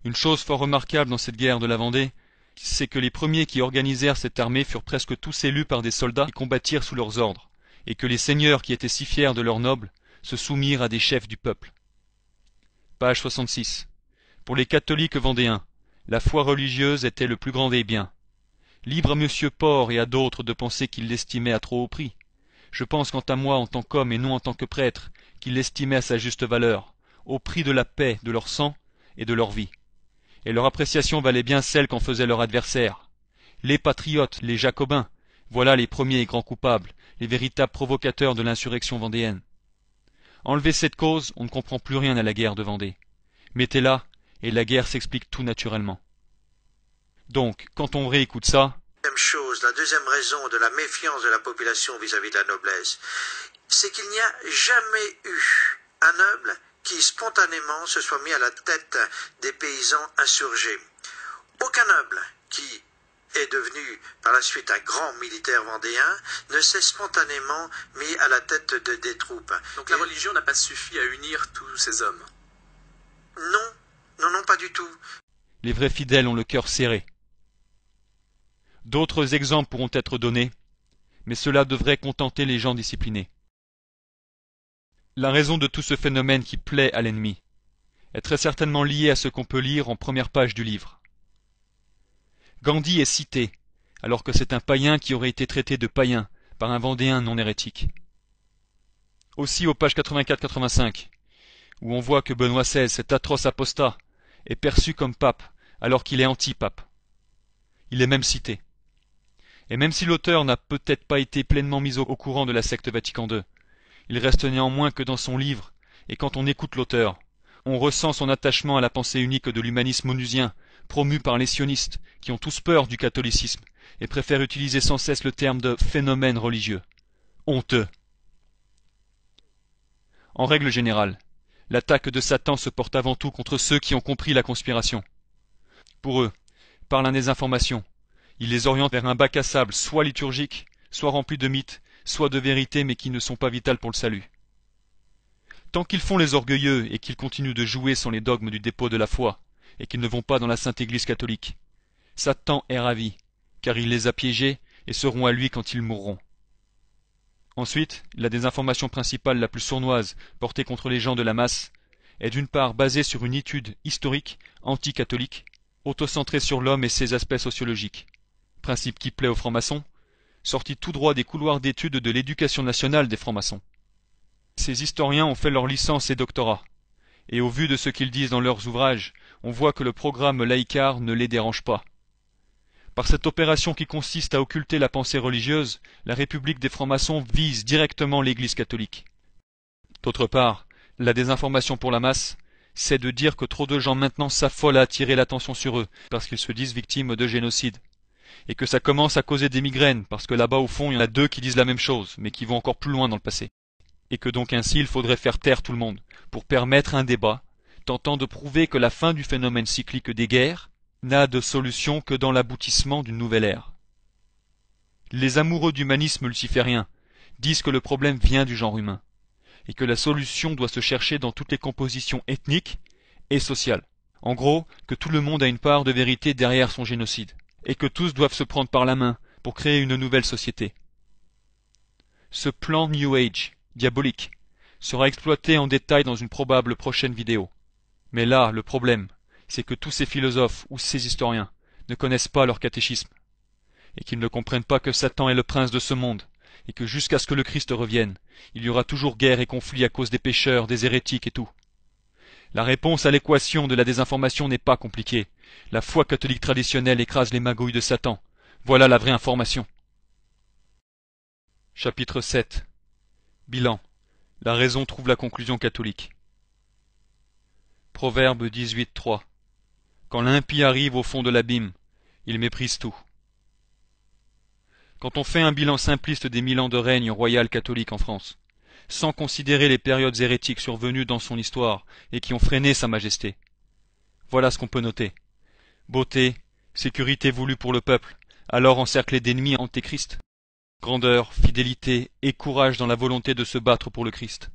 Une chose fort remarquable dans cette guerre de la Vendée, c'est que les premiers qui organisèrent cette armée furent presque tous élus par des soldats qui combattirent sous leurs ordres, et que les seigneurs qui étaient si fiers de leurs nobles se soumirent à des chefs du peuple. Page 66. Pour les catholiques vendéens, la foi religieuse était le plus grand des biens. Libre à M. Port et à d'autres de penser qu'ils l'estimaient à trop haut prix. Je pense quant à moi en tant qu'homme et non en tant que prêtre, qu'ils l'estimaient à sa juste valeur, au prix de la paix, de leur sang et de leur vie. Et leur appréciation valait bien celle qu'en faisait leur adversaire. Les patriotes, les jacobins, voilà les premiers et grands coupables, les véritables provocateurs de l'insurrection vendéenne. Enlevez cette cause, on ne comprend plus rien à la guerre de Vendée. Mettez-la, et la guerre s'explique tout naturellement. Donc, quand on réécoute ça... La deuxième raison de la méfiance de la population vis-à-vis de la noblesse, c'est qu'il n'y a jamais eu un noble qui spontanément se soit mis à la tête des paysans insurgés. Aucun noble qui est devenu par la suite un grand militaire vendéen ne s'est spontanément mis à la tête des troupes. Donc la religion n'a pas suffi à unir tous ces hommes? Non, pas du tout. Les vrais fidèles ont le cœur serré. D'autres exemples pourront être donnés, mais cela devrait contenter les gens disciplinés. La raison de tout ce phénomène qui plaît à l'ennemi est très certainement liée à ce qu'on peut lire en première page du livre. Gandhi est cité, alors que c'est un païen qui aurait été traité de païen par un Vendéen non hérétique. Aussi aux pages 84-85, où on voit que Benoît XVI, cet atroce apostat, est perçu comme pape, alors qu'il est anti-pape. Il est même cité. Et même si l'auteur n'a peut-être pas été pleinement mis au courant de la secte Vatican II, il reste néanmoins que dans son livre, et quand on écoute l'auteur, on ressent son attachement à la pensée unique de l'humanisme onusien, promu par les sionistes, qui ont tous peur du catholicisme, et préfèrent utiliser sans cesse le terme de phénomène religieux. Honteux. En règle générale, l'attaque de Satan se porte avant tout contre ceux qui ont compris la conspiration. Pour eux, par la désinformation, il les oriente vers un bac à sable soit liturgique, soit rempli de mythes, soit de vérités mais qui ne sont pas vitales pour le salut. Tant qu'ils font les orgueilleux et qu'ils continuent de jouer sans les dogmes du dépôt de la foi, et qu'ils ne vont pas dans la Sainte Église catholique, Satan est ravi, car il les a piégés et seront à lui quand ils mourront. Ensuite, la désinformation principale la plus sournoise portée contre les gens de la masse est d'une part basée sur une étude historique anti-catholique, autocentrée sur l'homme et ses aspects sociologiques, principe qui plaît aux francs-maçons, sorti tout droit des couloirs d'études de l'éducation nationale des francs-maçons. Ces historiens ont fait leur licence et doctorat, et au vu de ce qu'ils disent dans leurs ouvrages, on voit que le programme laïcard ne les dérange pas. Par cette opération qui consiste à occulter la pensée religieuse, la République des francs-maçons vise directement l'Église catholique. D'autre part, la désinformation pour la masse, c'est de dire que trop de gens maintenant s'affolent à attirer l'attention sur eux, parce qu'ils se disent victimes de génocide. Et que ça commence à causer des migraines, parce que là-bas au fond il y en a deux qui disent la même chose, mais qui vont encore plus loin dans le passé. Et que donc ainsi il faudrait faire taire tout le monde, pour permettre un débat, tentant de prouver que la fin du phénomène cyclique des guerres n'a de solution que dans l'aboutissement d'une nouvelle ère. Les amoureux d'humanisme luciférien disent que le problème vient du genre humain, et que la solution doit se chercher dans toutes les compositions ethniques et sociales. En gros, que tout le monde a une part de vérité derrière son génocide, et que tous doivent se prendre par la main pour créer une nouvelle société. Ce plan New Age, diabolique, sera exploité en détail dans une probable prochaine vidéo. Mais là, le problème, c'est que tous ces philosophes ou ces historiens ne connaissent pas leur catéchisme, et qu'ils ne comprennent pas que Satan est le prince de ce monde, et que jusqu'à ce que le Christ revienne, il y aura toujours guerre et conflit à cause des pécheurs, des hérétiques et tout. La réponse à l'équation de la désinformation n'est pas compliquée. La foi catholique traditionnelle écrase les magouilles de Satan. Voilà la vraie information. Chapitre 7. Bilan. La raison trouve la conclusion catholique. Proverbe 18.3. Quand l'impie arrive au fond de l'abîme, il méprise tout. Quand on fait un bilan simpliste des 1000 ans de règne royal catholique en France, sans considérer les périodes hérétiques survenues dans son histoire et qui ont freiné sa majesté, voilà ce qu'on peut noter. Beauté, sécurité voulue pour le peuple, alors encerclé d'ennemis antéchrist. Grandeur, fidélité et courage dans la volonté de se battre pour le Christ.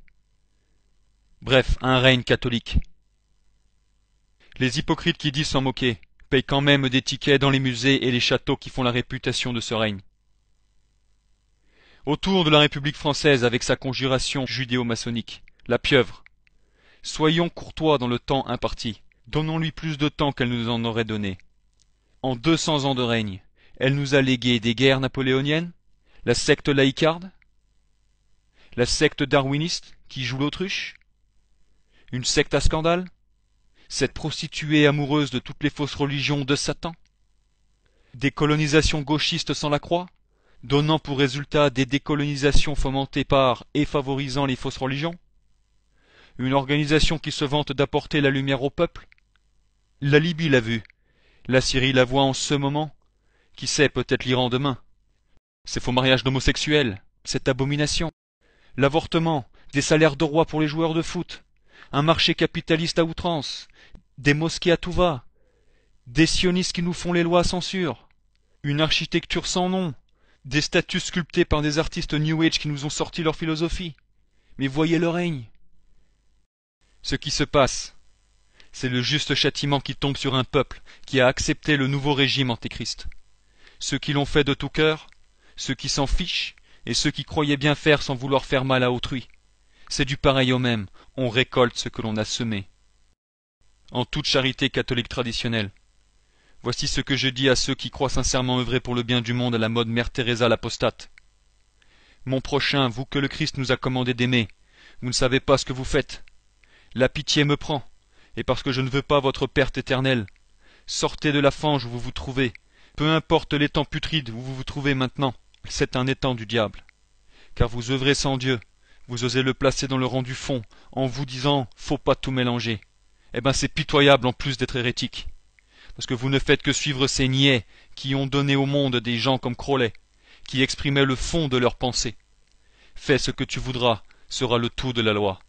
Bref, un règne catholique. Les hypocrites qui disent s'en moquer payent quand même des tickets dans les musées et les châteaux qui font la réputation de ce règne. Autour de la République française avec sa conjuration judéo-maçonnique, la pieuvre. Soyons courtois dans le temps imparti. Donnons-lui plus de temps qu'elle nous en aurait donné. En 200 ans de règne, elle nous a légué des guerres napoléoniennes, la secte laïcarde, la secte darwiniste qui joue l'autruche, une secte à scandale, cette prostituée amoureuse de toutes les fausses religions de Satan, des colonisations gauchistes sans la croix, donnant pour résultat des décolonisations fomentées par et favorisant les fausses religions, une organisation qui se vante d'apporter la lumière au peuple. La Libye l'a vu, la Syrie la voit en ce moment, qui sait peut-être l'Iran demain. Ces faux mariages d'homosexuels, cette abomination, l'avortement, des salaires de roi pour les joueurs de foot, un marché capitaliste à outrance, des mosquées à tout va, des sionistes qui nous font les lois à censure, une architecture sans nom, des statues sculptées par des artistes New Age qui nous ont sorti leur philosophie. Mais voyez le règne. Ce qui se passe, c'est le juste châtiment qui tombe sur un peuple qui a accepté le nouveau régime antéchrist. Ceux qui l'ont fait de tout cœur, ceux qui s'en fichent, et ceux qui croyaient bien faire sans vouloir faire mal à autrui. C'est du pareil au même, on récolte ce que l'on a semé. En toute charité catholique traditionnelle, voici ce que je dis à ceux qui croient sincèrement œuvrer pour le bien du monde à la mode Mère Teresa l'apostate. Mon prochain, vous que le Christ nous a commandé d'aimer, vous ne savez pas ce que vous faites. La pitié me prend, et parce que je ne veux pas votre perte éternelle, sortez de la fange où vous vous trouvez, peu importe l'étang putride où vous vous trouvez maintenant, c'est un étang du diable. Car vous œuvrez sans Dieu, vous osez le placer dans le rang du fond, en vous disant « faut pas tout mélanger ». Eh ben c'est pitoyable en plus d'être hérétique. Parce que vous ne faites que suivre ces niais qui ont donné au monde des gens comme Crowley, qui exprimaient le fond de leurs pensées. Fais ce que tu voudras, sera le tout de la loi.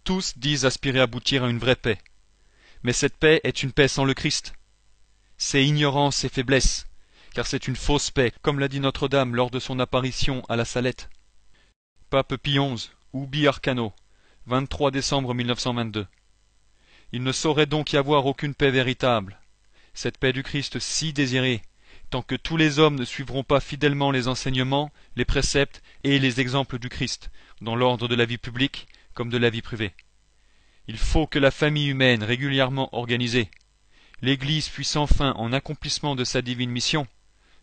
Tous disent aspirer à aboutir à une vraie paix. Mais cette paix est une paix sans le Christ. C'est ignorance et faiblesse, car c'est une fausse paix, comme l'a dit Notre-Dame lors de son apparition à la Salette. Pape Pie XI, Ubi Arcano, 23 décembre 1922. Il ne saurait donc y avoir aucune paix véritable. Cette paix du Christ si désirée tant que tous les hommes ne suivront pas fidèlement les enseignements, les préceptes et les exemples du Christ, dans l'ordre de la vie publique comme de la vie privée. Il faut que la famille humaine régulièrement organisée, l'Église puisse enfin, en accomplissement de sa divine mission,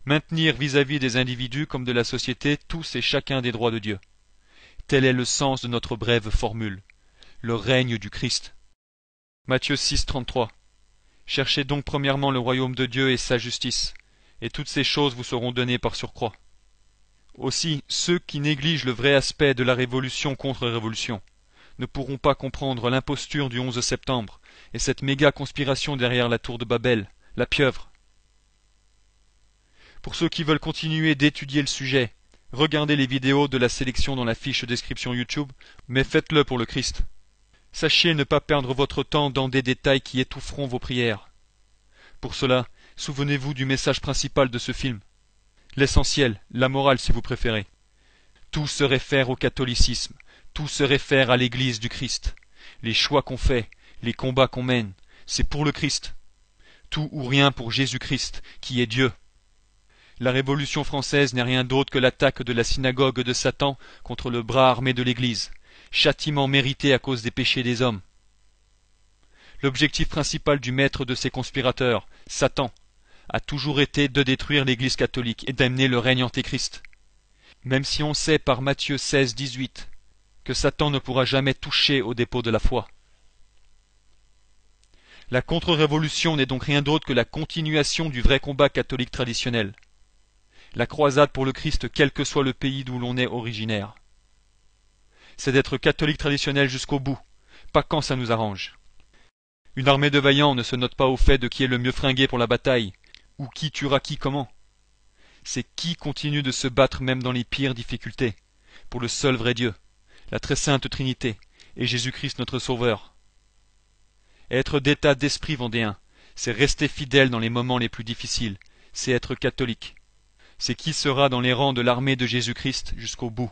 maintenir vis-à-vis des individus comme de la société tous et chacun des droits de Dieu. Tel est le sens de notre brève formule, le règne du Christ. Matthieu 6, 33. Cherchez donc premièrement le royaume de Dieu et sa justice, et toutes ces choses vous seront données par surcroît. Aussi, ceux qui négligent le vrai aspect de la révolution contre révolution ne pourront pas comprendre l'imposture du 11 septembre et cette méga conspiration derrière la tour de Babel, la pieuvre. Pour ceux qui veulent continuer d'étudier le sujet, regardez les vidéos de la sélection dans la fiche description YouTube, mais faites-le pour le Christ. Sachez ne pas perdre votre temps dans des détails qui étoufferont vos prières. Pour cela, souvenez-vous du message principal de ce film. L'essentiel, la morale si vous préférez. Tout se réfère au catholicisme, tout se réfère à l'Église du Christ. Les choix qu'on fait, les combats qu'on mène, c'est pour le Christ. Tout ou rien pour Jésus-Christ, qui est Dieu. La Révolution française n'est rien d'autre que l'attaque de la synagogue de Satan contre le bras armé de l'Église, châtiment mérité à cause des péchés des hommes. L'objectif principal du maître de ces conspirateurs, Satan, a toujours été de détruire l'Église catholique et d'amener le règne antéchrist. Même si on sait par Matthieu 16, 18 que Satan ne pourra jamais toucher au dépôt de la foi. La contre-révolution n'est donc rien d'autre que la continuation du vrai combat catholique traditionnel. La croisade pour le Christ quel que soit le pays d'où l'on est originaire. C'est d'être catholique traditionnel jusqu'au bout, pas quand ça nous arrange. Une armée de vaillants ne se note pas au fait de qui est le mieux fringué pour la bataille, ou qui tuera qui comment. C'est qui continue de se battre même dans les pires difficultés, pour le seul vrai Dieu, la très sainte Trinité, et Jésus-Christ notre Sauveur. Être d'état d'esprit vendéen, c'est rester fidèle dans les moments les plus difficiles, c'est être catholique. C'est qui sera dans les rangs de l'armée de Jésus-Christ jusqu'au bout.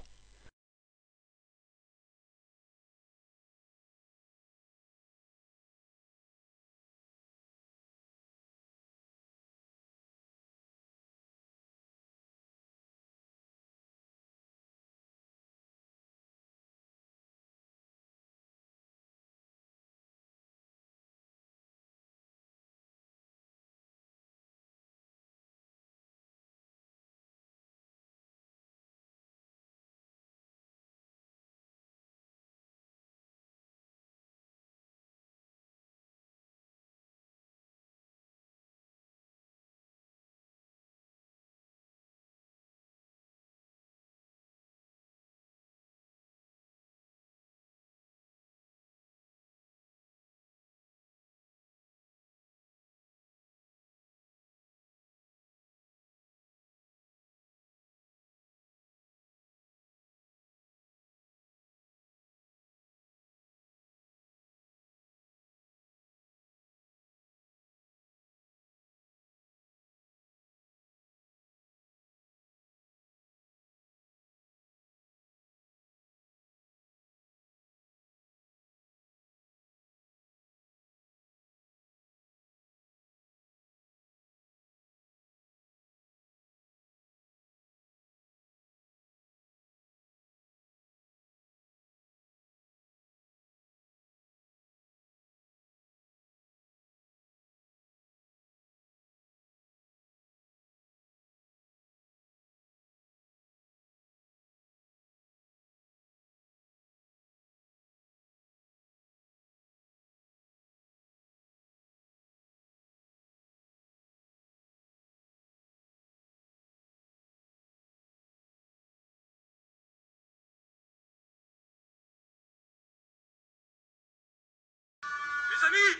Mes amis!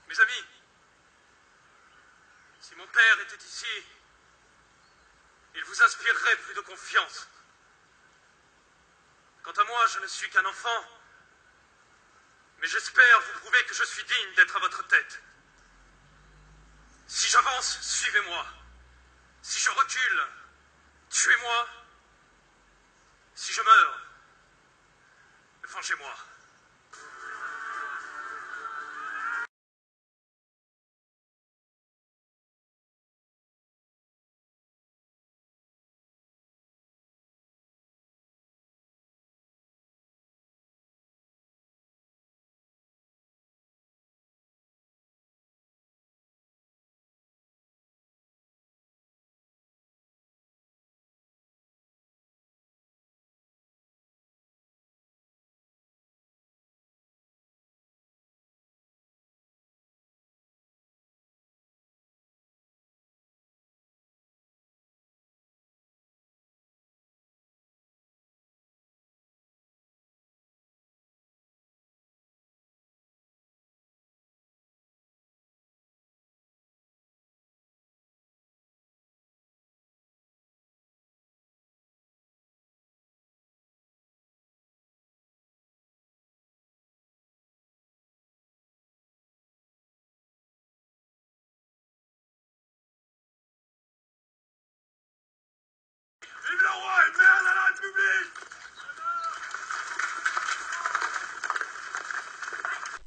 Mes amis, si mon père était ici, il vous inspirerait plus de confiance. Quant à moi, je ne suis qu'un enfant, mais j'espère vous prouver que je suis digne d'être à votre tête. Si j'avance, suivez-moi. Si je recule, tuez-moi. Si je meurs, vengez-moi.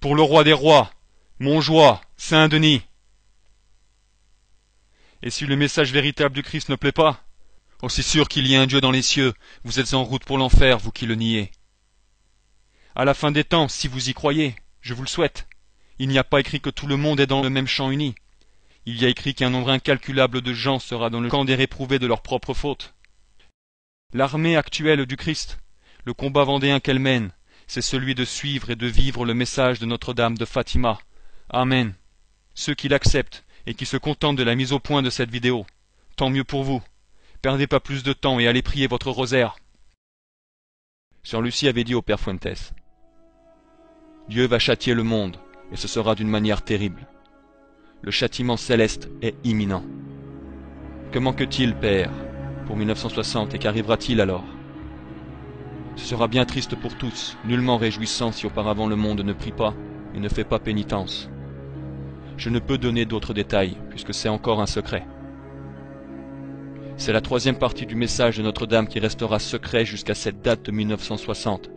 Pour le roi des rois, Montjoie, Saint-Denis. Et si le message véritable du Christ ne plaît pas, aussi sûr qu'il y ait un Dieu dans les cieux, vous êtes en route pour l'enfer, vous qui le niez. À la fin des temps, si vous y croyez, je vous le souhaite, il n'y a pas écrit que tout le monde est dans le même champ uni. Il y a écrit qu'un nombre incalculable de gens sera dans le camp des réprouvés de leurs propres fautes. L'armée actuelle du Christ, le combat vendéen qu'elle mène, c'est celui de suivre et de vivre le message de Notre-Dame de Fatima. Amen. Ceux qui l'acceptent et qui se contentent de la mise au point de cette vidéo, tant mieux pour vous. Perdez pas plus de temps et allez prier votre rosaire. Sœur Lucie avait dit au Père Fuentes, « Dieu va châtier le monde, et ce sera d'une manière terrible. Le châtiment céleste est imminent. Que manque-t-il, Père, pour 1960, et qu'arrivera-t-il alors? Ce sera bien triste pour tous, nullement réjouissant si auparavant le monde ne prie pas et ne fait pas pénitence. Je ne peux donner d'autres détails, puisque c'est encore un secret. C'est la troisième partie du message de Notre-Dame qui restera secret jusqu'à cette date de 1960.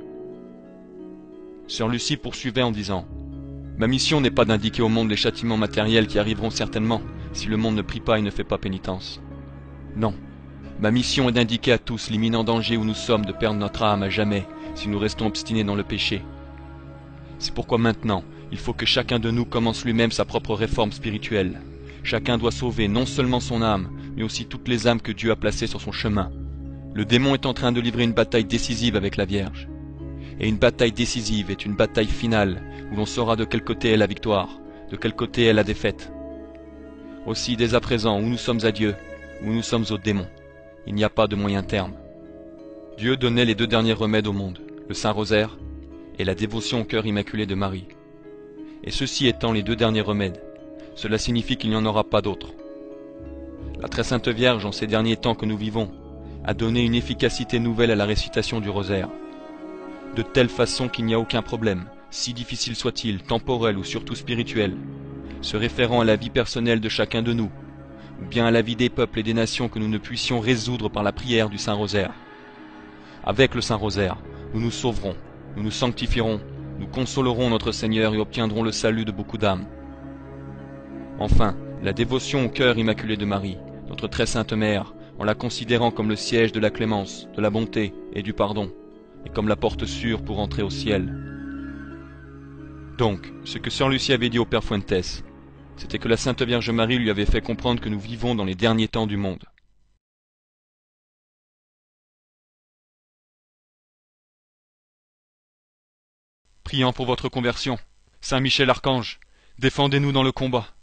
Sœur Lucie poursuivait en disant, « Ma mission n'est pas d'indiquer au monde les châtiments matériels qui arriveront certainement si le monde ne prie pas et ne fait pas pénitence. Non, ma mission est d'indiquer à tous l'imminent danger où nous sommes de perdre notre âme à jamais si nous restons obstinés dans le péché. C'est pourquoi maintenant, il faut que chacun de nous commence lui-même sa propre réforme spirituelle. Chacun doit sauver non seulement son âme, mais aussi toutes les âmes que Dieu a placées sur son chemin. Le démon est en train de livrer une bataille décisive avec la Vierge. Et une bataille décisive est une bataille finale, où l'on saura de quel côté est la victoire, de quel côté est la défaite. Aussi, dès à présent, où nous sommes à Dieu, où nous sommes au démon, il n'y a pas de moyen terme. Dieu donnait les deux derniers remèdes au monde, le Saint-Rosaire et la dévotion au cœur immaculé de Marie. Et ceci étant les deux derniers remèdes, cela signifie qu'il n'y en aura pas d'autres. La très sainte Vierge, en ces derniers temps que nous vivons, a donné une efficacité nouvelle à la récitation du rosaire, de telle façon qu'il n'y a aucun problème, si difficile soit-il, temporel ou surtout spirituel, se référant à la vie personnelle de chacun de nous, ou bien à la vie des peuples et des nations que nous ne puissions résoudre par la prière du Saint-Rosaire. Avec le Saint-Rosaire, nous nous sauverons, nous nous sanctifierons, nous consolerons notre Seigneur et obtiendrons le salut de beaucoup d'âmes. Enfin, la dévotion au cœur immaculé de Marie, notre très sainte Mère, en la considérant comme le siège de la clémence, de la bonté et du pardon, et comme la porte sûre pour entrer au ciel. Donc, ce que Sœur Lucie avait dit au Père Fuentes, c'était que la Sainte Vierge Marie lui avait fait comprendre que nous vivons dans les derniers temps du monde. Priant pour votre conversion, Saint Michel Archange, défendez-nous dans le combat.